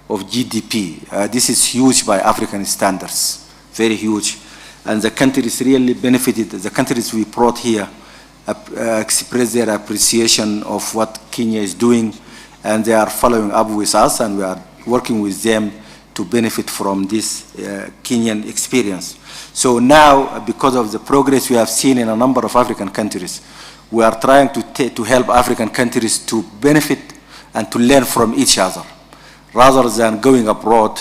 Speaker 16: of GDP. This is huge by African standards, very huge. And the countries really benefited, the countries we brought here express their appreciation of what Kenya is doing, and they are following up with us, and we are working with them to benefit from this Kenyan experience. So now, because of the progress we have seen in a number of African countries, we are trying to help African countries to benefit and to learn from each other, rather than going abroad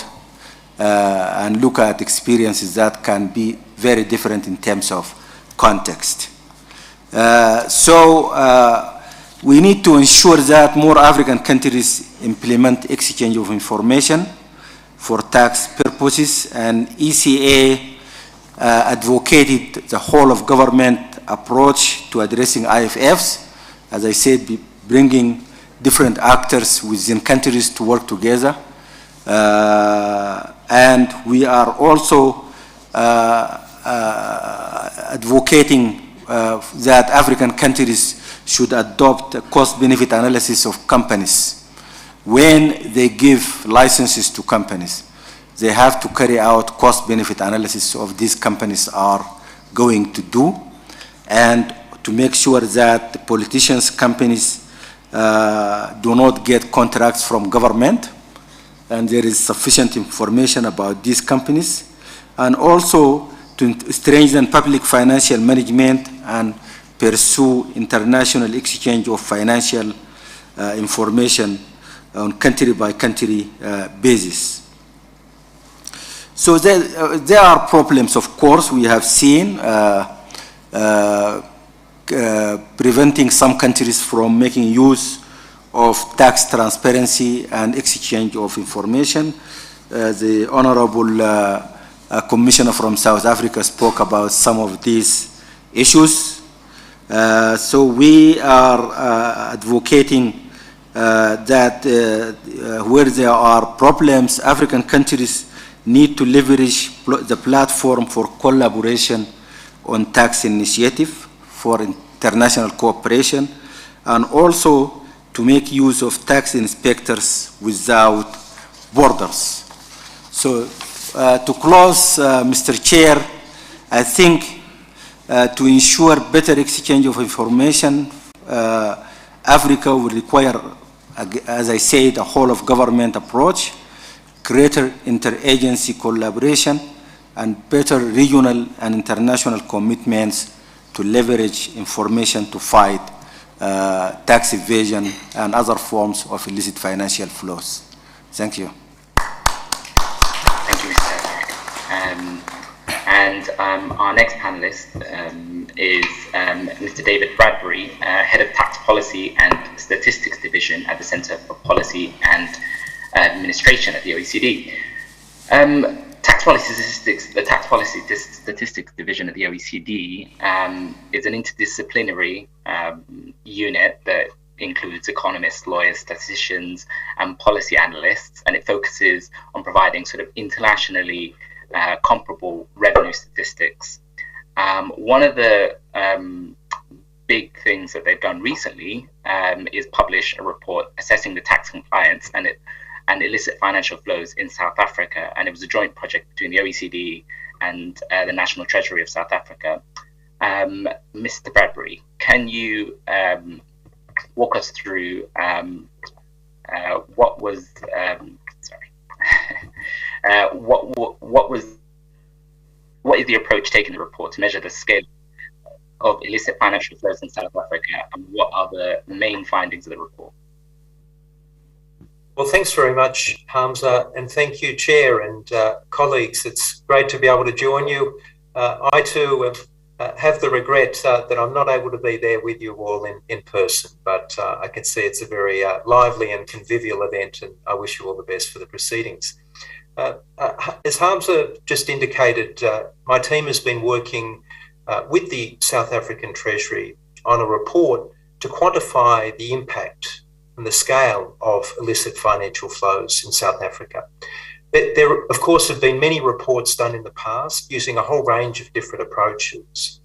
Speaker 16: and look at experiences that can be very different in terms of context. We need to ensure that more African countries implement exchange of information for tax purposes, and ECA advocated the whole of government approach to addressing IFFs, as I said, bringing different actors within countries to work together. And we are also advocating that African countries should adopt a cost-benefit analysis of companies. When they give licenses to companies, they have to carry out cost-benefit analysis of these companies are going to do, and to make sure that the politicians' companies do not get contracts from government, and there is sufficient information about these companies, and also to strengthen public financial management and pursue international exchange of financial information on country-by-country basis. So there are problems, of course, we have seen preventing some countries from making use of tax transparency and exchange of information. The Honorable Commissioner from South Africa spoke about some of these issues. So we are advocating that where there are problems, African countries need to leverage the platform for collaboration on tax initiative for international cooperation, and also to make use of tax inspectors without borders. So to close, Mr. Chair, I think to ensure better exchange of information, Africa will require, as I said, a whole of government approach, greater interagency collaboration, and better regional and international commitments to leverage information to fight tax evasion and other forms of illicit financial flows. Thank you.
Speaker 13: Thank you, Mr. And our next panelist is Mr. David Bradbury, Head of Tax Policy and Statistics Division at the Center for Policy and Administration at the OECD. The Tax Policy Statistics Division at the OECD is an interdisciplinary unit that includes economists, lawyers, statisticians, and policy analysts, and it focuses on providing sort of internationally comparable revenue statistics. One of the big things that they've done recently is publish a report assessing the tax compliance and illicit financial flows in South Africa, and it was a joint project between the OECD and the National Treasury of South Africa. Mr. Bradbury, can you walk us through what was what is the approach taken in the report to measure the scale of illicit financial flows in South Africa, and what are the main findings of the report?
Speaker 17: Well, thanks very much, Hamza, and thank you, Chair and colleagues. It's great to be able to join you. I too have the regret that I'm not able to be there with you all in person, but I can see it's a very lively and convivial event, and I wish you all the best for the proceedings. As Hamza just indicated, my team has been working with the South African Treasury on a report to quantify the impact and the scale of illicit financial flows in South Africa. There, of course, have been many reports done in the past using a whole range of different approaches.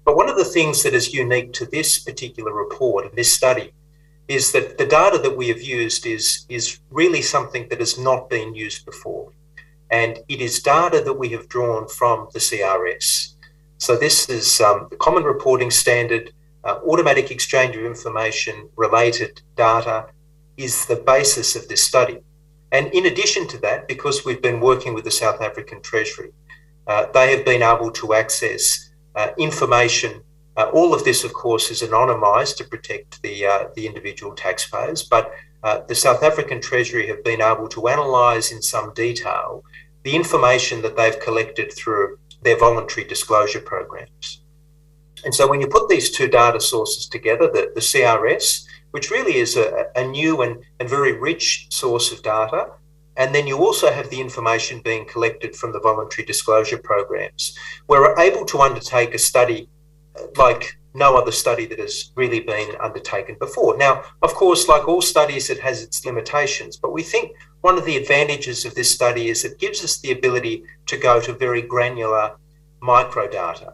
Speaker 17: But one of the things that is unique to this particular report and this study is that the data that we have used is really something that has not been used before. And it is data that we have drawn from the CRS. So this is the Common Reporting Standard. Automatic exchange of information related data is the basis of this study. And in addition to that, because we've been working with the South African Treasury, they have been able to access information. All of this, of course, is anonymised to protect the individual taxpayers, but the South African Treasury have been able to analyse in some detail the information that they've collected through their voluntary disclosure programs. And so when you put these two data sources together, the CRS, which really is a new and very rich source of data, and then you also have the information being collected from the voluntary disclosure programs, we're able to undertake a study like no other study that has really been undertaken before. Now, of course, like all studies, it has its limitations, but we think one of the advantages of this study is it gives us the ability to go to very granular microdata.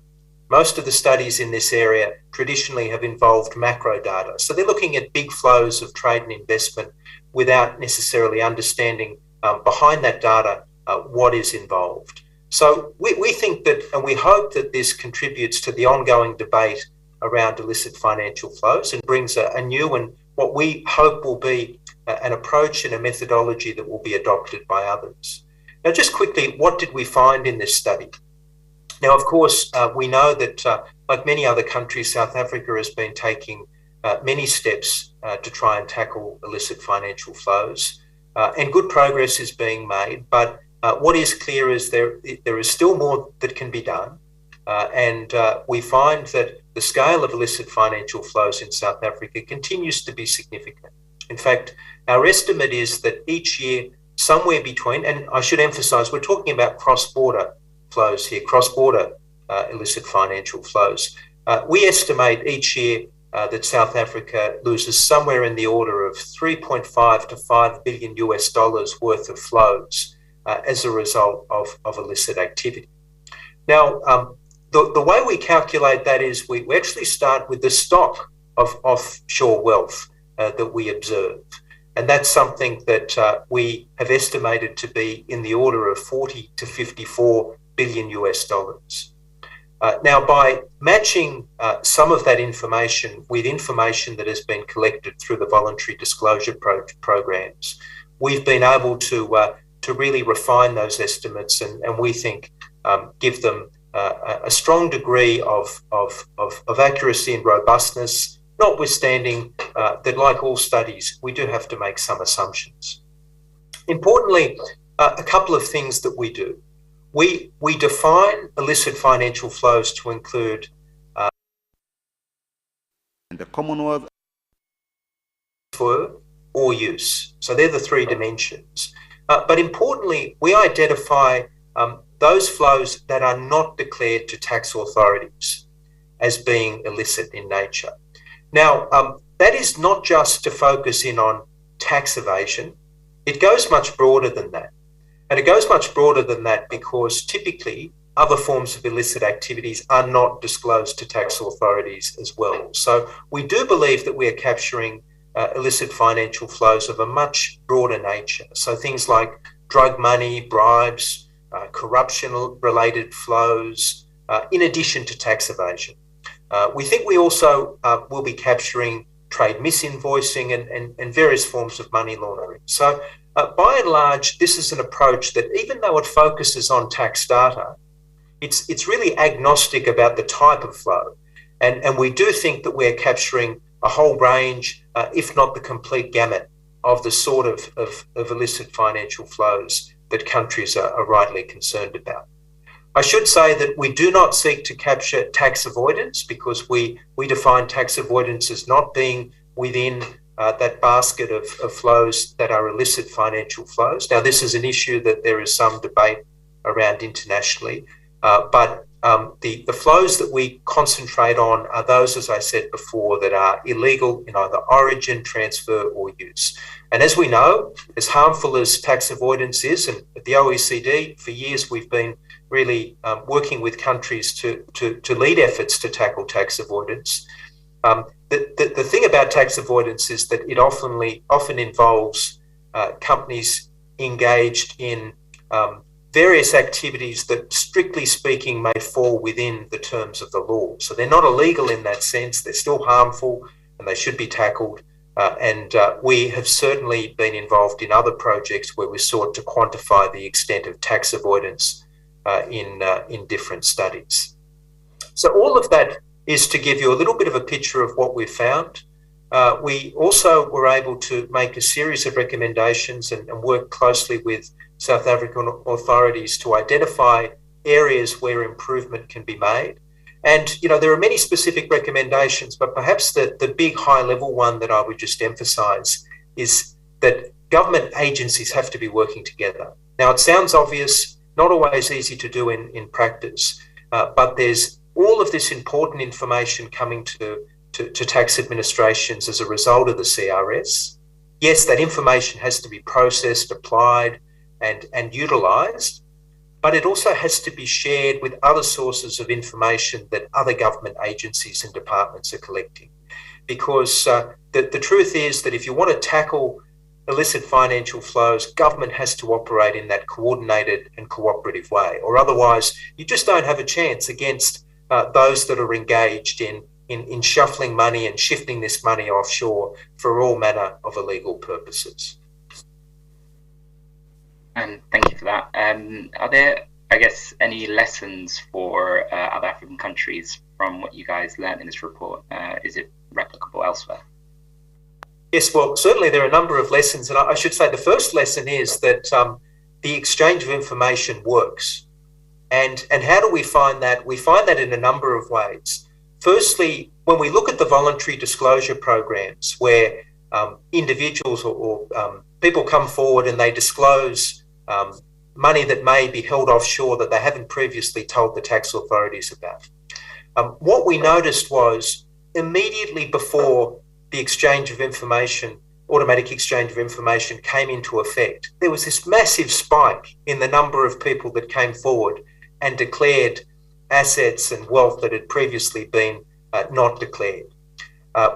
Speaker 17: Most of the studies in this area traditionally have involved macro data. So they're looking at big flows of trade and investment without necessarily understanding behind that data what is involved. So we think that, and we hope that this contributes to the ongoing debate around illicit financial flows and brings a new and what we hope will be an approach and a methodology that will be adopted by others. Now, just quickly, what did we find in this study? Now, of course, we know that, like many other countries, South Africa has been taking many steps to try and tackle illicit financial flows, and good progress is being made. But what is clear is there is still more that can be done, and we find that the scale of illicit financial flows in South Africa continues to be significant. In fact, our estimate is that each year, somewhere between, and I should emphasise, we're talking about cross-border flows here, cross-border illicit financial flows. We estimate each year that South Africa loses somewhere in the order of 3.5 to $5 billion worth of flows as a result of illicit activity. Now, The way we calculate that is we actually start with the stock of offshore wealth that we observe. And that's something that we have estimated to be in the order of 40 to 54 billion US dollars. Now, by matching some of that information with information that has been collected through the voluntary disclosure programs, we've been able to really refine those estimates and we think give them a strong degree of accuracy and robustness, notwithstanding that, like all studies, we do have to make some assumptions. Importantly, a couple of things that we do. We define illicit financial flows to include
Speaker 5: the Commonwealth
Speaker 17: for or use. So they're the three dimensions. But importantly, we identify those flows that are not declared to tax authorities as being illicit in nature. Now, that is not just to focus in on tax evasion. It goes much broader than that. And it goes much broader than that because typically other forms of illicit activities are not disclosed to tax authorities as well. So we do believe that we are capturing illicit financial flows of a much broader nature. So things like drug money, bribes, corruption-related flows, in addition to tax evasion. We think we also will be capturing trade misinvoicing and various forms of money laundering. So by and large, this is an approach that even though it focuses on tax data, it's really agnostic about the type of flow. And we do think that we're capturing a whole range, if not the complete gamut, of the sort of illicit financial flows that countries are rightly concerned about. I should say that we do not seek to capture tax avoidance because we define tax avoidance as not being within that basket of flows that are illicit financial flows. Now, this is an issue that there is some debate around internationally, but the flows that we concentrate on are those, as I said before, that are illegal in either origin, transfer or use. And as we know, as harmful as tax avoidance is, and at the OECD for years we've been really working with countries to lead efforts to tackle tax avoidance. The thing about tax avoidance is that it often involves companies engaged in various activities that, strictly speaking, may fall within the terms of the law. So they're not illegal in that sense. They're still harmful and they should be tackled. And we have certainly been involved in other projects where we sought to quantify the extent of tax avoidance in different studies. So all of that is to give you a little bit of a picture of what we've found. We also were able to make a series of recommendations and work closely with South African authorities to identify areas where improvement can be made. And, you know, there are many specific recommendations, but perhaps the big high-level one that I would just emphasise is that government agencies have to be working together. Now, it sounds obvious, not always easy to do in practice, but there's all of this important information coming to tax administrations as a result of the CRS. Yes, that information has to be processed, applied, and utilised, but it also has to be shared with other sources of information that other government agencies and departments are collecting. Because the truth is that if you want to tackle illicit financial flows, government has to operate in that coordinated and cooperative way, or otherwise you just don't have a chance against those that are engaged in shuffling money and shifting this money offshore for all manner of illegal purposes.
Speaker 13: And thank you for that. Are there, I guess, any lessons for other African countries from what you guys learned in this report? Is it replicable elsewhere?
Speaker 17: Yes, well, certainly there are a number of lessons. And I should say the first lesson is that the exchange of information works. And how do we find that? We find that in a number of ways. Firstly, when we look at the voluntary disclosure programs where individuals or people come forward and they disclose money that may be held offshore that they haven't previously told the tax authorities about. What we noticed was immediately before the exchange of information, automatic exchange of information came into effect, there was this massive spike in the number of people that came forward and declared assets and wealth that had previously been not declared.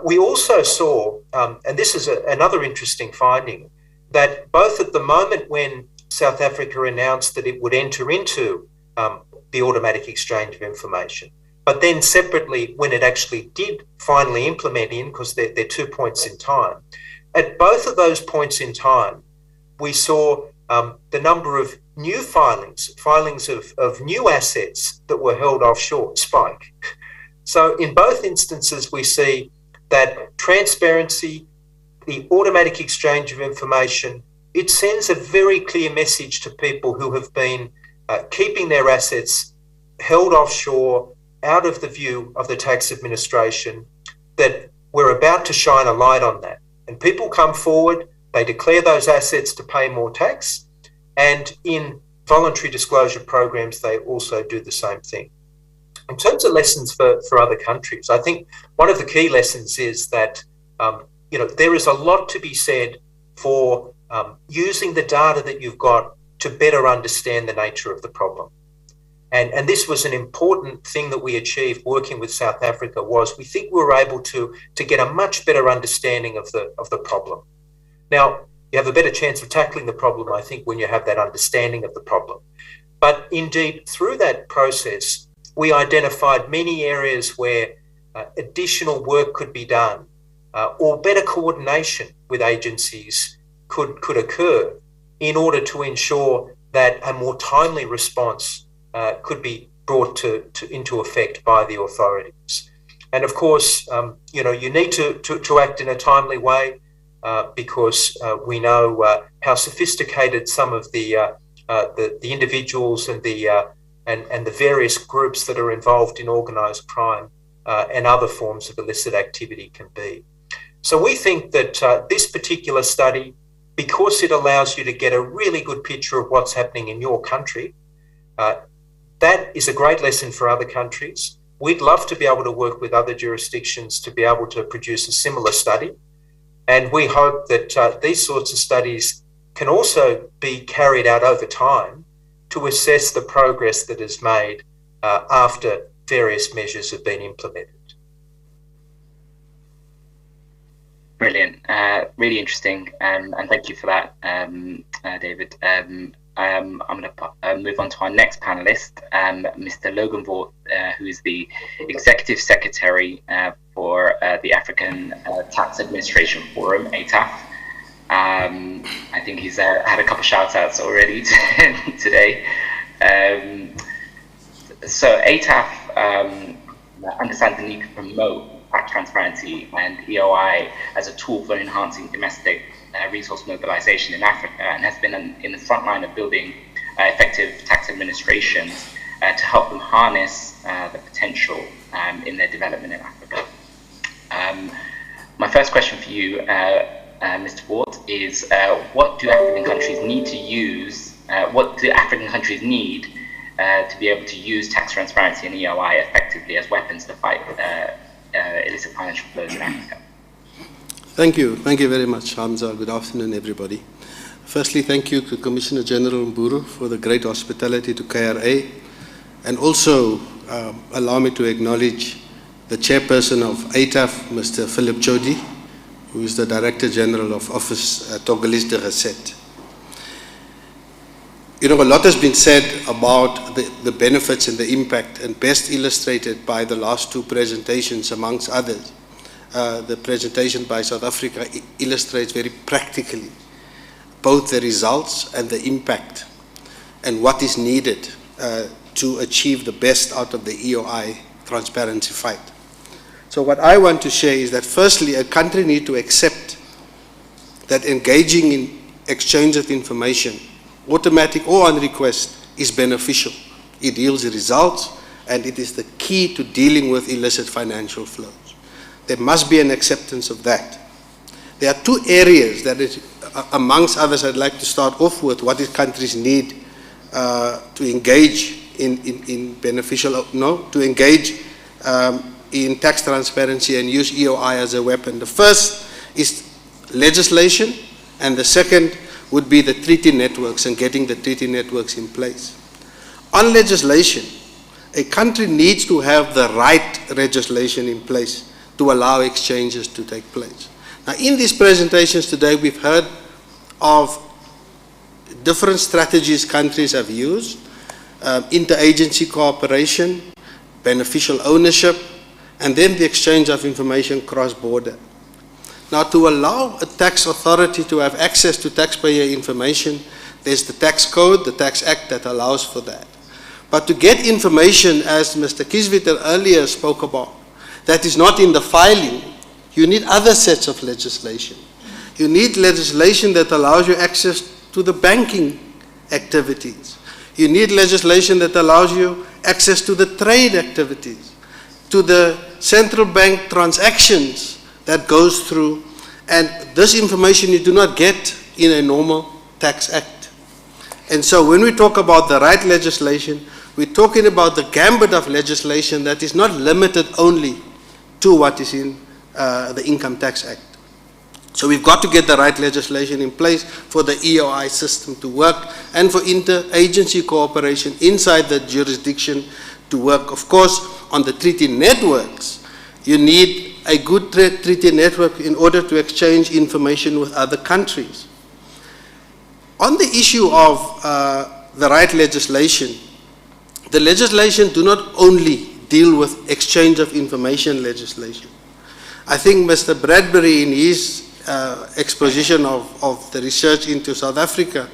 Speaker 17: We also saw, and this is another interesting finding, that both at the moment when South Africa announced that it would enter into the automatic exchange of information, but then separately when it actually did finally implement in, because they're 2 points in time, at both of those points in time, we saw the number of new filings of new assets that were held offshore spike. So in both instances, we see that transparency, the automatic exchange of information, it sends a very clear message to people who have been keeping their assets held offshore, out of the view of the tax administration, that we're about to shine a light on that. And people come forward, they declare those assets to pay more tax, and in voluntary disclosure programs, they also do the same thing. In terms of lessons for other countries, I think one of the key lessons is that there is a lot to be said for using the data that you've got to better understand the nature of the problem. And this was an important thing that we achieved working with South Africa, was we think we were able to get a much better understanding of the problem. Now, you have a better chance of tackling the problem, I think, when you have that understanding of the problem. But indeed, through that process, we identified many areas where additional work could be done, or better coordination with agencies could occur in order to ensure that a more timely response could be brought into effect by the authorities. And of course, you need to act in a timely way because we know how sophisticated some of the individuals and the various groups that are involved in organised crime and other forms of illicit activity can be. So we think that this particular study, because it allows you to get a really good picture of what's happening in your country, that is a great lesson for other countries. We'd love to be able to work with other jurisdictions to be able to produce a similar study. And we hope that these sorts of studies can also be carried out over time to assess the progress that is made after various measures have been implemented.
Speaker 13: Brilliant, really interesting, and thank you for that, David. I'm going to move on to our next panelist, Mr. Logan Vaught, who is the Executive Secretary for the African Tax Administration Forum, ATAF. I think he's had a couple shout outs already today. So ATAF understands the need to promote tax transparency and EOI as a tool for enhancing domestic resource mobilization in Africa, and has been in the front line of building effective tax administrations to help them harness the potential in their development in Africa. My first question for you, Mr. Vaught, is what do African countries need to use, what do African countries need to be able to use tax transparency and EOI effectively as weapons to fight illicit financial flows in Africa?
Speaker 18: Thank you. Thank you very much, Hamza. Good afternoon, everybody. Firstly, thank you to Commissioner General Mburu for the great hospitality to KRA, and also allow me to acknowledge the chairperson of ATAF, Mr. Philip Chodi, who is the Director General of Office Togolese de Recette. A lot has been said about the benefits and the impact, and best illustrated by the last two presentations, amongst others. The presentation by South Africa illustrates very practically both the results and the impact and what is needed to achieve the best out of the EOI transparency fight. So what I want to share is that firstly, a country needs to accept that engaging in exchange of information, automatic or on request, is beneficial. It yields results, and it is the key to dealing with illicit financial flows. There must be an acceptance of that. There are two areas that, amongst others, I'd like to start off with what countries need to engage in beneficial, to engage in tax transparency and use EOI as a weapon. The first is legislation, and the second would be the treaty networks and getting the treaty networks in place. On legislation, a country needs to have the right legislation in place to allow exchanges to take place. Now, in these presentations today, we've heard of different strategies countries have used, interagency cooperation, beneficial ownership, and then the exchange of information cross-border. Now, to allow a tax authority to have access to taxpayer information, there's the tax code, the tax act that allows for that. But to get information, as Mr. Kieswetter earlier spoke about, that is not in the filing, you need other sets of legislation. You need legislation that allows you access to the banking activities. You need legislation that allows you access to the trade activities, to the central bank transactions that goes through, and this information you do not get in a normal tax act. And so when we talk about the right legislation, we're talking about the gambit of legislation that is not limited only to what is in the Income Tax Act. So we've got to get the right legislation in place for the EOI system to work and for interagency cooperation inside the jurisdiction to work. Of course, on the treaty networks, you need a good treaty network in order to exchange information with other countries. On the issue of the right legislation, the legislation do not only deal with exchange of information legislation. I think Mr. Bradbury, in his exposition of the research into South Africa,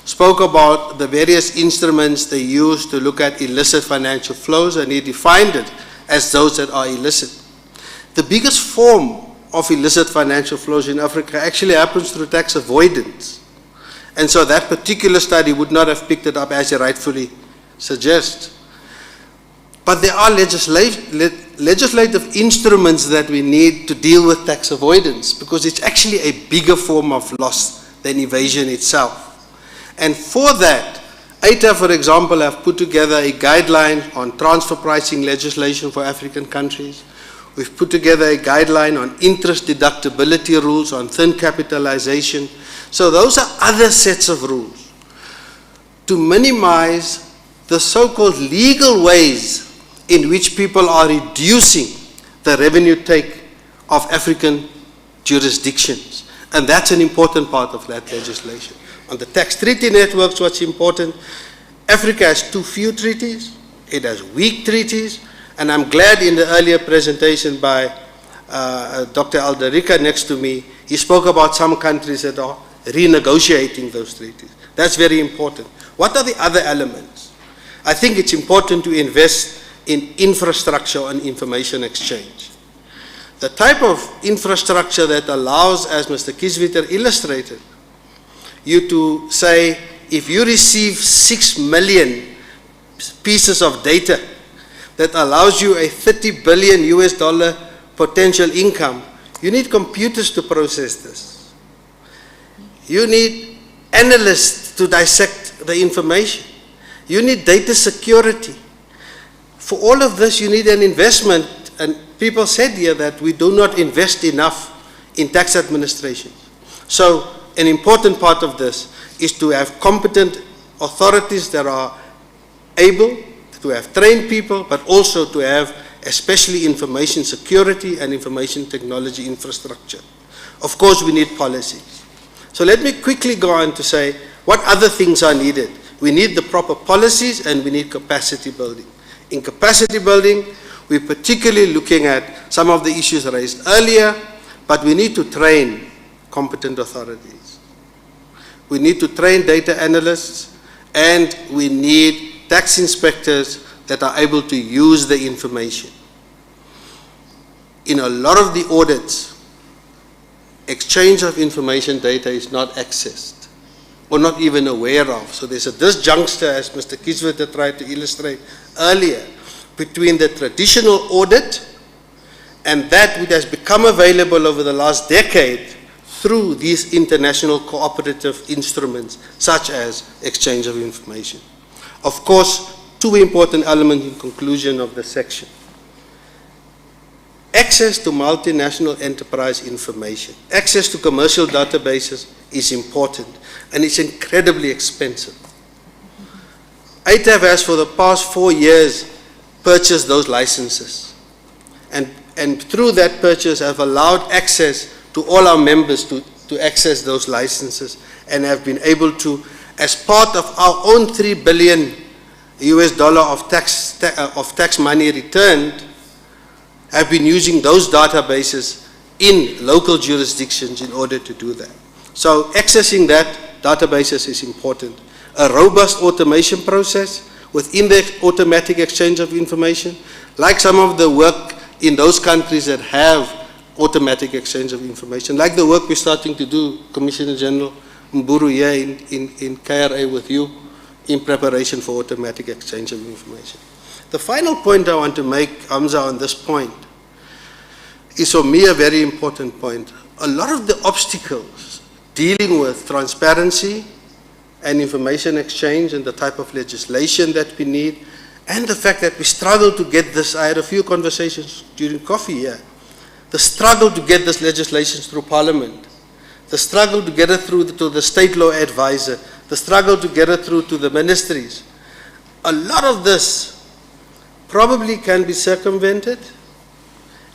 Speaker 18: spoke about the various instruments they use to look at illicit financial flows, and he defined it as those that are illicit. The biggest form of illicit financial flows in Africa actually happens through tax avoidance. And so that particular study would not have picked it up as you rightfully suggest. But there are legislative instruments that we need to deal with tax avoidance, because it's actually a bigger form of loss than evasion itself. And for that, AITA, for example, have put together a guideline on transfer pricing legislation for African countries. We've put together a guideline on interest deductibility rules, on thin capitalization. So those are other sets of rules to minimize the so-called legal ways in which people are reducing the revenue take of African jurisdictions. And that's an important part of that legislation. On the tax treaty networks, what's important, Africa has too few treaties, it has weak treaties, and I'm glad in the earlier presentation by Dr. Alderika next to me, he spoke about some countries that are renegotiating those treaties. That's very important. What are the other elements? I think it's important to invest in infrastructure and information exchange. The type of infrastructure that allows, as Mr. Kieswetter illustrated, you to say, if you receive 6 million pieces of data that allows you a $30 billion US potential income, you need computers to process this. You need analysts to dissect the information. You need data security. For all of this, you need an investment, and people said here that we do not invest enough in tax administration. So an important part of this is to have competent authorities that are able to have trained people, but also to have especially information security and information technology infrastructure. Of course, we need policies. So let me quickly go on to say what other things are needed. We need the proper policies, and we need capacity building. In capacity building, we're particularly looking at some of the issues raised earlier, but we need to train competent authorities. We need to train data analysts, and we need tax inspectors that are able to use the information. In a lot of the audits, exchange of information data is not accessed or not even aware of. So there's a disjuncture, as Mr. Kieswetter tried to illustrate earlier, between the traditional audit and that which has become available over the last decade through these international cooperative instruments, such as exchange of information. Of course, two important elements in conclusion of the section. Access to multinational enterprise information, access to commercial databases is important, and it's incredibly expensive. ITAF has for the past 4 years purchased those licenses. And through that purchase have allowed access to all our members to access those licenses, and have been able to, as part of our own $3 billion of tax money returned, have been using those databases in local jurisdictions in order to do that. So accessing that databases is important. A robust automation process within the automatic exchange of information, like some of the work in those countries that have automatic exchange of information, like the work we're starting to do, Commissioner General Mburu here in KRA with you, in preparation for automatic exchange of information. The final point I want to make, Hamza, on this point, is for me a very important point. A lot of the obstacles dealing with transparency and information exchange and the type of legislation that we need, and the fact that we struggle to get this, I had a few conversations during coffee here, the struggle to get this legislation through Parliament, the struggle to get it through to the State Law Advisor, the struggle to get it through to the ministries. A lot of this probably can be circumvented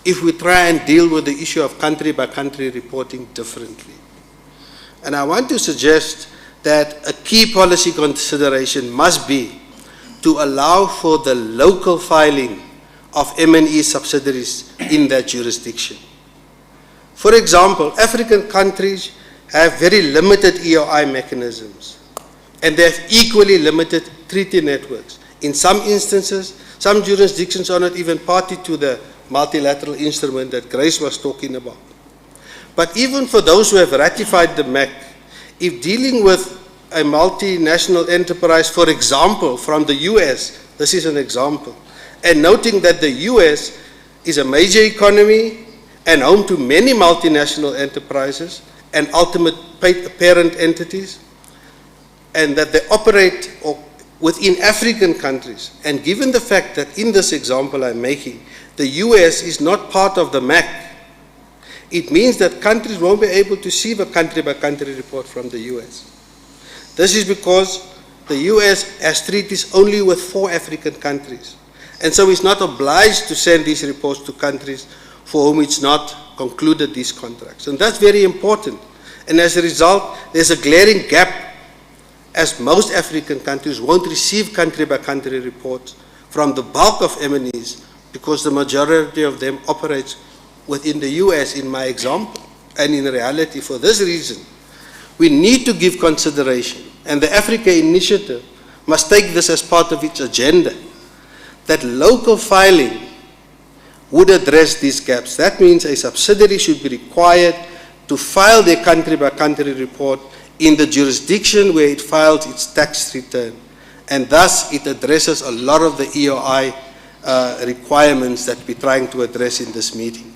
Speaker 18: if we try and deal with the issue of country-by-country reporting differently. And I want to suggest that a key policy consideration must be to allow for the local filing of M&E subsidiaries in that jurisdiction. For example, African countries have very limited EOI mechanisms, and they have equally limited treaty networks. In some instances, some jurisdictions are not even party to the multilateral instrument that Grace was talking about. But even for those who have ratified the MAC, if dealing with a multinational enterprise, for example, from the US, this is an example, and noting that the US is a major economy and home to many multinational enterprises and ultimate parent entities, and that they operate within African countries. And given the fact that in this example I'm making, the US is not part of the MAC, it means that countries won't be able to receive a country-by-country report from the US. This is because the US has treaties only with 4 African countries, and so it's not obliged to send these reports to countries for whom it's not concluded these contracts. And that's very important. And as a result, there's a glaring gap, as most African countries won't receive country-by-country reports from the bulk of M&Es, because the majority of them operates within the US in my example. And in reality, for this reason, we need to give consideration, and the Africa Initiative must take this as part of its agenda, that local filing would address these gaps. That means a subsidiary should be required to file their country-by-country report in the jurisdiction where it files its tax return, and thus it addresses a lot of the EOI requirements that we're trying to address in this meeting.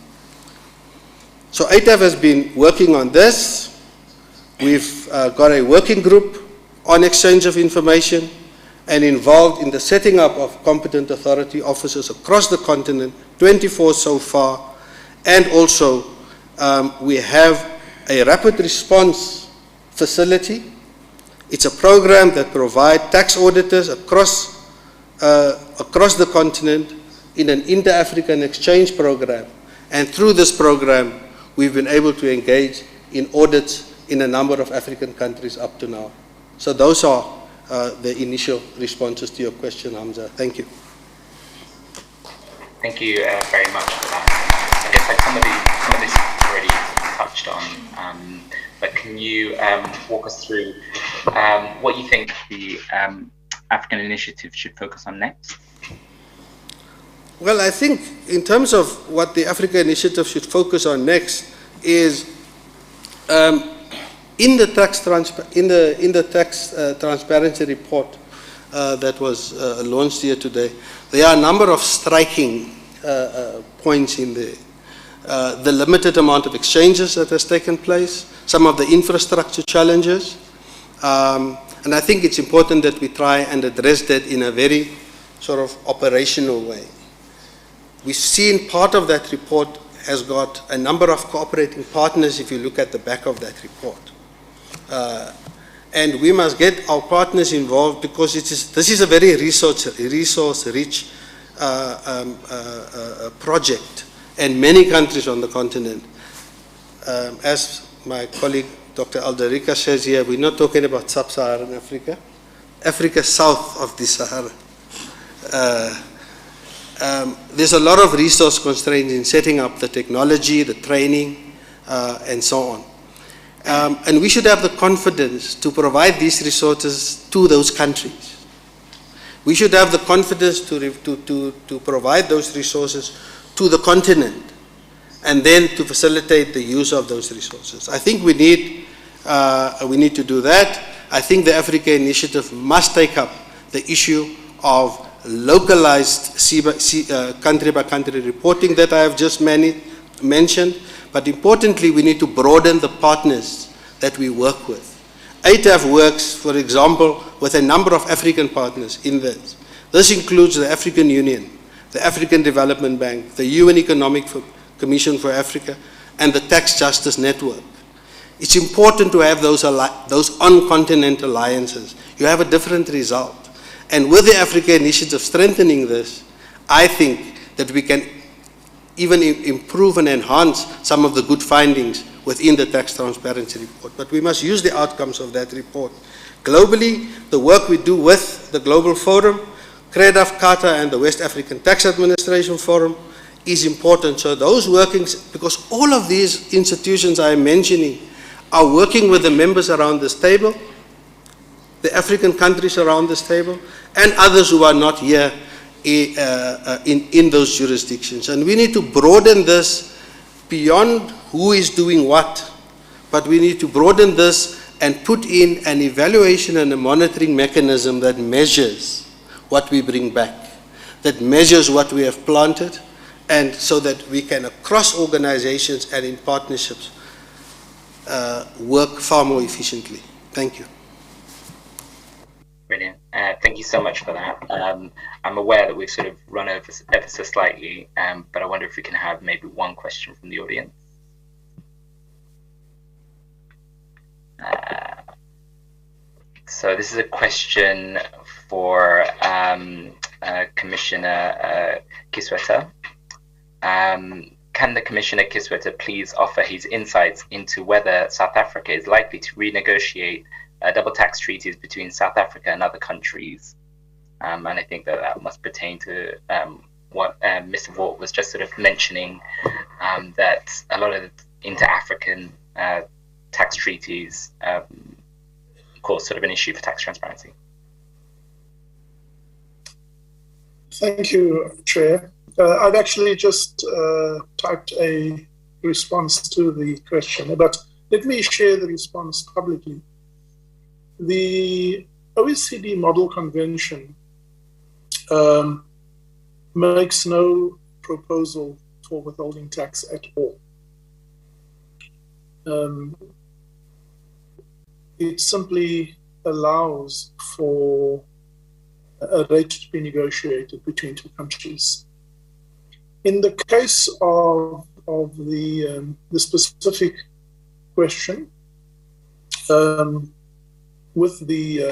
Speaker 18: So ITAF has been working on this. We've got a working group on exchange of information and involved in the setting up of competent authority offices across the continent, 24 so far, and also we have a rapid response facility. It's a program that provides tax auditors across the continent in an inter-African exchange program, and through this program we've been able to engage in audits in a number of African countries up to now. So those are the initial responses to your question, Hamza. Thank you.
Speaker 13: Thank you very much for that. I guess like some of this is already touched on, but can you walk us through what you think the African Initiative should focus on next?
Speaker 18: Well, I think in terms of what the Africa Initiative should focus on next is in the tax transparency report that was launched here today, there are a number of striking points in there. The limited amount of exchanges that has taken place, some of the infrastructure challenges, and I think it's important that we try and address that in a very sort of operational way. We've seen part of that report has got a number of cooperating partners if you look at the back of that report. And we must get our partners involved because this is a very resource-rich project, and many countries on the continent. As my colleague Dr. Alderica says here, we're not talking about sub-Saharan Africa, Africa south of the Sahara. There's a lot of resource constraints in setting up the technology, the training, and so on. And we should have the confidence to provide these resources to those countries. We should have the confidence to provide those resources to the continent, and then to facilitate the use of those resources. I think we need to do that. I think the Africa Initiative must take up the issue of localized country-by-country reporting that I have just mentioned. But importantly, we need to broaden the partners that we work with. ATAF works, for example, with a number of African partners in this. This includes the African Union, the African Development Bank, the UN Economic Commission for Africa, and the Tax Justice Network. It's important to have those on-continent alliances. You have a different result. And with the Africa Initiative strengthening this, I think that we can even improve and enhance some of the good findings within the tax transparency report. But we must use the outcomes of that report. Globally, the work we do with the Global Forum, CREDAF, CATA, and the West African Tax Administration Forum is important. So those workings, because all of these institutions I am mentioning are working with the members around this table, the African countries around this table, and others who are not here in those jurisdictions. And we need to broaden this beyond who is doing what, but we need to broaden this and put in an evaluation and a monitoring mechanism that measures what we bring back, that measures what we have planted, and so that we can, across organizations and in partnerships, work far more efficiently. Thank you.
Speaker 13: Brilliant. Thank you so much for that. I'm aware that we've sort of run over ever so slightly, but I wonder if we can have maybe one question from the audience. So this is a question for Commissioner Kisweta. Can the Commissioner Kisweta please offer his insights into whether South Africa is likely to renegotiate double tax treaties between South Africa and other countries? And I think that that must pertain to what Mr. Vaught was just sort of mentioning, that a lot of the inter-African tax treaties cause sort of an issue for tax transparency.
Speaker 15: Thank you, Chair. I've actually just typed a response to the question, but let me share the response publicly. The OECD Model Convention makes no proposal for withholding tax at all. It simply allows for a rate to be negotiated between two countries. In the case of the specific question, with the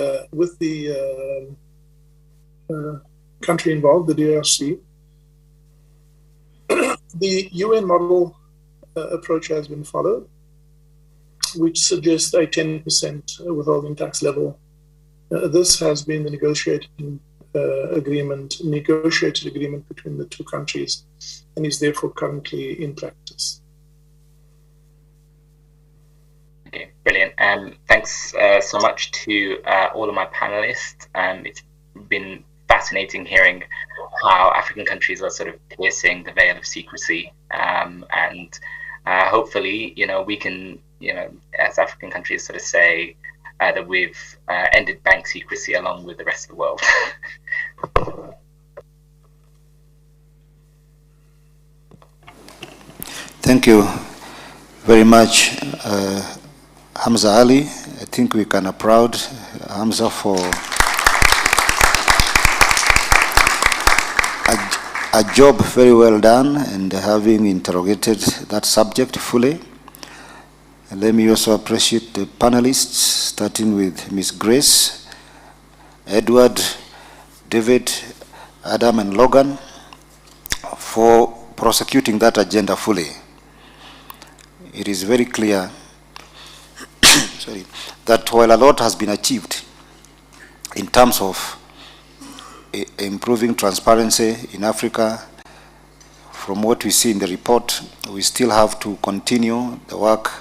Speaker 15: country involved, the DRC, the UN model approach has been followed, which suggests a 10% withholding tax level. This has been the negotiated agreement between the two countries, and is therefore currently in practice.
Speaker 13: Okay, brilliant. Thanks so much to all of my panelists. It's been fascinating hearing how African countries are sort of piercing the veil of secrecy, and hopefully, we can, as African countries sort of say that we've ended bank secrecy along with the rest of the world.
Speaker 5: Thank you very much, Hamza Ali. I think we can applaud Hamza for a job very well done and having interrogated that subject fully. And let me also appreciate the panelists, starting with Ms. Grace, Edward, David, Adam, and Logan, for prosecuting that agenda fully. It is very clear that while a lot has been achieved in terms of improving transparency in Africa, from what we see in the report, we still have to continue the work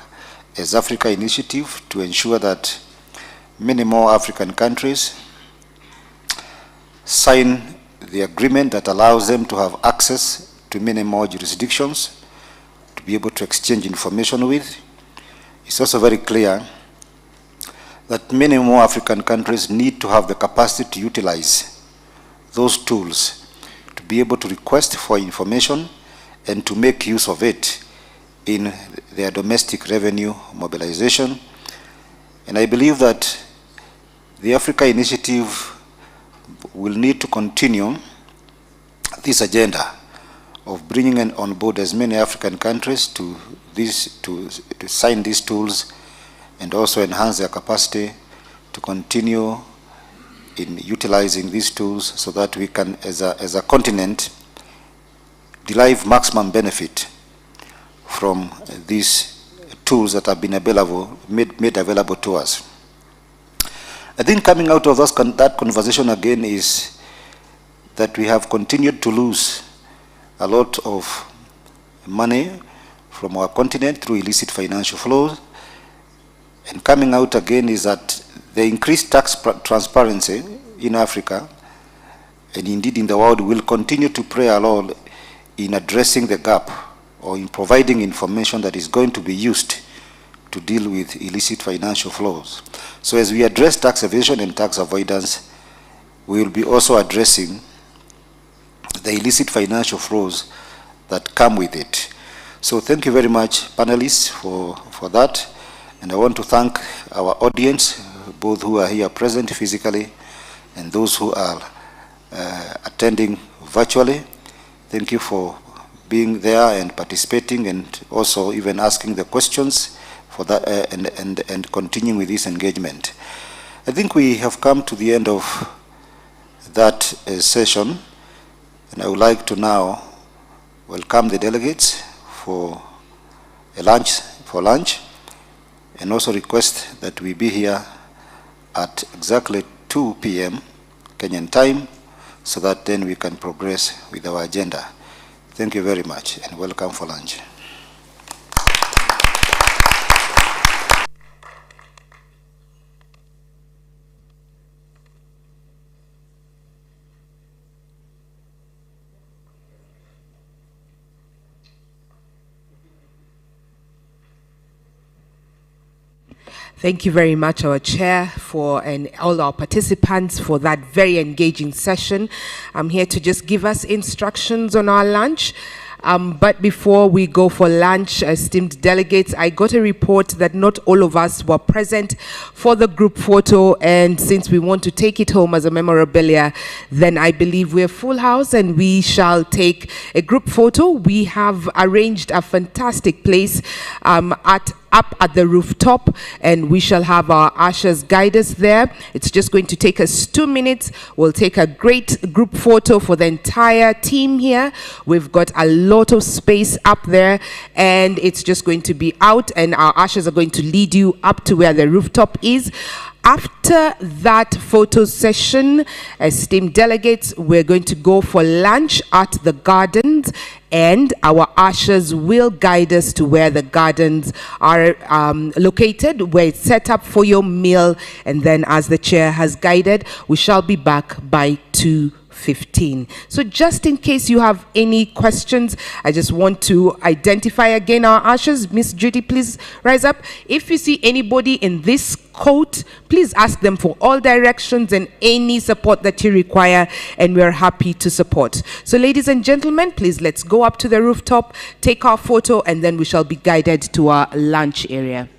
Speaker 5: as Africa Initiative to ensure that many more African countries sign the agreement that allows them to have access to many more jurisdictions to be able to exchange information with. It's also very clear that many more African countries need to have the capacity to utilize those tools to be able to request for information and to make use of it in their domestic revenue mobilization. And I believe that the Africa Initiative will need to continue this agenda of bringing on board as many African countries to sign these tools and also enhance their capacity to continue in utilizing these tools so that we can, as a continent, derive maximum benefit from these tools that have been made available to us. I think coming out of that conversation again is that we have continued to lose a lot of money from our continent through illicit financial flows. And coming out again is that the increased tax transparency in Africa and indeed in the world will continue to play a role in addressing the gap or in providing information that is going to be used to deal with illicit financial flows. So as we address tax evasion and tax avoidance, we will be also addressing the illicit financial flows that come with it. So thank you very much, panelists, for that. And I want to thank our audience, both who are here present physically and those who are attending virtually. Thank you for being there and participating and also even asking the questions for that and continuing with this engagement. I think we have come to the end of that session, and I would like to now welcome the delegates for lunch, and also request that we be here at exactly 2 p.m. Kenyan time, so that then we can progress with our agenda. Thank you very much, and welcome for lunch.
Speaker 4: Thank you very much, our chair, and all our participants for that very engaging session. I'm here to just give us instructions on our lunch. But before we go for lunch, esteemed delegates, I got a report that not all of us were present for the group photo, and since we want to take it home as a memorabilia, then I believe we're full house and we shall take a group photo. We have arranged a fantastic place up at the rooftop, and we shall have our ushers guide us there. It's just going to take us 2 minutes. We'll take a great group photo for the entire team here. We've got a lot of space up there, and it's just going to be out, and our ushers are going to lead you up to where the rooftop is. After that photo session, esteemed delegates, we're going to go for lunch at the gardens, and our ushers will guide us to where the gardens are located, where it's set up for your meal. And then, as the chair has guided, we shall be back by 2:15. So just in case you have any questions, I just want to identify again our ushers. Miss Judy, please rise up. If you see anybody in this coat, please ask them for all directions and any support that you require, and we're happy to support. So ladies and gentlemen, please let's go up to the rooftop, take our photo, and then we shall be guided to our lunch area.